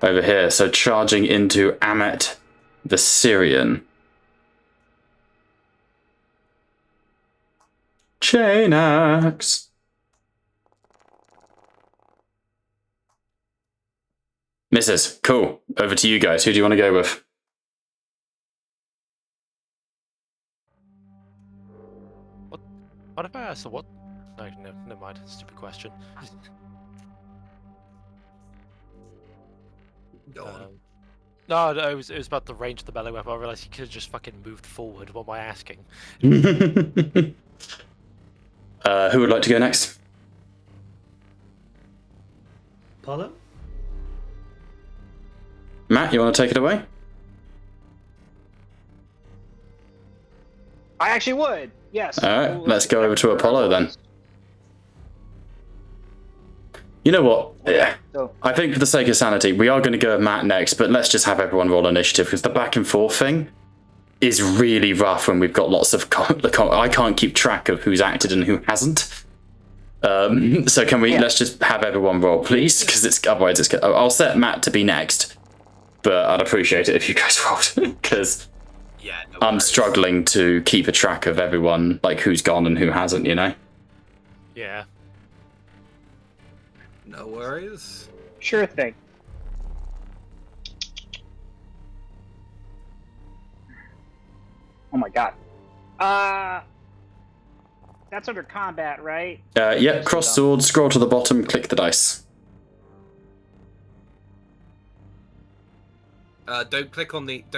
Over here, so charging into Amet the Syrian. Chain axe. Misses. Cool. Over to you guys. Who do you want to go with? What if I asked the what? No, never mind. Stupid question. No, it was about the range of the melee weapon. I realized he could have just fucking moved forward. What am I asking? Who would like to go next? Apollo? Matt, you want to take it away? I actually would. Yes. Alright, let's go over to Apollo then. You know what? Yeah. I think for the sake of sanity, we are going to go at Matt next, but let's just have everyone roll initiative, because the back and forth thing is really rough when we've got lots of... I can't keep track of who's acted and who hasn't. So can we... Yeah. Let's just have everyone roll, please, because otherwise it's... I'll set Matt to be next, but I'd appreciate it if you guys rolled, because... Yeah, no I'm struggling to keep a track of everyone, like who's gone and who hasn't, you know? Yeah. No worries. Sure thing. Oh my god. That's under combat, right? Yep, cross sword, scroll to the bottom, click the dice. Don't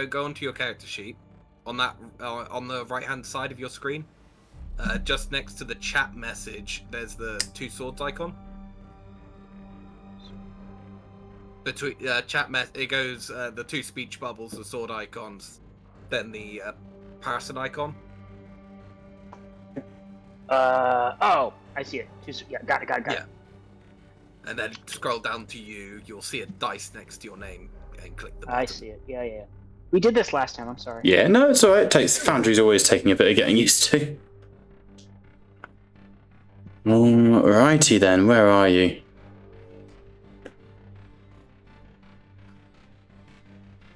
go onto your character sheet. On that, on the right-hand side of your screen, just next to the chat message, there's the 2 swords icon. Between it goes the 2 speech bubbles, the sword icons, then the person icon. Oh, I see it. Yeah, got it. Yeah. and then scroll down to you. You'll see a dice next to your name, and click the button. I see it. Yeah. We did this last time. I'm sorry. Yeah, no, it's alright. Foundry's always taking a bit of getting used to. Alrighty then, where are you?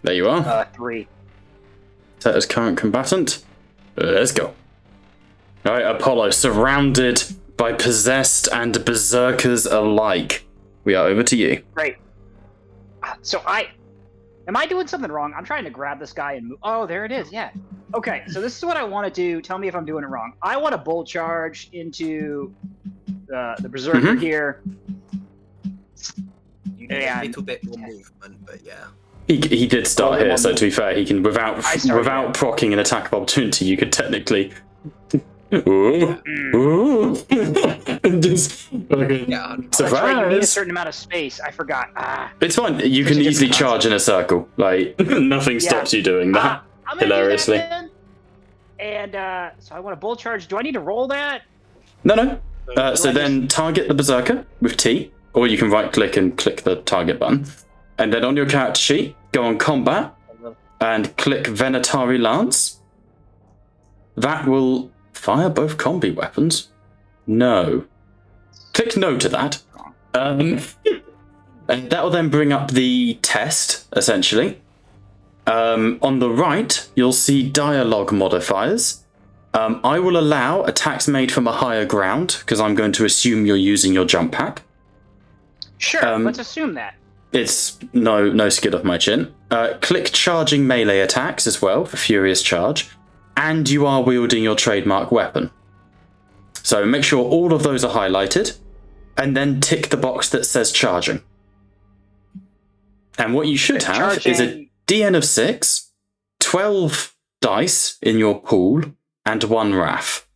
There you are. 3. Set as current combatant. Let's go. Alright, Apollo, surrounded by possessed and berserkers alike. We are over to you. Great. So am I doing something wrong? I'm trying to grab this guy and move. Oh, there it is. Yeah. Okay, so this is what I want to do. Tell me if I'm doing it wrong. I want to bull charge into the berserker here. You need a little bit more movement, but yeah. He did start here, so to be fair, he can without proccing an attack of opportunity, you could technically. Just surprise. You need a certain amount of space. I forgot. It's fine. You can easily charge in a circle. Like nothing stops you doing that. I'm Hilariously. Do that, and so I want to bull charge. Do I need to roll that? No. So then target the berserker with T, or you can right click and click the target button, and then on your character sheet, go on combat and click Venatari Lance. That will fire both combi weapons. No. Click no to that. And that will then bring up the test, essentially. On the right, you'll see dialogue modifiers. I will allow attacks made from a higher ground, because I'm going to assume you're using your jump pack. Sure, let's assume that. It's no skid off my chin. Click charging melee attacks as well for Furious Charge. And you are wielding your trademark weapon. So make sure all of those are highlighted, and then tick the box that says charging. And what you should have is a DN of 6, 12 dice in your pool, and 1 RAF.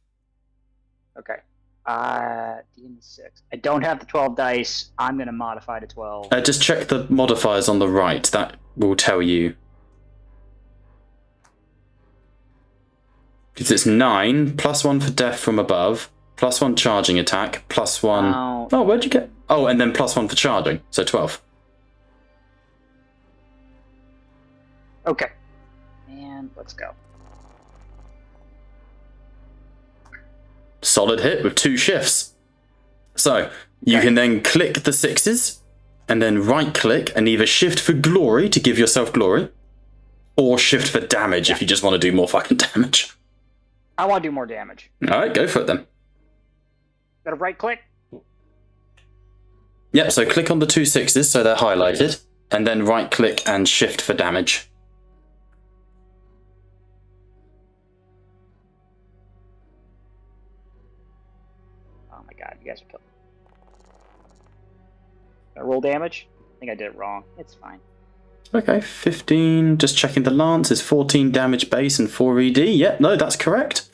Okay. DN 6. I don't have the 12 dice. I'm going to modify to 12. Just check the modifiers on the right. That will tell you. Because it's 9, +1 for death from above, +1 charging attack, +1... Oh, where'd you get... Oh, and then +1 for charging, so 12. Okay. And let's go. Solid hit with 2 shifts. So, you can then click the 6s, and then right-click and either shift for glory to give yourself glory, or shift for damage if you just want to do more fucking damage. I want to do more damage. Alright, go for it then. Got to right click? Yep, so click on the 2 6s so they're highlighted, and then right click and shift for damage. Oh my god, you guys are killing me. Did I roll damage? I think I did it wrong. It's fine. Okay, 15, just checking the lance, is 14 damage base and 4 ED. Yep, no, that's correct.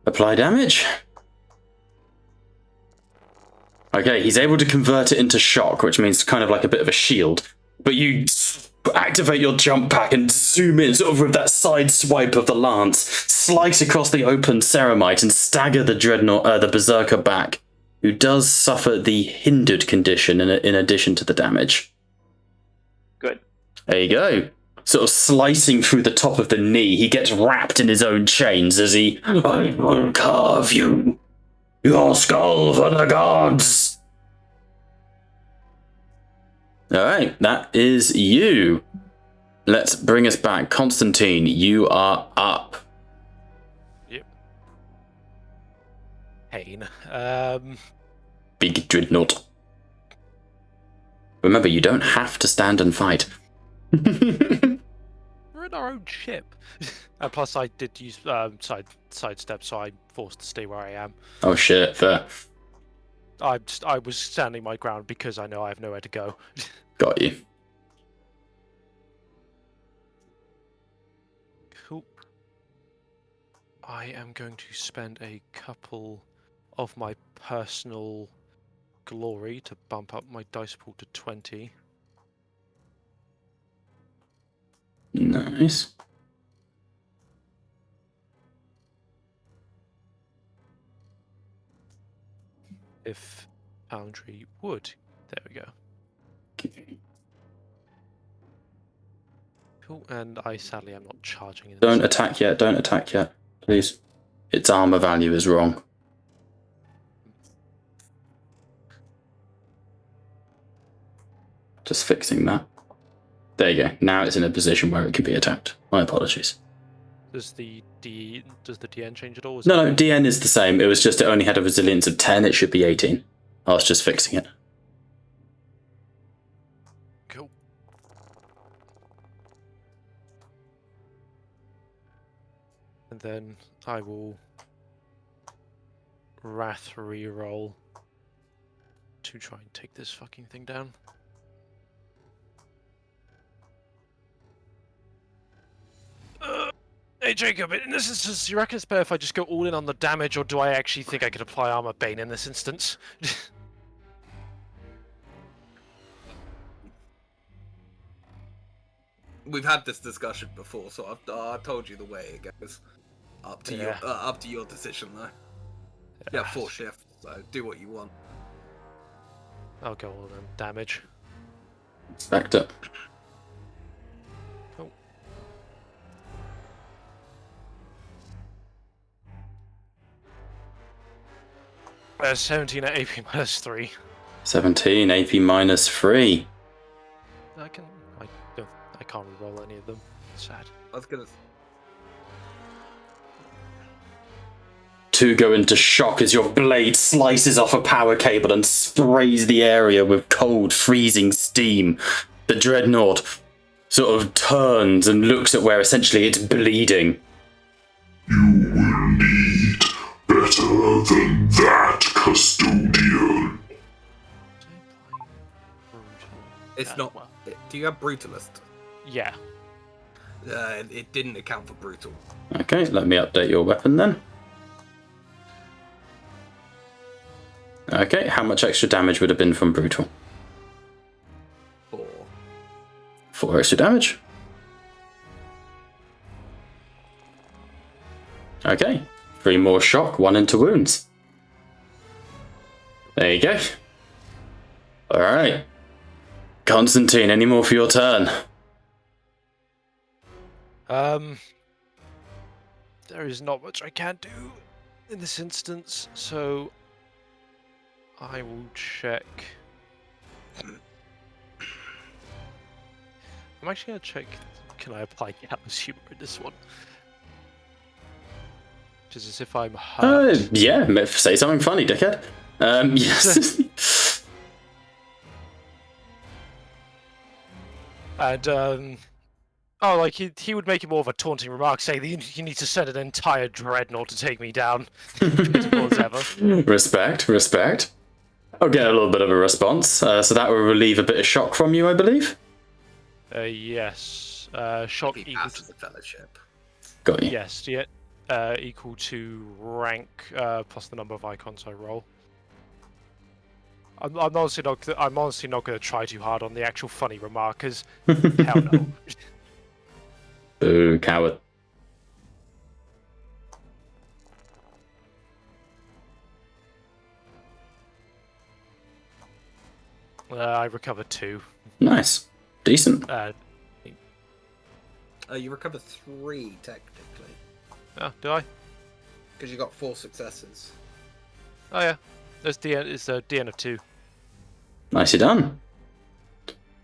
Apply damage. Okay, he's able to convert it into shock, which means kind of like a bit of a shield. But you activate your jump pack and zoom in, sort of with that side swipe of the lance, slice across the open ceramite and stagger the dreadnought, the berserker back, who does suffer the hindered condition in addition to the damage. Good. There you go. Sort of slicing through the top of the knee, he gets wrapped in his own chains as he... I will carve you. Your skull for the gods. Alright, that is you. Let's bring us back. Constantine, you are up. Yep. Pain. Big dreadnought. Remember, you don't have to stand and fight. We're in our own ship. And plus, I did use sidestep, so I'm forced to stay where I am. Oh shit, fair. I was standing my ground because I know I have nowhere to go. Got you. Cool. I am going to spend a couple of my personal glory to bump up my dice pool to 20. Nice. If Foundry wood. There we go. Cool, and I sadly am not charging in Don't attack yet, don't attack yet, please. Its armor value is wrong. Just fixing that. There you go. Now it's in a position where it can be attacked. My apologies. Does the DN change at all? No, DN is the same. It was just it only had a resilience of 10. It should be 18. I was just fixing it. Cool. And then I will Wrath reroll to try and take this fucking thing down. Hey Jacob, in this instance, do you reckon it's better if I just go all in on the damage, or do I actually think I could apply Armor Bane in this instance? We've had this discussion before, so I told you the way it goes. Up to your decision, though. Yeah, 4 shift, so do what you want. I'll go all in damage. Backed up. Cool. There's 17 at AP minus 3. 17, AP minus 3. I can't reroll any of them. Sad. I was gonna. 2 go into shock as your blade slices off a power cable and sprays the area with cold, freezing steam. The dreadnought sort of turns and looks at where essentially it's bleeding. You will need better than that, Custodian. It's not. Well. Do you have Brutalist? Yeah. It didn't account for Brutal. Okay, let me update your weapon then. Okay, how much extra damage would have been from Brutal? 4. 4 extra damage. Okay, 3 more shock, 1 into wounds. There you go. Alright. Constantine, any more for your turn? There is not much I can do in this instance, so I will check. I'm actually going to check, can I apply Callous Humor in this one? Just as if I'm hurt. Yeah, say something funny, dickhead. Yes. And, like, he would make it more of a taunting remark, saying that you need to send an entire dreadnought to take me down. Pitiful as ever. Respect. I'll get a little bit of a response, so that will relieve a bit of shock from you, I believe. Yes. Shock He equal passes to... the fellowship. Got you. Yes, yeah. Equal to rank plus the number of icons I roll. I'm honestly not going to try too hard on the actual funny remark, because hell no. Boo, coward. I recovered 2. Nice. Decent. You recover 3 technically, Oh, do I? because you got 4 successes. Oh yeah. It's a DN of 2. Nicely done.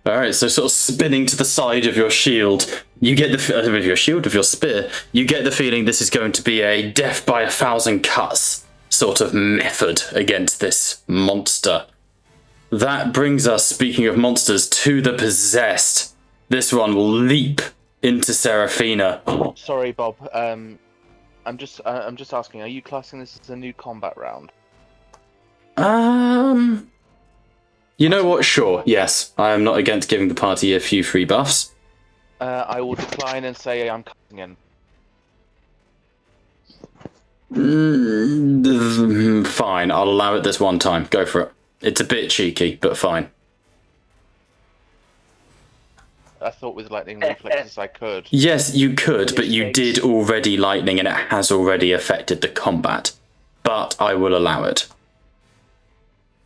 Alright, so sort of spinning to the side of your shield, you get of your shield, of your spear, you get the feeling this is going to be a death by 1,000 cuts sort of method against this monster. That brings us, speaking of monsters, to the possessed. This one will leap into Seraphina. Sorry, Bob. I'm just asking. Are you classing this as a new combat round? You know what? Sure, yes. I am not against giving the party a few free buffs. I will decline and say I'm cutting in. Fine, I'll allow it this one time. Go for it. It's a bit cheeky, but fine. I thought with lightning reflexes I could. Yes, you could, but you did already lightning and it has already affected the combat. But I will allow it.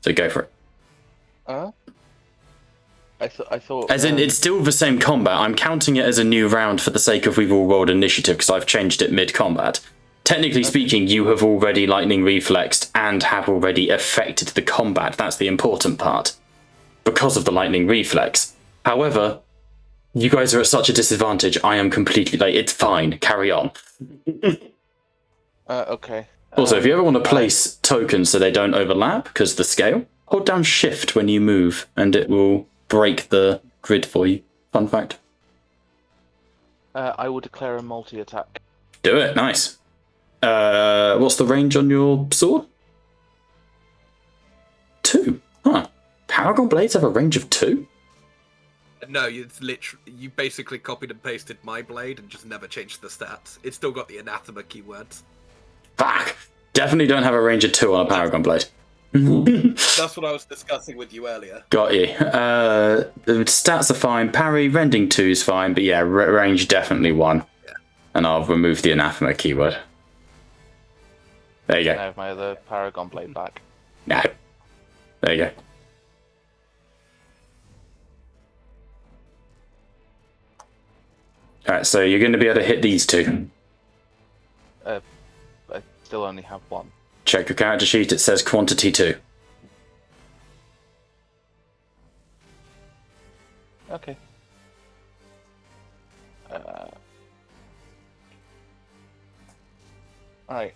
So go for it. I thought. As in, it's still the same combat. I'm counting it as a new round for the sake of we've all rolled initiative because I've changed it mid-combat. Technically speaking, you have already lightning reflexed and have already affected the combat. That's the important part. Because of the lightning reflex. However, you guys are at such a disadvantage, I am completely like, it's fine, carry on. Okay. Also, if you ever want to place tokens so they don't overlap, because the scale, hold down shift when you move, and it will break the grid for you. Fun fact. I will declare a multi-attack. Do it, nice. What's the range on your sword? 2. Huh. Paragon blades have a range of 2? No, it's literally you basically copied and pasted my blade and just never changed the stats. It's still got the anathema keywords. Fuck! Definitely don't have a range of 2 on a paragon blade. That's what I was discussing with you earlier. Got you. The stats are fine. Parry, rending 2 is fine, but yeah, range definitely 1. Yeah. And I'll remove the anathema keyword. There you I go. have my other Paragon blade back. No. There you go. Alright, so you're going to be able to hit these 2. I still only have 1. Check your character sheet, it says quantity 2. Okay. Alright.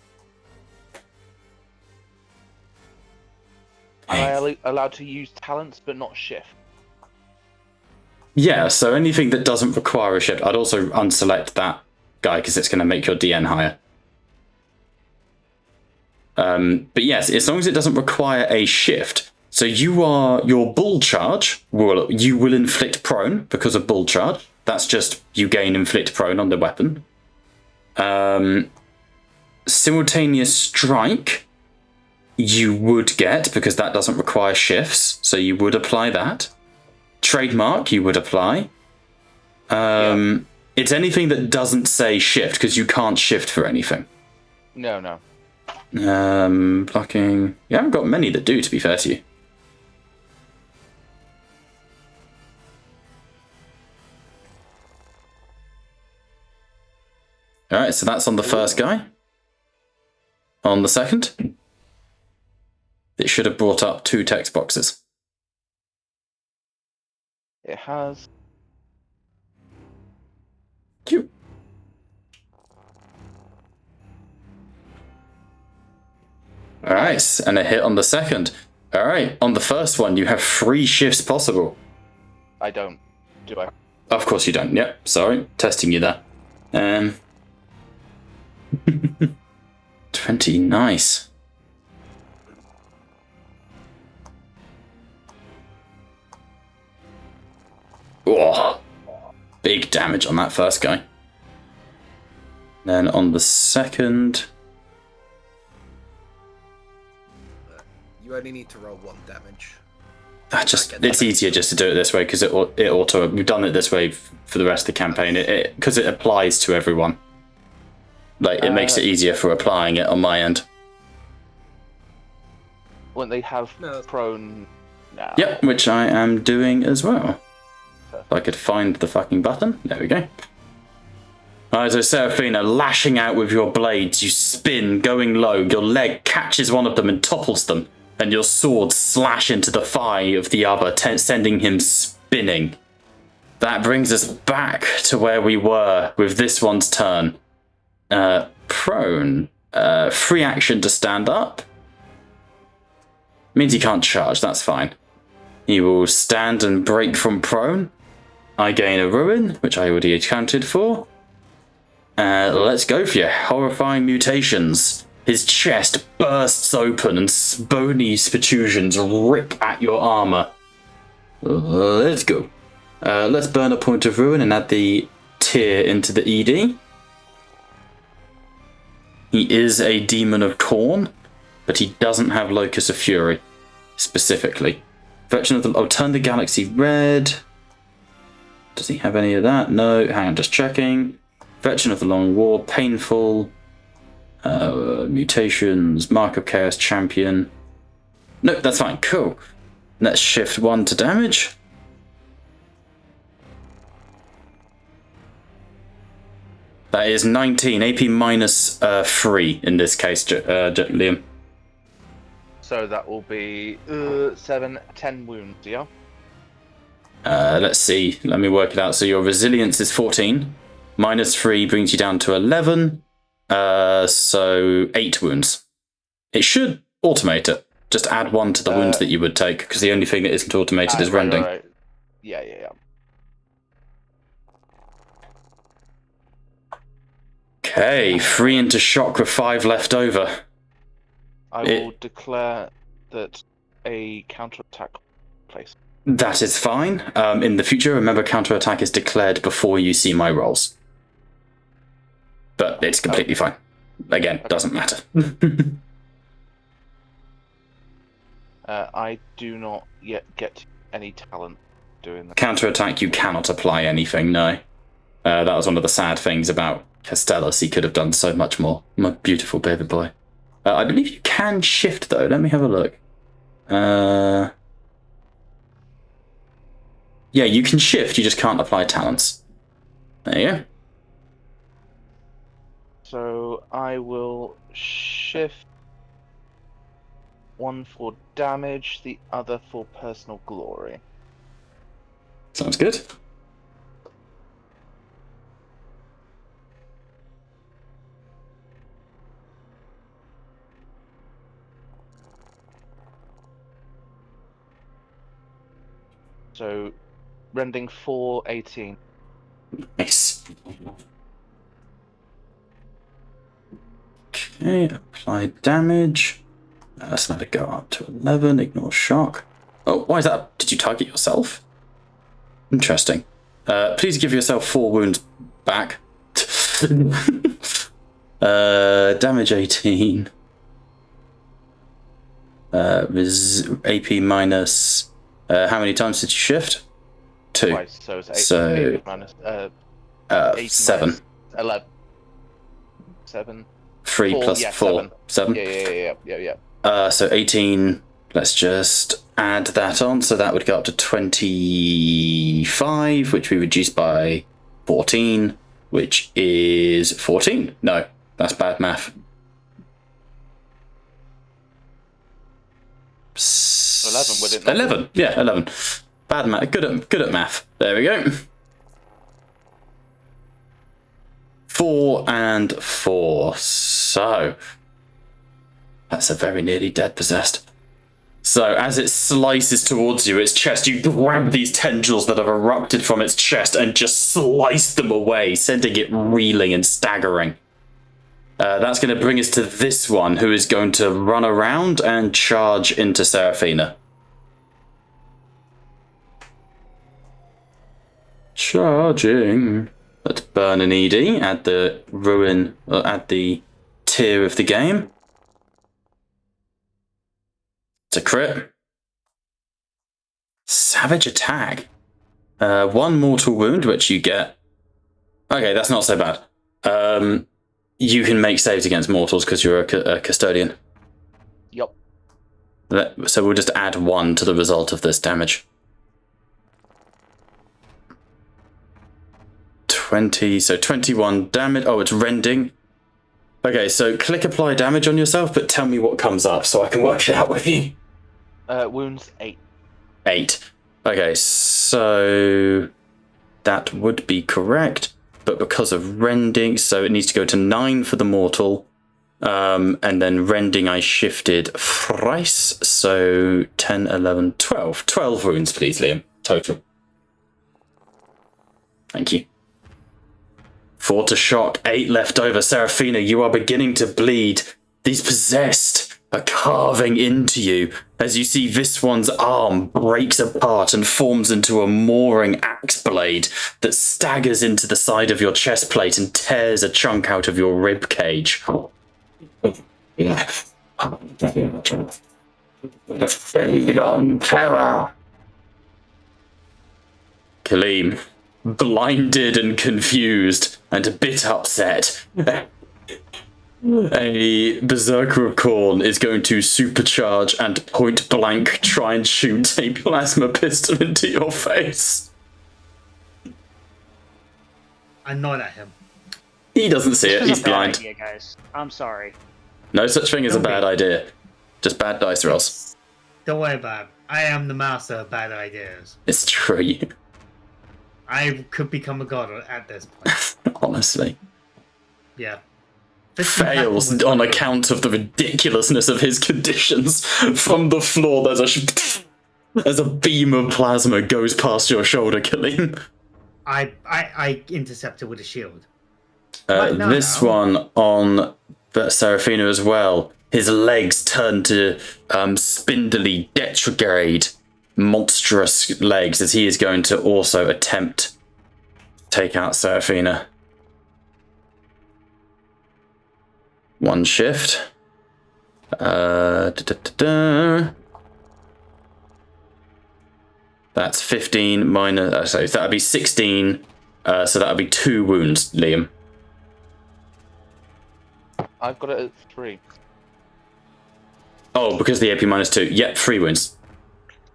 Am I allowed to use talents but not shift? Yeah, so anything that doesn't require a shift, I'd also unselect that guy because it's going to make your DN higher. But yes, as long as it doesn't require a shift. So your bull charge, you will inflict prone because of bull charge. That's just you gain inflict prone on the weapon. Simultaneous strike, you would get because that doesn't require shifts. So you would apply that. Trademark, you would apply. It's anything that doesn't say shift because you can't shift for anything. No. Blocking. You haven't got many that do, to be fair to you. Alright, so that's on the first guy. On the second, it should have brought up 2 text boxes. It has. Cute. Alright, and a hit on the second. Alright, on the first one, you have 3 shifts possible. I don't. Do I? Of course you don't. Yep, sorry. Testing you there. 20, nice. Oh, big damage on that first guy. Then on the second... You only need to roll 1 damage. It's easier just to do it this way because it auto. We've done it this way for the rest of the campaign. Because it applies to everyone. Like it makes it easier for applying it on my end. When they have prone now. Yep, which I am doing as well. If I could find the fucking button. There we go. Alright, so Seraphina, lashing out with your blades, you spin, going low. Your leg catches one of them and topples them. And your sword slash into the thigh of the other, sending him spinning. That brings us back to where we were with this one's turn. Prone. Free action to stand up. Means he can't charge, that's fine. He will stand and break from prone. I gain a ruin, which I already accounted for. Let's go for your horrifying mutations. His chest bursts open and bony protrusions rip at your armor. Let's go. Let's burn a point of ruin and add the tear into the ED. He is a demon of Khorne, but he doesn't have Locus of Fury, specifically. Virtue of the... Oh, turn the galaxy red. Does he have any of that? No, hang on, just checking. Veteran of the Long War, painful. Mutations, Mark of Chaos Champion. No, that's fine. Cool. Let's shift 1 to damage. That is 19. AP minus 3 in this case, Liam. So that will be 7, 10 wounds, yeah? Let's see. Let me work it out. So your resilience is 14. Minus 3 brings you down to 11. So 8 wounds. It should automate it. Just add 1 to the wounds that you would take, because the only thing that isn't automated is rending. Right. Yeah. Okay, 3 into shock with 5 left over. I will declare that a counterattack place. That is fine. In the future, remember, counterattack is declared before you see my rolls. But it's completely fine. Again, doesn't matter. I do not yet get any talent doing that. Counterattack, you cannot apply anything, no. That was one of the sad things about Castellus. He could have done so much more. My beautiful baby boy. I believe you can shift, though. Let me have a look. Yeah, you can shift, you just can't apply talents. There you go. So I will shift 1 for damage, the other for personal glory. Sounds good. So rending 4, 18. Nice. Okay, apply damage. Let's let it go up to 11. Ignore shock. Oh, why is that? Did you target yourself? Interesting. Please give yourself 4 wounds back. Damage 18. AP minus. How many times did you shift? 2. Twice, so it's 8, So 8 minus, 8 7. minus 11. 7. 3 4, plus yeah, 4. 7. Yeah. So 18. Let's just add that on. So that would go up to 25, which we reduce by 14, which is 14. No, that's bad math. 11, would it not? 11. Yeah, 11. Bad math. Good at math. There we go. 4 and 4. So that's a very nearly dead possessed. So as it slices towards you, its chest, you grab these tendrils that have erupted from its chest and just slice them away, sending it reeling and staggering. That's going to bring us to this one, who is going to run around and charge into Seraphina. Charging. Let's burn an ED at the ruin, at the tier of the game. It's a crit. Savage attack. 1 mortal wound, which you get. Okay, that's not so bad. You can make saves against mortals because you're a custodian. Yup. So we'll just add 1 to the result of this damage. 20, so 21 damage. Oh, it's rending. Okay, so click apply damage on yourself, but tell me what comes up so I can work it out with you. Wounds 8. 8. Okay, so that would be correct, but because of rending, so it needs to go to 9 for the mortal, and then rending I shifted thrice, so 10, 11, 12. 12 wounds, please, Liam, total. Thank you. 4 to shock, 8 left over. Seraphina, you are beginning to bleed. These possessed are carving into you as you see this one's arm breaks apart and forms into a mooring axe blade that staggers into the side of your chest plate and tears a chunk out of your rib cage. Feed on terror. Kaleem, blinded and confused and a bit upset, A Berserker of Khorne is going to supercharge and point blank try and shoot a plasma pistol into your face. I nod at him. He doesn't see it, This is he's a bad blind. idea, guys. I'm sorry. No such thing as a Don't be. bad idea. Just bad dice rolls. Don't worry about it. I am the master of bad ideas. It's true. I could become a god at this point. Honestly. Yeah. Fails on account of the ridiculousness of his conditions. From the floor, there's a beam of plasma goes past your shoulder, killing him. I intercepted with a shield. Right, no, This no. one on Seraphina as well. His legs turn to spindly, retrograde, monstrous legs as he is going to also attempt to take out Seraphina. One shift. That's 15 minus. So that would be 16. So that would be 2 wounds, Liam. I've got it at 3. Oh, because the AP minus 2. Yep, 3 wounds.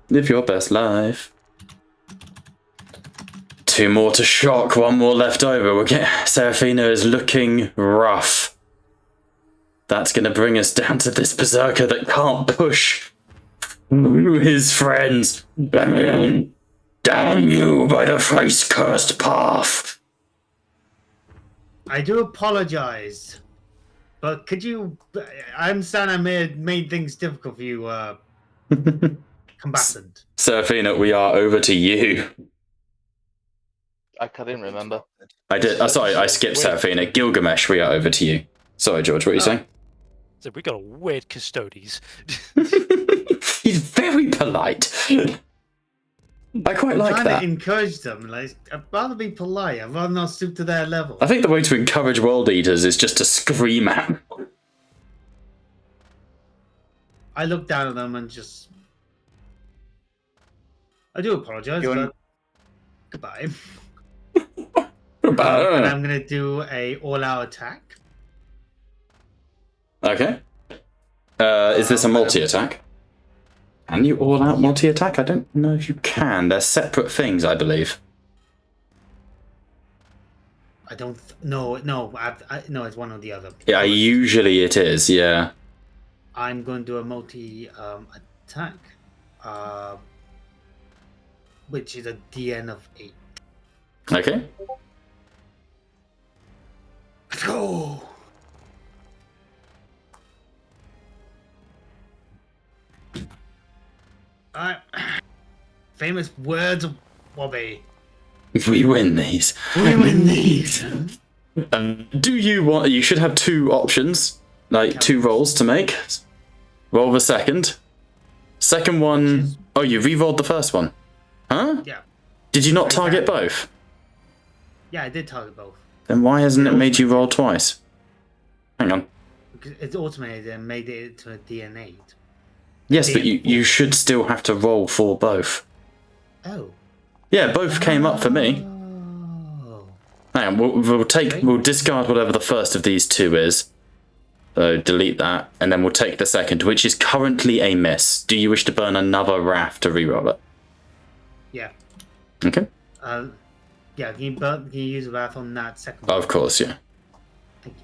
Live your best life. 2 more to shock, 1 more left over. We'll get Seraphina is looking rough. That's going to bring us down to this Berserker that can't push his friends. Damn you by the face-cursed path. I do apologize. But could you... I understand I made things difficult for you, combatant. Seraphina, we are over to you. I didn't remember. I did. Sorry, I skipped Seraphina. Gilgamesh, we are over to you. Sorry, George, what are you saying? So we got a weird Custodes. He's very polite. I quite I'm like trying that. to encourage them. Like, I'd rather be polite. I'd rather not stoop to their level. I think the way to encourage world eaters is just to scream at them. I look down at them and just... I do apologize, You but... want- Goodbye. But, And I'm going to do a all-out attack. okay. Is this a multi-attack? Can you all-out multi-attack? I don't know if you can. They're separate things, I believe. I don't... No, no, it's one or the other. Yeah, usually it is, yeah. I'm going to do a multi-attack. Which is a DN of 8. Okay. Let's go! Alright. Famous words of Bobby. We win these. We win these. Do you want... You should have 2 options. Like, 2 rolls to make. Roll the second. Second one... Oh, you re-rolled the first one. Huh? Yeah. Did you not target both? Yeah, I did target both. Then why hasn't it made you roll twice? Hang on. Because it's automated and made it to a DN8. Yes, but you should still have to roll for both. Oh. Yeah, both came up for me. Oh. Hang on, we'll discard whatever the first of these 2 is. So delete that, and then we'll take the second, which is currently a miss. Do you wish to burn another wrath to reroll it? Yeah. Okay. Yeah, can you use a wrath on that second one? Of course, yeah. Thank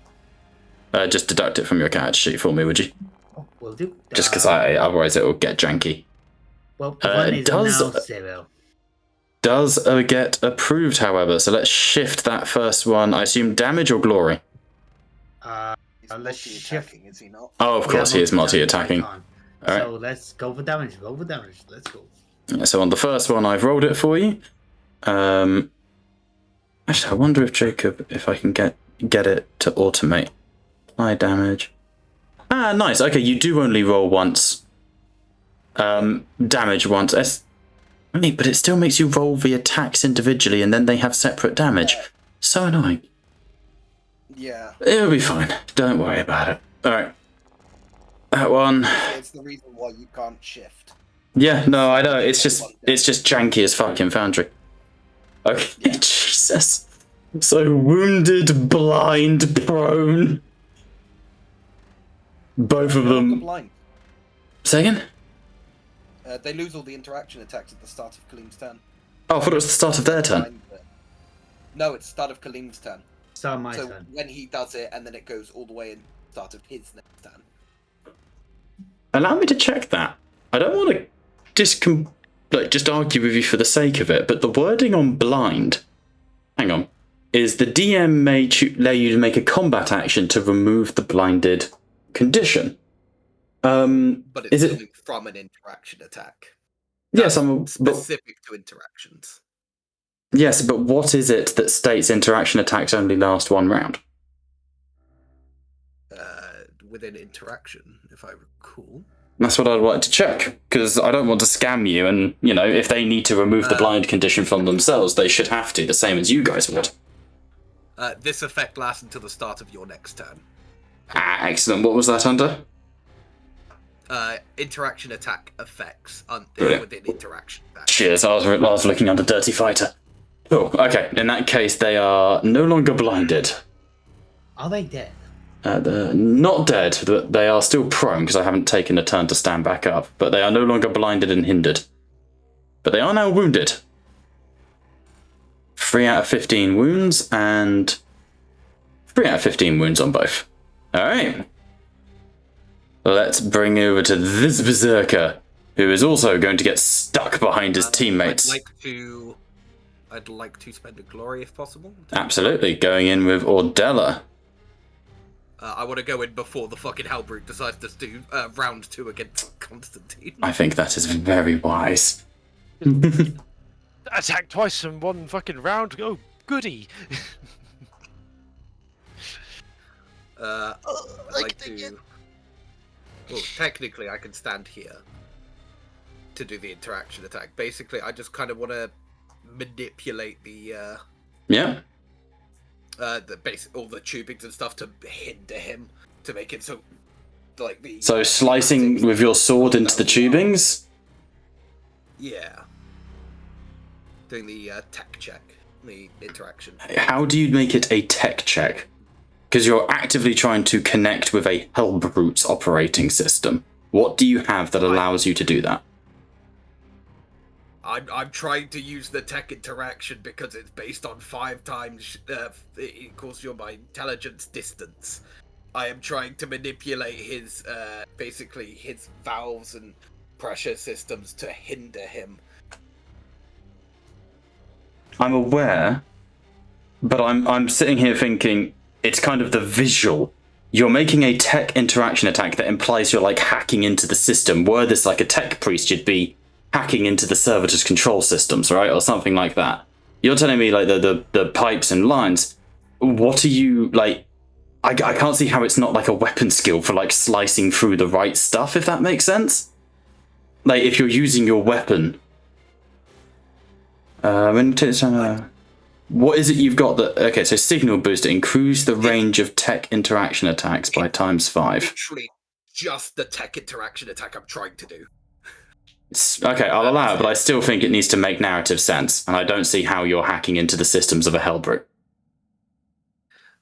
you. Just deduct it from your character sheet for me, would you? Oh, will do. Just because otherwise it will get janky. Well, the one is does- now 0. Does get approved, however, so let's shift that first one. I assume damage or glory? He's Let's shift. multi-attacking, is he not? Oh, of course, he is multi-attacking. Alright. Alright. So let's go for damage. Roll for damage. Let's go. Yeah, so on the first one, I've rolled it for you. Actually, I wonder if Jacob, if I can get it to automate. Apply damage. Ah, nice. Okay, you do only roll once. Damage once. Neat, but it still makes you roll the attacks individually, and then they have separate damage. So annoying. Yeah. It'll be fine. Don't worry about it. Alright. That one. It's the reason why you can't shift. Yeah, no, I know. It's just janky as fucking Foundry. Okay, Jesus. So wounded, blind, prone. both of They're them. blind. Say again? They lose all the interaction attacks at the start of Kalim's turn. Oh, I thought it was the start of their turn. No, it's the start of Kalim's turn. Start my So turn. when he does it, and then it goes all the way in the start of his next turn. Allow me to check that. I don't want to just argue with you for the sake of it, but the wording on blind, hang on, is the DM may allow you to make a combat action to remove the blinded condition. But it's is coming from an interaction attack. Yes, Specific to interactions. Yes, but what is it that states interaction attacks only last one round? Within interaction, if I recall. That's what I'd like to check, because I don't want to scam you, and, you know, if they need to remove the blind condition from themselves, they should have to, the same as you guys would. This effect lasts until the start of your next turn. Ah, excellent. What was that under? Interaction attack effects Brilliant. within interaction. Cheers, I was looking under Dirty Fighter. Cool, okay, in that case, they are no longer blinded. Are they dead? They're not dead, but they are still prone, because I haven't taken a turn to stand back up, but they are no longer blinded and hindered. But they are now wounded. 3 out of 15 wounds, and 3 out of 15 wounds on both. Alright. Let's bring over to this Berserker, who is also going to get stuck behind his teammates. I'd like to spend a glory if possible. Absolutely, going in with Ordella. I want to go in before the fucking Hellbrute decides to do round 2 against Constantine. I think that is very wise. Attack twice in one fucking round. Oh, goody. I'd like to... Well, technically I can stand here to do the interaction attack. Basically, I just kind of want to manipulate the all the tubings and stuff to hinder him, to make it so like the So slicing with your sword into the tubings? Yeah. Doing the tech check, the interaction. How do you make it a tech check? Because you're actively trying to connect with a Hellbrute's operating system. What do you have that allows you to do that? I'm trying to use the tech interaction because it's based on 5 times it equals your intelligence distance. I am trying to manipulate his basically his valves and pressure systems to hinder him. I'm aware, but I'm sitting here thinking it's kind of the visual. You're making a tech interaction attack that implies you're like hacking into the system. Were this like a tech priest, you'd be hacking into the servitor's control systems, right? Or something like that. You're telling me like the pipes and lines. What are you like? I can't see how it's not like a weapon skill for like slicing through the right stuff, if that makes sense. Like if you're using your weapon. What is it you've got that... Okay, so signal booster. Increase the range of tech interaction attacks by ×5. Literally just the tech interaction attack I'm trying to do. Okay, I'll allow it, but I still think it needs to make narrative sense, and I don't see how you're hacking into the systems of a Hellbrute.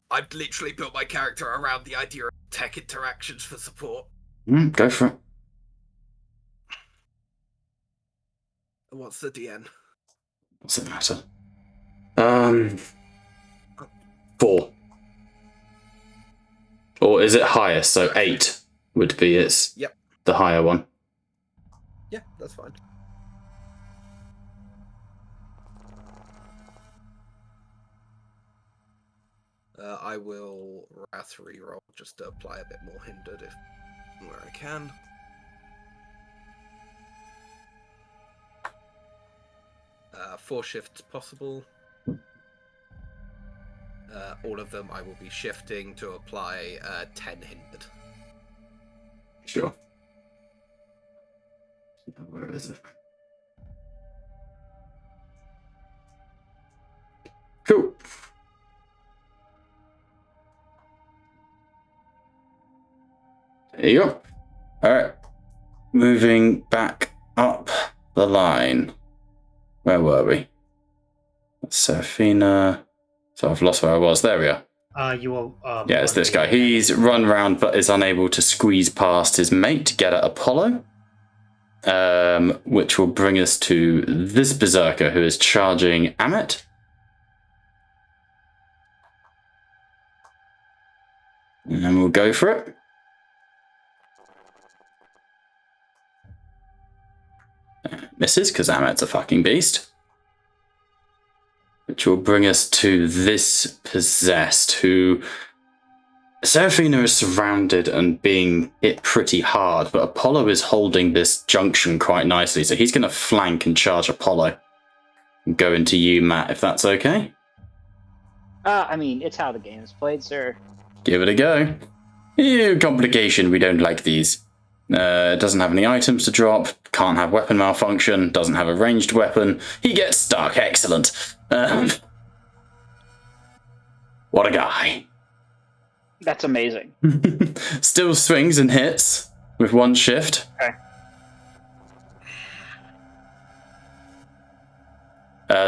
I've literally built my character around the idea of tech interactions for support. Go for it. What's the DN? What's it matter? 4. Or is it higher? So 8 would be its the higher one. Yeah, that's fine. I will Wrath reroll just to apply a bit more hindered where I can. Four shifts possible. All of them I will be shifting to apply 10 hindered. Sure. Where is it? Cool. There you go. Alright. Moving back up the line. Where were we? Seraphina. So I've lost where I was. There we are. You will. Yeah, it's this guy. He's run round but is unable to squeeze past his mate to get at Apollo. Which will bring us to this berserker who is charging Amit. And we'll go for it. Misses, because Amit's a fucking beast. Which will bring us to this possessed, who... Seraphina is surrounded and being hit pretty hard, but Apollo is holding this junction quite nicely, so he's going to flank and charge Apollo. Go into you, Matt, if that's okay. I mean, it's how the game is played, sir. Give it a go. Ew, complication, we don't like these. Doesn't have any items to drop, can't have weapon malfunction, doesn't have a ranged weapon. He gets stuck, excellent. What a guy. That's amazing. Still swings and hits with one shift. Okay.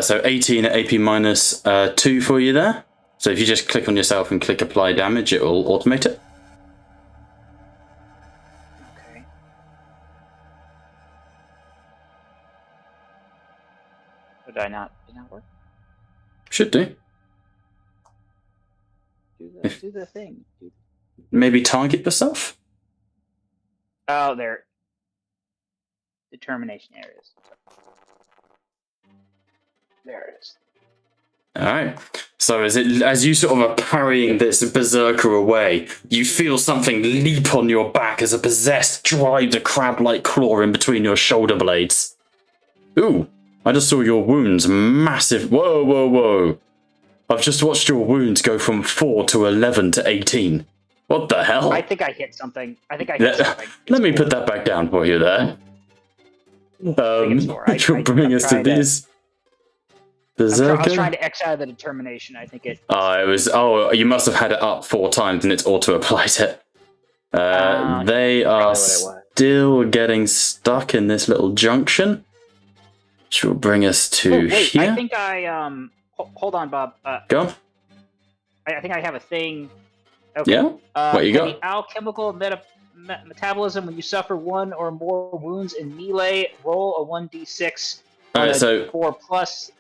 So 18 at AP minus 2 for you there. So if you just click on yourself and click apply damage, it will automate it. Okay. Did not work? Should do. Do the thing. Maybe target yourself? Oh, there. Determination areas. There it is. Alright. So as you sort of are parrying this berserker away, you feel something leap on your back as a possessed drives a crab-like claw in between your shoulder blades. Ooh, I just saw your wounds massive. Whoa, whoa, whoa. I've just watched your wounds go from 4 to 11 to 18. What the hell? I think I hit something. Let me put that back down for you there. Which will bring us to these. Berserker? I was trying to X out of the determination. I think it. You must have had it up 4 times and it's auto-applied it. They are still getting stuck in this little junction. Which will bring us to here. I think I hold on, Bob. Go on. I think I have a thing. Okay. Yeah? What you got? The alchemical metabolism, when you suffer 1 or more wounds in melee, roll a 1d6. Alright, so 4+.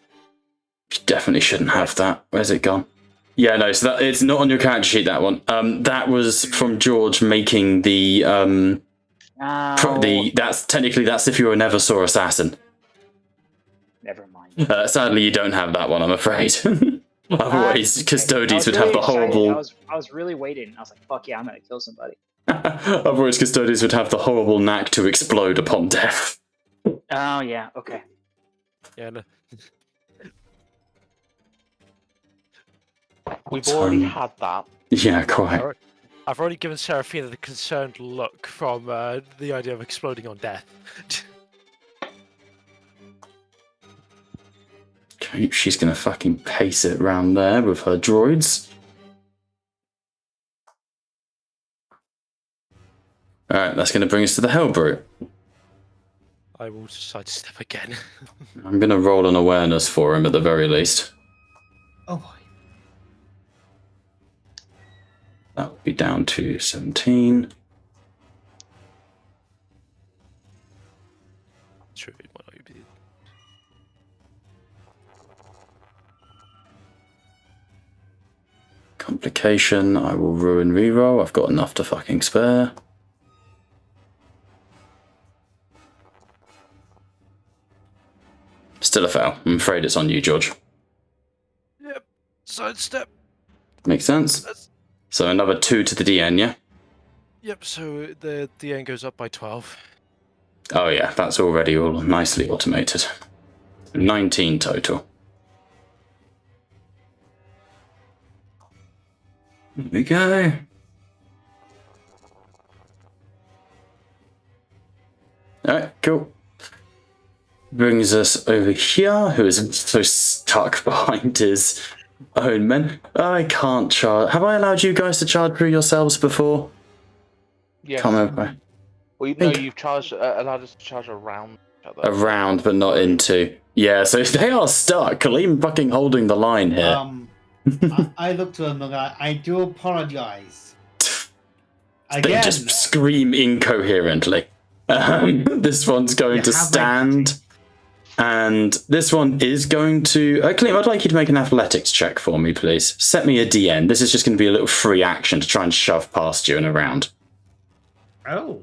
You definitely shouldn't have that. Where's it gone? Yeah, no, so it's not on your character sheet, that one. That was from George making the that's if you're a Neversaw assassin. Never mind. Sadly, you don't have that one, I'm afraid. Otherwise, Custodes would have the horrible... I was really waiting. I was like, fuck yeah, I'm gonna kill somebody. Otherwise, Custodes would have the horrible knack to explode upon death. Oh, yeah, okay. Yeah, no. We've already had that. Yeah, quite. I've already given Seraphina the concerned look from the idea of exploding on death. Okay, she's gonna fucking pace it round there with her droids. Alright, that's gonna bring us to the Hellbrute. I will sidestep again. I'm gonna roll an awareness for him at the very least. Oh boy. That would be down to 17. True, it might not be. Complication, I will ruin reroll. I've got enough to fucking spare. Still a fail. I'm afraid it's on you, George. Yep, sidestep. Makes sense. So another 2 to the DN, yeah? Yep, so the DN goes up by 12. Oh yeah, that's already all nicely automated. 19 total. There we go. Alright, cool. Brings us over here, who is so stuck behind his own men. I can't charge. Have I allowed you guys to charge through yourselves before? Yeah. Come over. Well, no, you've charged, allowed us to charge around each other. Around, but not into. Yeah, so they are stuck. Kaleem fucking holding the line here. I look to him and I do apologize. They Again, just scream incoherently. This one's going to stand, and this one is going to... Clem, I'd like you to make an athletics check for me, please. Set me a DN. This is just going to be a little free action to try and shove past you and around. Oh.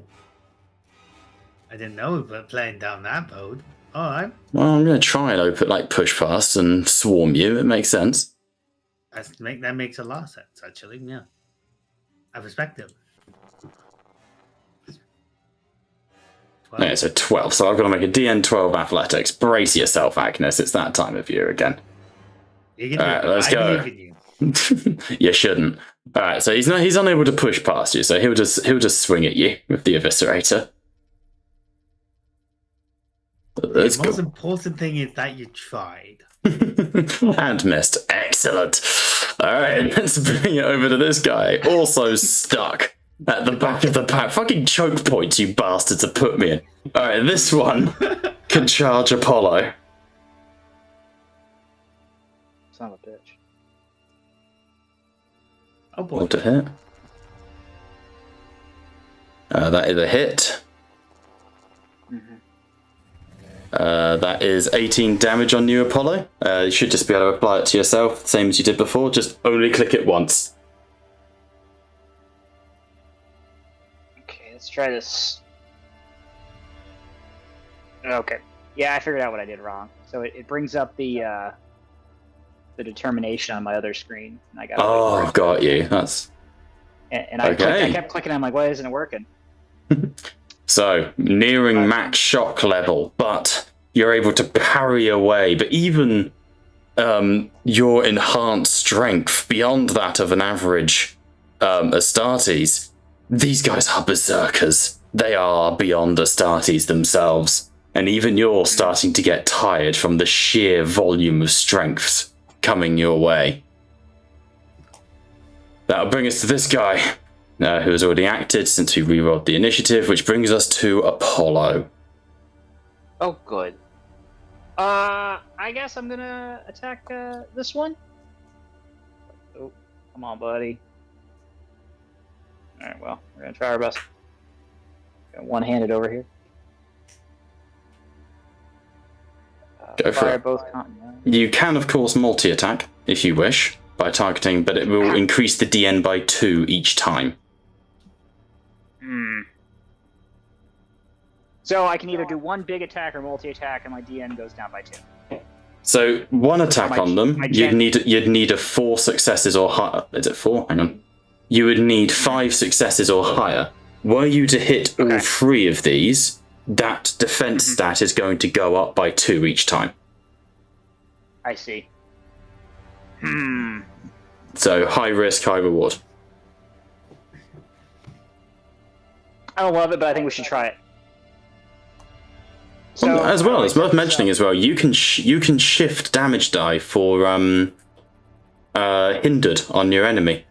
I didn't know we were playing down that road. Alright. Well, I'm going to try and push past and swarm you. It makes sense. That makes a lot of sense, actually, yeah. I respect it. Yeah, so 12. So I've got to make a DN 12 athletics. Brace yourself, Agnes. It's that time of year again. Alright, let's go. You shouldn't. Alright, so he's unable to push past you, so he'll just swing at you with the eviscerator. Let's the most important thing is that you tried. And missed. Excellent. Alright, let's bring it over to this guy. Also stuck at the back of the pack. Fucking choke points, you bastards have put me in. Alright, this one can charge Apollo. Son of a bitch. Oh boy. Roll to hit. That is a hit. That is 18 damage on you, Apollo. You should just be able to apply it to yourself, same as you did before. Just only click it once. Okay, let's try this. Okay. Yeah, I figured out what I did wrong. So it brings up the determination on my other screen. And I got. Oh, got you. That's. And I kept clicking. I'm like, why isn't it working? So, nearing max shock level, but you're able to parry away. But even your enhanced strength, beyond that of an average Astartes, these guys are berserkers. They are beyond Astartes themselves. And even you're starting to get tired from the sheer volume of strength coming your way. That'll bring us to this guy. Who has already acted since we rerolled the initiative, which brings us to Apollo. Oh, good. I guess I'm gonna attack this one. Oh, come on, buddy. All right, well, we're gonna try our best. Got one-handed over here. Go for it. Both you can, of course, multi-attack if you wish by targeting, but it will increase the DN by 2 each time. So I can either do one big attack or multi-attack, and my DN goes down by 2. So one attack on them, you'd need a 4 successes or higher. Is it 4? Hang on. You would need 5 successes or higher. Were you to hit all 3 of these, that defense stat is going to go up by 2 each time. I see. So high risk, high reward. I don't love it, but I think we should try it. So, as well, it's worth mentioning as well, you can shift damage die for hindered on your enemy.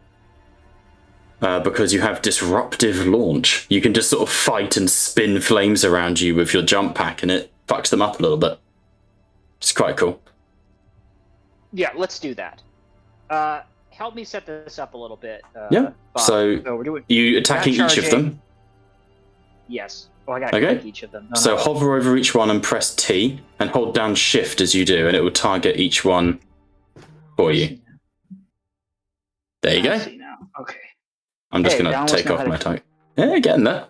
Because you have disruptive launch. You can just sort of fight and spin flames around you with your jump pack, and it fucks them up a little bit. It's quite cool. Yeah, let's do that. Help me set this up a little bit. Yeah. Bob. So we're doing you attacking each of them? Yes. Oh, I gotta click each of them. So hover over each one and press T, and hold down Shift as you do, and it will target each one for you. There you go. See now. Okay. I'm just going to take off my target. Yeah, getting there.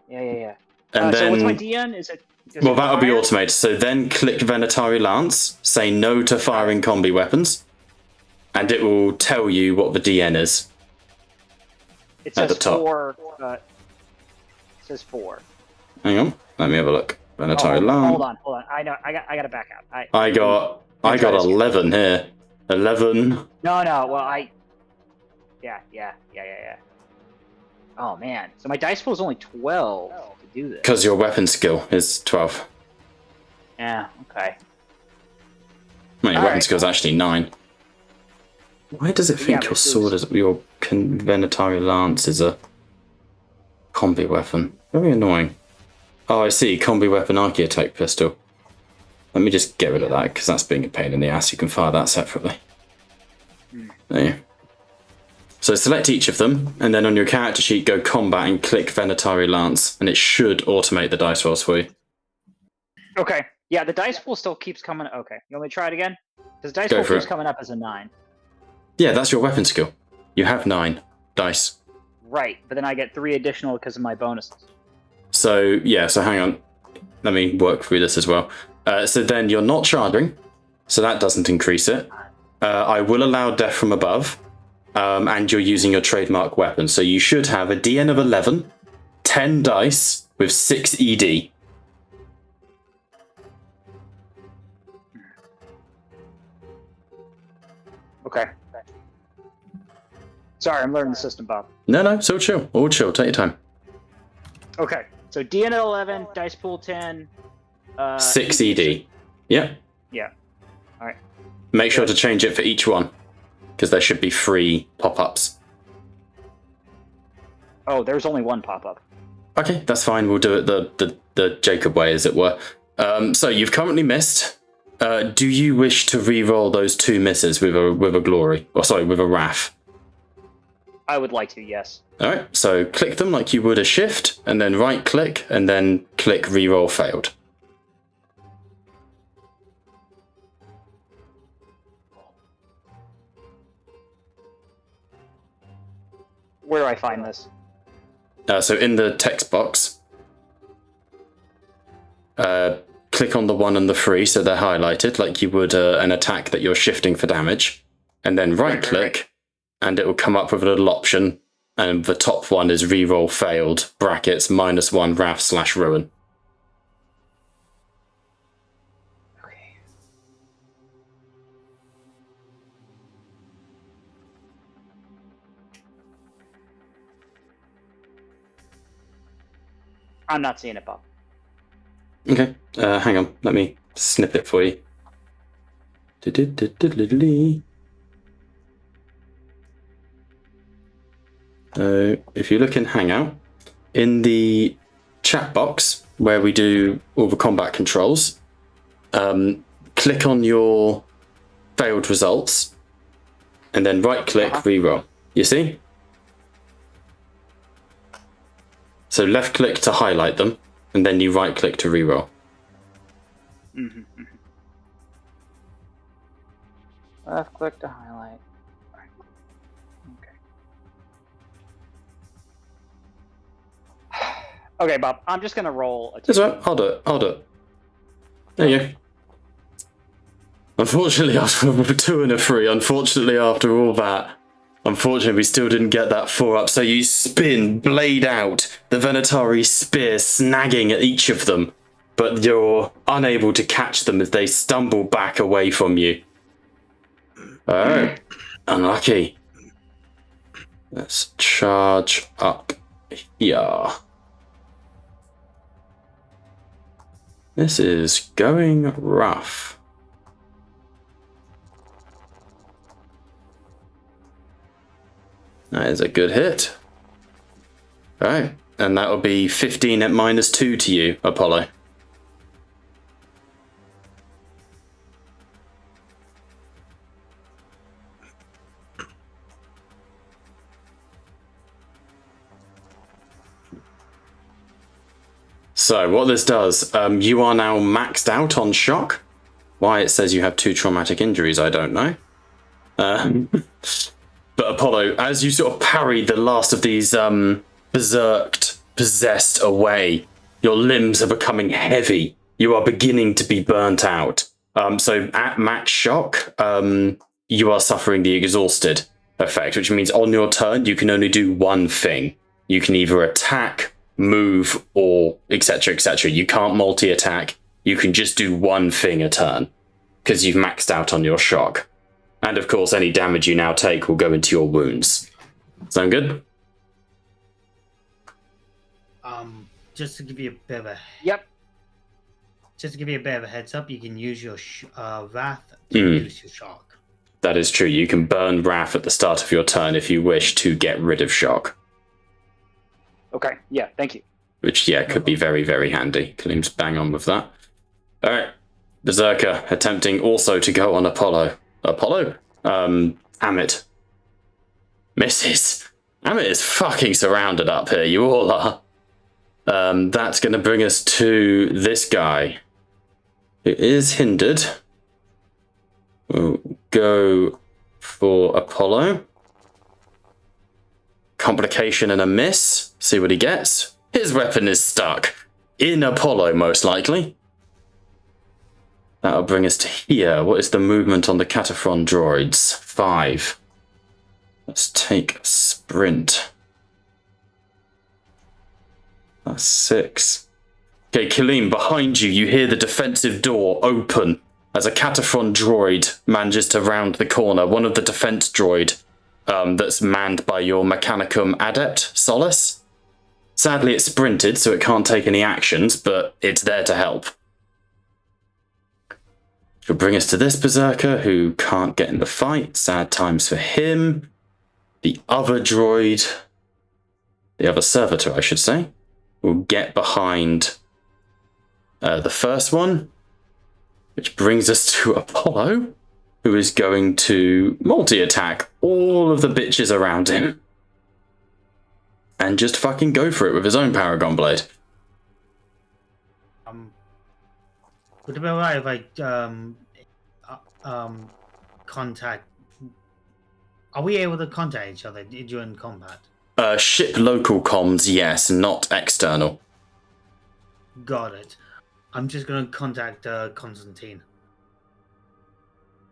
Yeah. And then, so what's my DN? Is it? Well, that'll be automated. So then click Venatari Lance, say no to firing combi weapons, and it will tell you what the DN is. It says at the top. 4. It says 4. Hang on, let me have a look. Venatari Lance. Hold on. I know. I got to back out. I got 11 here. 11. No. Well, Yeah. Oh man. So my dice pool is only 12 to do this. Because your weapon skill is 12. Yeah. Okay. No, your weapon skill is actually 9. Why does it think your sword is your Venatari Lance is a combi weapon? Very annoying. Oh, I see. Combi weapon Archaeotech pistol. Let me just get rid of that because that's being a pain in the ass. You can fire that separately. There you go. So select each of them, and then on your character sheet go combat and click Venatari Lance, and it should automate the dice rolls for you. Okay. Yeah, the dice pool still keeps coming. Okay. You want me to try it again? Because dice Go pool for keeps it. coming up as a 9. Yeah, that's your weapon skill. You have 9 dice. Right, but then I get 3 additional because of my bonuses. So, yeah, so hang on. Let me work through this as well. So then you're not charging, so that doesn't increase it. I will allow death from above, and you're using your trademark weapon. So you should have a DN of 11, 10 dice with 6 ED. Okay. Sorry, I'm learning the system, Bob. No, so chill. All chill. Take your time. Okay, so DN at 11, dice pool 10. 6 ED. Yeah. Yeah. All right. Make sure to change it for each one, because there should be 3 pop-ups. Oh, there's only 1 pop-up. Okay, that's fine. We'll do it the Jacob way, as it were. So you've currently missed. Do you wish to re-roll those 2 misses with a glory? Or sorry, with a wrath? I would like to, yes. Alright, so click them like you would a shift, and then right click, and then click re-roll failed. Where do I find this? So in the text box, click on the 1 and the 3 so they're highlighted like you would an attack that you're shifting for damage, and then right click and it will come up with a little option, and the top one is reroll failed brackets -1 wrath / ruin. Okay. I'm not seeing it, Bob. Okay, hang on, let me snip it for you. So if you look in Hangout, in the chat box where we do all the combat controls, click on your failed results and then right click reroll. You see? So left click to highlight them, and then you right click to reroll. Left click to highlight. Okay. Okay, Bob. I'm just gonna roll a. That's right. I'll do it. There you go. Unfortunately, after a 2 and a 3, unfortunately after all that, we still didn't get that 4 up. So you spin, blade out, the Venatari spear snagging at each of them, but you're unable to catch them as they stumble back away from you. Oh, unlucky. Let's charge up here. This is going rough. That is a good hit. Alright, and that will be 15 at -2 to you, Apollo. So what this does, you are now maxed out on shock. Why it says you have 2 traumatic injuries, I don't know. But Apollo, as you sort of parry the last of these possessed away, your limbs are becoming heavy. You are beginning to be burnt out. So at max shock, you are suffering the exhausted effect, which means on your turn, you can only do one thing. You can either attack, move, or etc, etc. You can't multi-attack. You can just do one thing a turn because you've maxed out on your shock. And of course, any damage you now take will go into your wounds. Sound good? Just to give you a bit of a Just to give you a bit of a heads up, you can use your wrath to reduce your shock. That is true. You can burn wrath at the start of your turn if you wish to get rid of shock. Okay. Yeah. Thank you. Which, yeah, could be very, very handy. Kalim's bang on with that. All right. Berserker attempting also to go on Apollo. Apollo, Amit. Misses. Amit is fucking surrounded up here. You all are. That's going to bring us to this guy. Who is hindered. We'll go for Apollo. Complication and a miss. See what he gets. His weapon is stuck. In Apollo, most likely. That'll bring us to here. What is the movement on the Cataphron droids? 5. Let's take a sprint. That's 6. Okay, Kaleem, behind you, you hear the defensive door open as a Cataphron droid manages to round the corner. One of the defense droid that's manned by your Mechanicum adept, Solace. Sadly, it's sprinted, so it can't take any actions, but it's there to help. Which will bring us to this Berserker, who can't get in the fight. Sad times for him. The other droid, the other servitor, I should say, will get behind the first one, which brings us to Apollo, who is going to multi-attack all of the bitches around him. And just fucking go for it with his own Paragon Blade. Would it be alright if I contact... Are we able to contact each other during combat? Ship local comms, yes, not external. Got it. I'm just going to contact Constantine.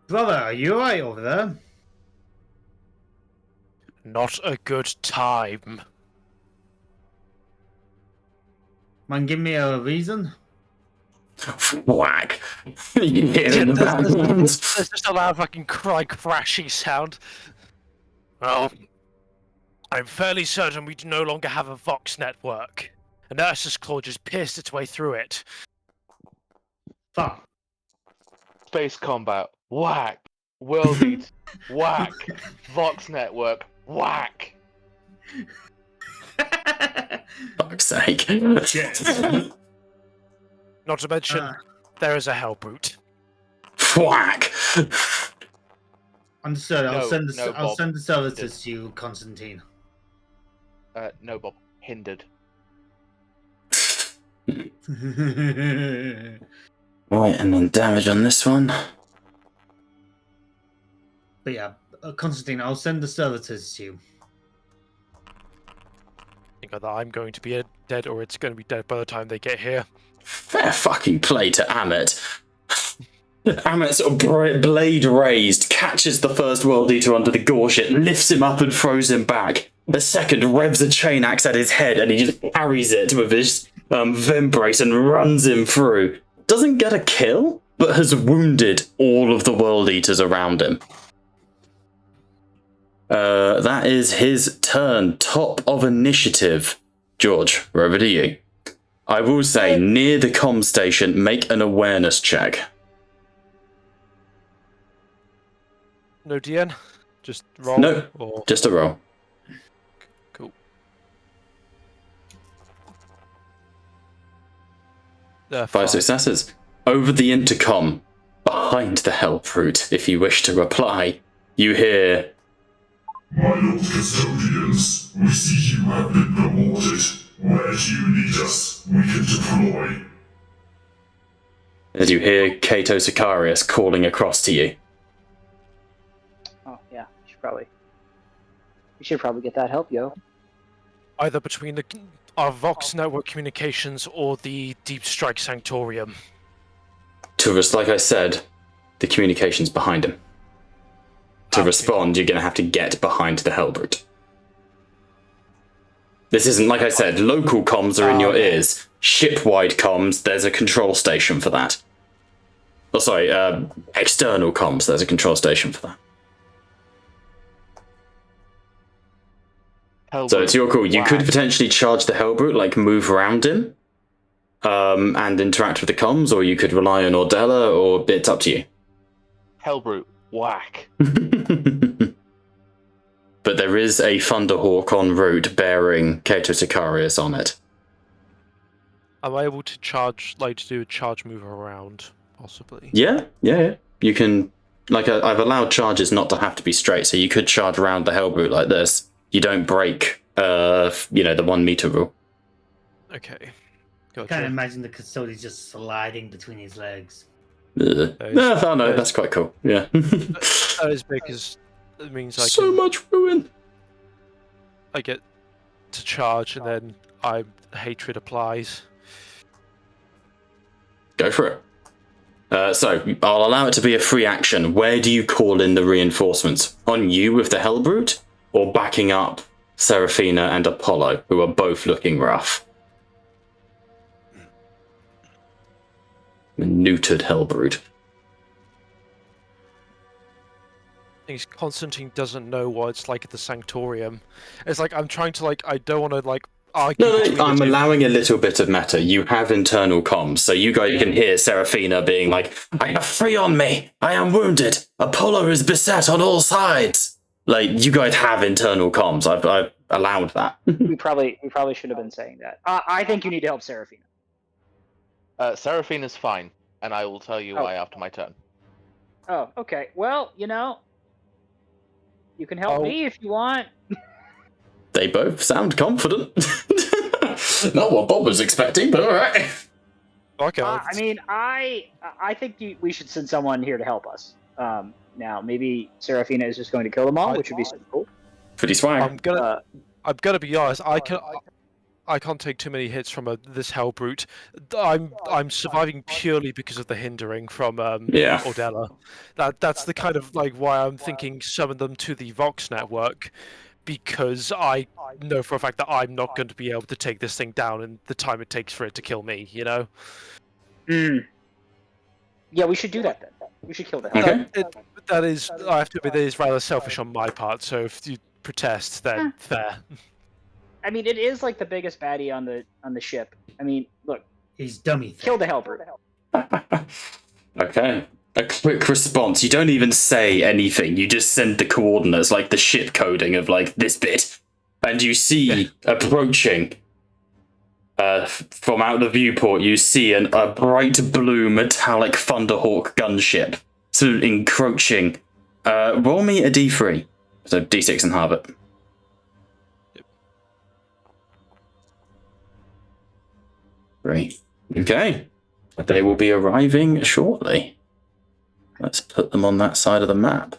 Brother, are you alright over there? Not a good time. Man, give me a reason? Whack. You hear in the background. There's just a loud fucking crashing sound. Well, I'm fairly certain we no longer have a Vox network. An Ursus Claw just pierced its way through it. Fuck. Space combat. Whack. World Eat. Whack. Vox network. Whack. Fuck's sake. Not to mention, there is a Hellbrute. Whack. Understood. I'll send the services Hindered. to you, Constantine. No, Bob. Hindered. Right, and then damage on this one. But yeah, Constantine, I'll send the services to you. Think either I'm going to be dead or it's going to be dead by the time they get here. Fair fucking play to Amit. Amit sort of blade raised, catches the first World Eater under the gorget, lifts him up and throws him back. The second revs a chain axe at his head and he just carries it with his vimbrace and runs him through. Doesn't get a kill, but has wounded all of the World Eaters around him. That is his turn. Top of initiative. George, we're over to you. I will say, near the comm station, make an awareness check. No DN? Just roll? No, Or... just a roll. Cool. 5 successes. Over the intercom, behind the Hellbrute, if you wish to reply, you hear... My Lord Custodians, we see you have been promoted. Where do you need us? We can deploy. As you hear Cato Sicarius calling across to you. Oh yeah, we should probably get that help, yo. Either between our Vox network communications or the Deep Strike Sanctorium. Turvis, like I said, the communication's behind him. To respond, you're going to have to get behind the Hellbrute. This isn't, like I said, local comms are in your ears. Ship-wide comms, there's a control station for that. Oh, sorry, external comms, there's a control station for that. Hellbrute. So it's your call. You could potentially charge the Hellbrute, like move around him, and interact with the comms, or you could rely on Ordella, or it's up to you. Hellbrute. Whack. But there is a Thunderhawk en route bearing Cato Sicarius on it. Am I able to charge, do a charge move around, possibly? Yeah. You can like I've allowed charges not to have to be straight, so you could charge around the Hellbrute like this. You don't break, the 1 meter rule. Okay. I Gotcha. can't imagine the Custodes just sliding between his legs. No, that's quite cool. Yeah. That is because it means So much ruin. I get to charge, and then hatred applies. Go for it. So I'll allow it to be a free action. Where do you call in the reinforcements? On you with the Hellbrute, or backing up Seraphina and Apollo, who are both looking rough? The neutered Hellbrute. Constantine doesn't know what it's like at the Sanctorium. It's like I'm trying to I don't want to argue. No, I'm allowing a little bit of meta. You have internal comms, so you guys can hear Seraphina being like, "I have 3 on me. I am wounded. Apollo is beset on all sides." Like, you guys have internal comms. I've allowed that. We probably should have been saying that. I think you need to help Seraphina. Seraphina's fine, and I will tell you why after my turn. Oh, okay. Well, you can help me if you want. They both sound confident. Not what Bob was expecting, but all right. Okay. I think we should send someone here to help us. Now, maybe Seraphina is just going to kill them all, which would be super cool. Pretty swag. I'm gonna be honest. I can't take too many hits from this Hellbrute. I'm surviving purely because of the hindering from Ordella. That's the kind of why I'm thinking summon them to the Vox network, because I know for a fact that I'm not going to be able to take this thing down in the time it takes for it to kill me. Yeah, we should do that then. We should kill the Hellbrute. Okay. That is, I have to admit, that is rather selfish on my part. So if you protest, then fair. I mean, it is the biggest baddie on the ship. I mean, look, He's dummy. kill the Hellbrute. Okay. A quick response. You don't even say anything. You just send the coordinates, like the ship coding of this bit. And you see approaching from out the viewport, you see a bright blue metallic Thunderhawk gunship sort of encroaching. Roll me a d3. So d6 and halve it. Great. Okay. They will be arriving shortly. Let's put them on that side of the map.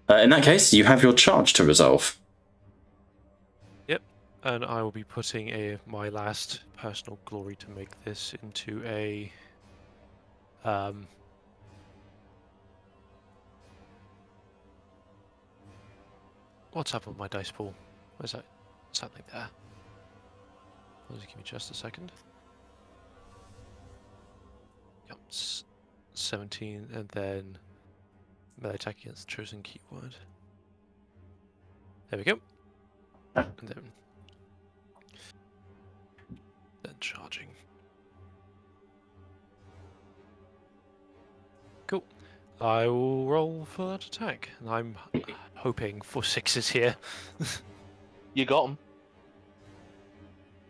In that case, you have your charge to resolve. Yep, and I will be putting my last personal glory to make this into a what's up with my dice pool? Where's that? Something there. Just give me just a second. Yep, 17, and then melee attack against the chosen keyword. There we go. And then charging. Cool. I will roll for that attack, and I'm hoping for 6s here. You got him.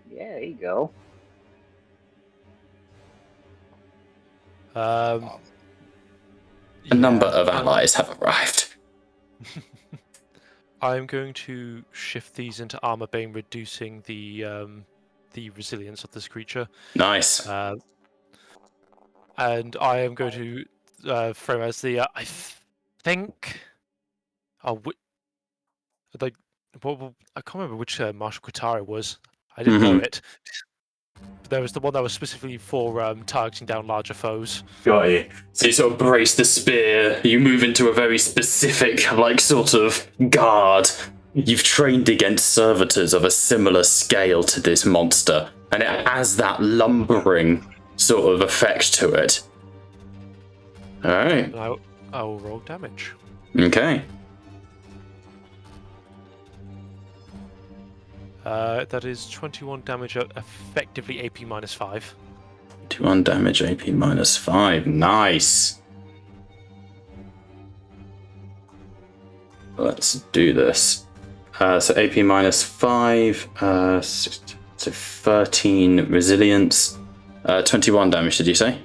Yeah, there you go. A number of allies have arrived. I'm going to shift these into armor bane, reducing the resilience of this creature. Nice. And I am going to frame as the I think. I can't remember which Marshal Qatari was. I didn't know it. But there was the one that was specifically for targeting down larger foes. Got you. So you sort of brace the spear, you move into a very specific, sort of guard. You've trained against servitors of a similar scale to this monster, and it has that lumbering sort of effect to it. Alright. And I will roll damage. Okay. That is 21 damage at effectively AP minus 5. 21 damage, AP minus 5. Nice. Let's do this. So AP minus 5, so 13 resilience. 21 damage, did you say?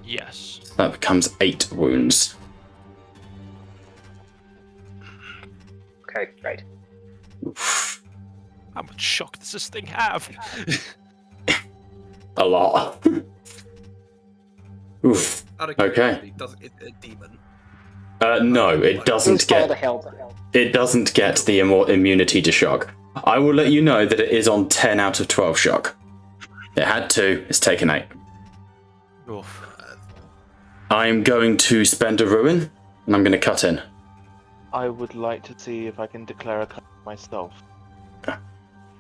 Yes. That becomes 8 wounds. Right. How much shock does this thing have? A lot. Oof. Out of Okay. curiosity, does it a demon? No, it It doesn't was called a get. hell. It doesn't get the immunity to shock. I will let you know that it is on 10 out of 12 shock. It had 2. It's taken 8. Oof. I'm going to spend a ruin, and I'm going to cut in. I would like to see if I can declare a cut myself.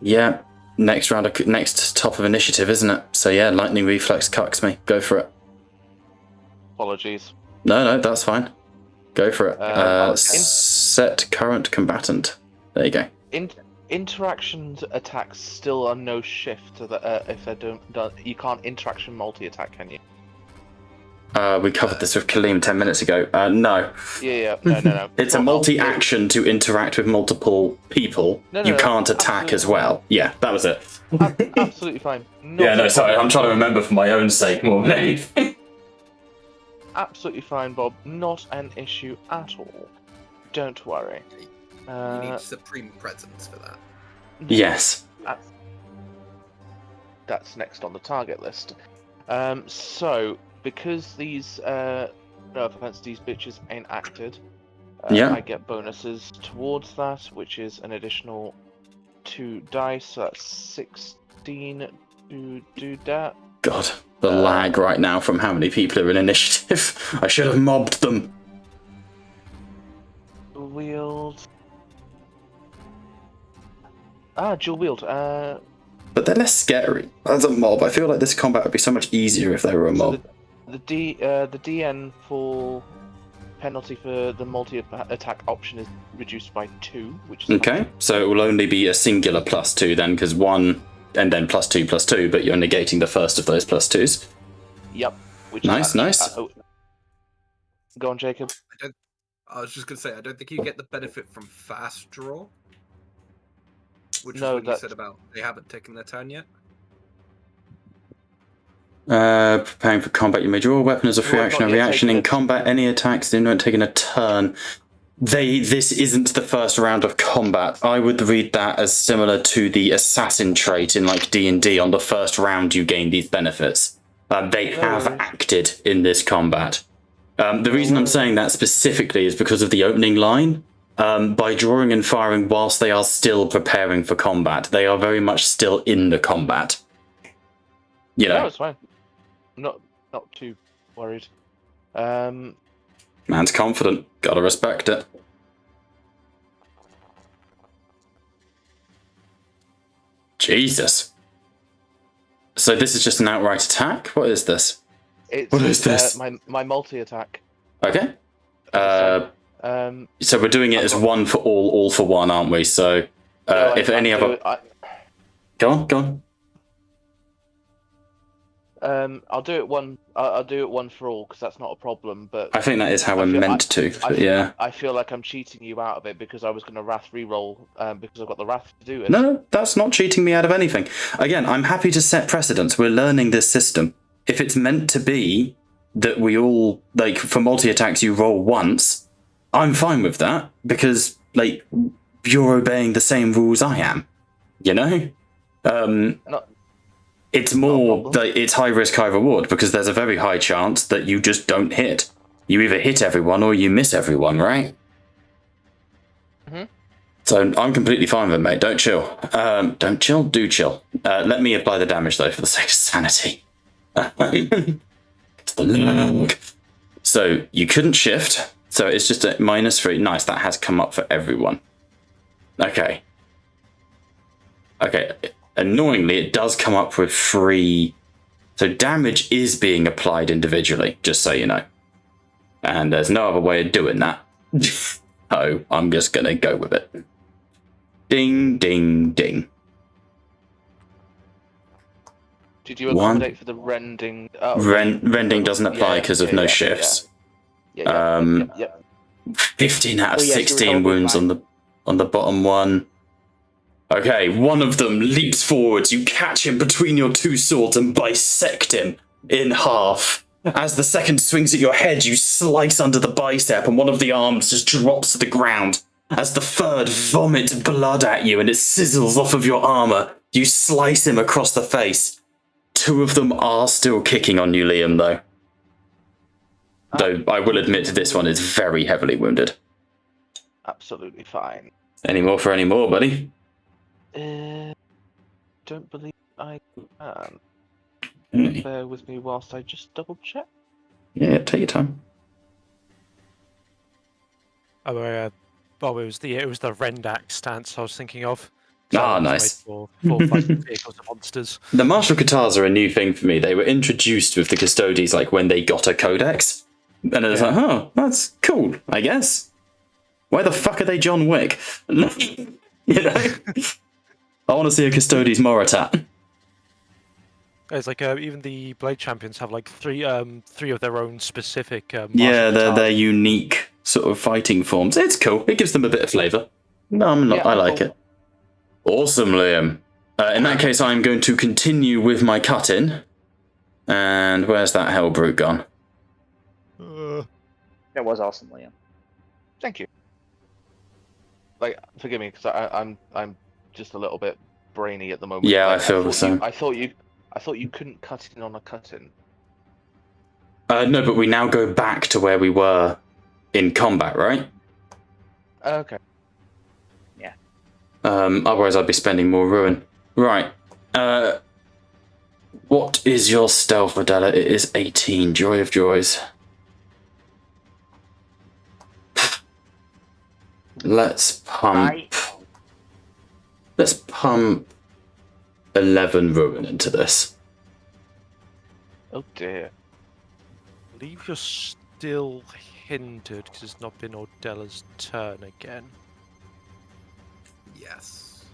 Yeah, next top of initiative, isn't it? So yeah, lightning reflex cucks me. Go for it. Apologies. No, that's fine. Go for it. Okay. Set current combatant. There you go. Interactions attacks still are no shift. So that if they don't, you can't interaction multi-attack, can you? We covered this with Kaleem 10 minutes ago. No. Yeah. No. It's a multi-action to interact with multiple people. You can't attack as well. Yeah, that was it. Absolutely fine. Sorry, I'm trying to remember for my own sake more than anything. Absolutely fine, Bob. Not an issue at all. Don't worry. You need supreme presence for that. Yes. That's next on the target list. So, because these, no offense, these bitches ain't acted, I get bonuses towards that, which is an additional 2 dice, so that's 16 to do that. God, the lag right now from how many people are in initiative. I should have mobbed them. Dual wield. Dual wield. But they're less scary. As a mob, I feel like this combat would be so much easier if they were a mob. The DN for penalty for the multi-attack option is reduced by 2, which is Okay, so it will only be a singular +2 then, because 1 and then +2, but you're negating the first of those +2s. Yep. Which nice. Go on, Jacob. I was just going to say, I don't think you get the benefit from fast draw. Which is No, what you said about they haven't taken their turn yet. Preparing for combat, you may draw a weapon as a free action or reaction in combat. Any attacks they not taking a turn. This isn't the first round of combat. I would read that as similar to the assassin trait in like D&D. On the first round, you gain these benefits. They have acted in this combat. The reason I'm saying that specifically is because of the opening line. By drawing and firing whilst they are still preparing for combat, they are very much still in the combat. You know. No, it's fine. Not too worried. Man's confident. Gotta respect it. Jesus. So this is just an outright attack? What is this? What is this? My multi-attack. Okay. So we're doing it as one for all for one, aren't we? So if any other... Go on. I'll do it one. I'll do it one for all because that's not a problem. But I think that is how we're meant to. But yeah. I feel like I'm cheating you out of it because I was going to Wrath reroll because I've got the Wrath to do it. No, that's not cheating me out of anything. Again, I'm happy to set precedents. We're learning this system. If it's meant to be that we all like for multi-attacks you roll once, I'm fine with that because like you're obeying the same rules I am. You know. It's more that it's high risk, high reward because there's a very high chance that you just don't hit. You either hit everyone or you miss everyone, right? Mm-hmm. So I'm completely fine with it, mate. Don't chill. Don't chill, do chill. Let me apply the damage though for the sake of sanity. It's the log. So you couldn't shift, so it's just a -3. Nice, that has come up for everyone. Okay. Annoyingly, it does come up with 3. So damage is being applied individually, just so you know. And there's no other way of doing that. So I'm just going to go with it. Ding, ding, ding. Did you accommodate for the rending? Rending doesn't apply because of no shifts. Yeah. 15 out of 16 wounds on the bottom one. Okay, one of them leaps forwards. You catch him between your 2 swords and bisect him in half. As the second swings at your head, you slice under the bicep and one of the arms just drops to the ground. As the third vomits blood at you and it sizzles off of your armor, you slice him across the face. 2 of them are still kicking on you, Liam, though. Though I will admit this one is very heavily wounded. Absolutely fine. Any more for any more, buddy? Don't believe I can. Okay. Bear with me whilst I just double check. Yeah, take your time. Oh, it was the Rendak stance I was thinking of. Nice. For fighting vehicles and monsters. The martial katars are a new thing for me. They were introduced with the Custodes, like when they got a codex, and it was like, oh, that's cool, I guess. Why the fuck are they John Wick? You know, I want to see a Custodes Moritat. It's like even the Blade Champions have like three of their own specific. Yeah, martial they're unique sort of fighting forms. It's cool. It gives them a bit of flavour. No, I'm not. Yeah, I like it. Awesome, Liam. In that case, I'm going to continue with my cut-in. And where's that Hellbrute gone? That was awesome, Liam. Thank you. Like, forgive me, because I'm just a little bit brainy at the moment. Yeah, like, I feel the same. I thought you couldn't cut in on a cut-in. No, but we now go back to where we were in combat, right? Okay. Otherwise I'd be spending more ruin. Right. What is your stealth, Adela? It is 18. Joy of joys. Let's pump 11 ruin into this. Oh dear. I believe you're still hindered because it's not been Ordella's turn again. Yes.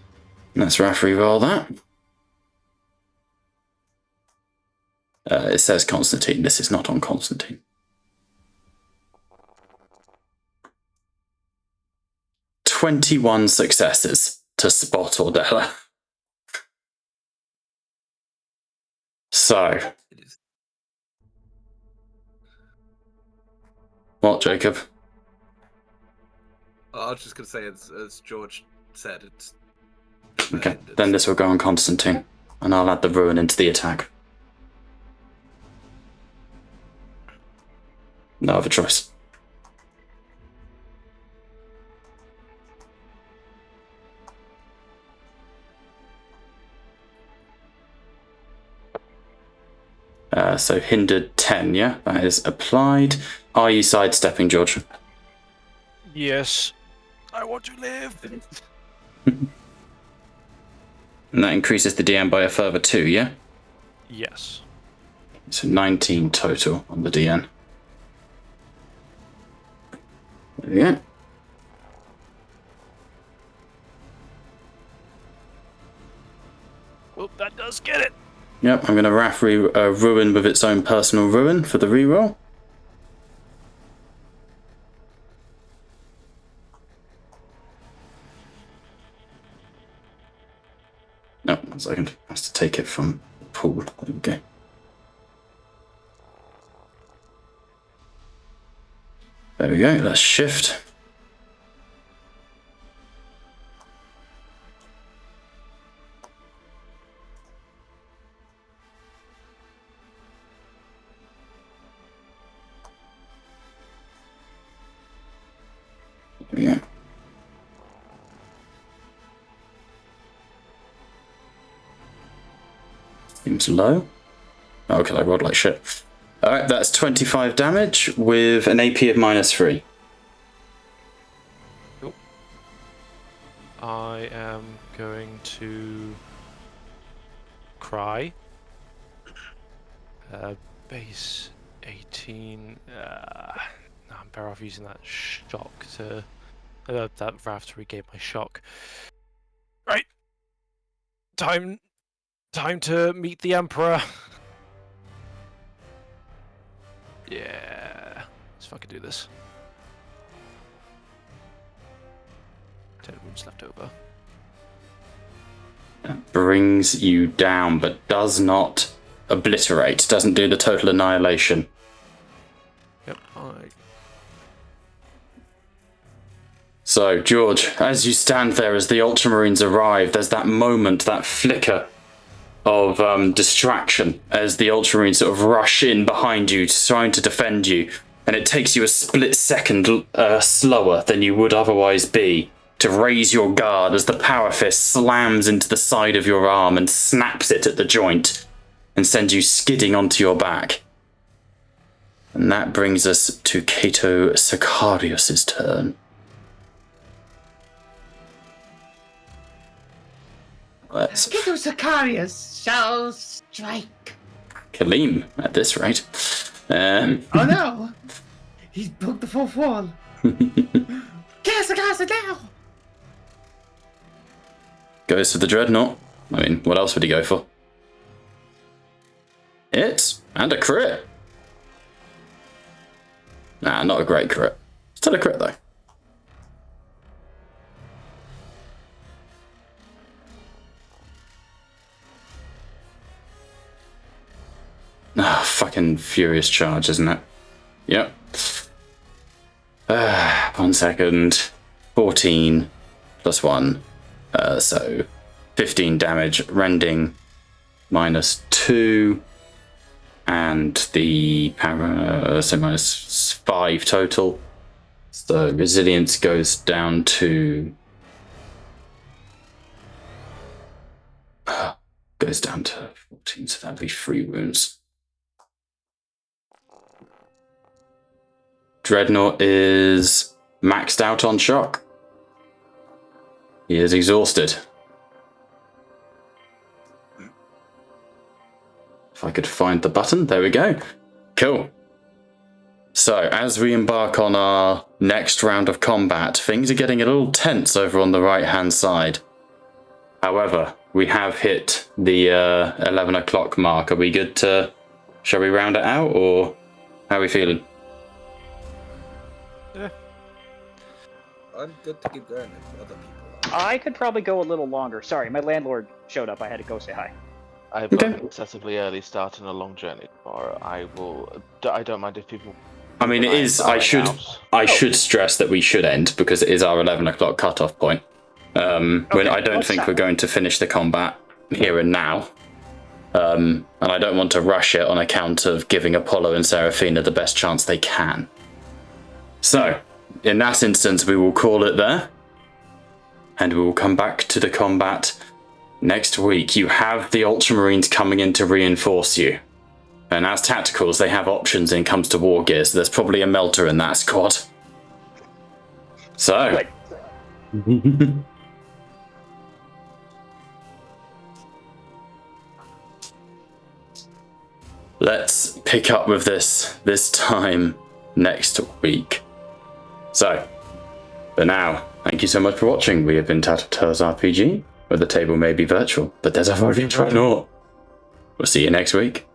Let's re-roll that. It says Constantine. This is not on Constantine. "21 successes to spot Ordella. So. What, Jacob? I was just going to say, as George said, it's... Okay, then this will go on Constantine, and I'll add the ruin into the attack. No other choice. So hindered 10, yeah? That is applied. Are you sidestepping, George? Yes. I want to live. And that increases the DM by a further 2, yeah? Yes. So 19 total on the DN. There we go. Well, that does get it. Yep, I'm going to ruin with its own personal ruin for the reroll. No, 1 second. Has to take it from the pool. There we go. There we go. Let's shift. There we go. Seems low. Oh, okay, I rolled like shit. Alright, that's 25 damage with an AP of -3. Cool. I am going to cry. Base 18. I'm better off using that shock to that Wrath to regain my shock. Right. Time to meet the Emperor. Yeah. Let's fucking do this. 10 wounds left over. That brings you down, but does not obliterate. Doesn't do the total annihilation. Yep. So, George, as you stand there as the Ultramarines arrive, there's that moment, that flicker of distraction as the Ultramarines sort of rush in behind you, trying to defend you, and it takes you a split second slower than you would otherwise be to raise your guard as the power fist slams into the side of your arm and snaps it at the joint and sends you skidding onto your back. And that brings us to Cato Sicarius' turn. Let's... Cato Sicarius shall strike. Kaleem, at this rate. Oh no! He's broke the fourth wall. Cato now! Goes for the Dreadnought. I mean, what else would he go for? Hit, and a crit. Nah, not a great crit. Still a crit, though. Ah, fucking furious charge, isn't it? Yep. 1 second. 14 plus 1. So 15 damage, rending -2, and the power, so -5 total. So resilience goes down to 14, so that'd be 3 wounds. Dreadnought is maxed out on shock. He is exhausted. If I could find the button, there we go. Cool. So, as we embark on our next round of combat, things are getting a little tense over on the right-hand side. However, we have hit the 11 o'clock mark. Are we good to... Shall we round it out, or how are we feeling? Yeah. I'm good to keep going if other people are. I could probably go a little longer. Sorry, my landlord showed up. I had to go say hi. I have an excessively early start and a long journey tomorrow. I don't mind if people... I mean, it is... I should stress that we should end, because it is our 11 o'clock cutoff point. When I don't think we're going to finish the combat here and now. And I don't want to rush it on account of giving Apollo and Seraphina the best chance they can. So, in that instance, we will call it there. And we will come back to the combat next week. You have the Ultramarines coming in to reinforce you. And as tacticals, they have options when it comes to war gear, so there's probably a melter in that squad. So... let's pick up with this time next week. So, for now, thank you so much for watching. We have been Tattletales RPG, where the table may be virtual, but there's a virtual Dreadnought. We'll see you next week.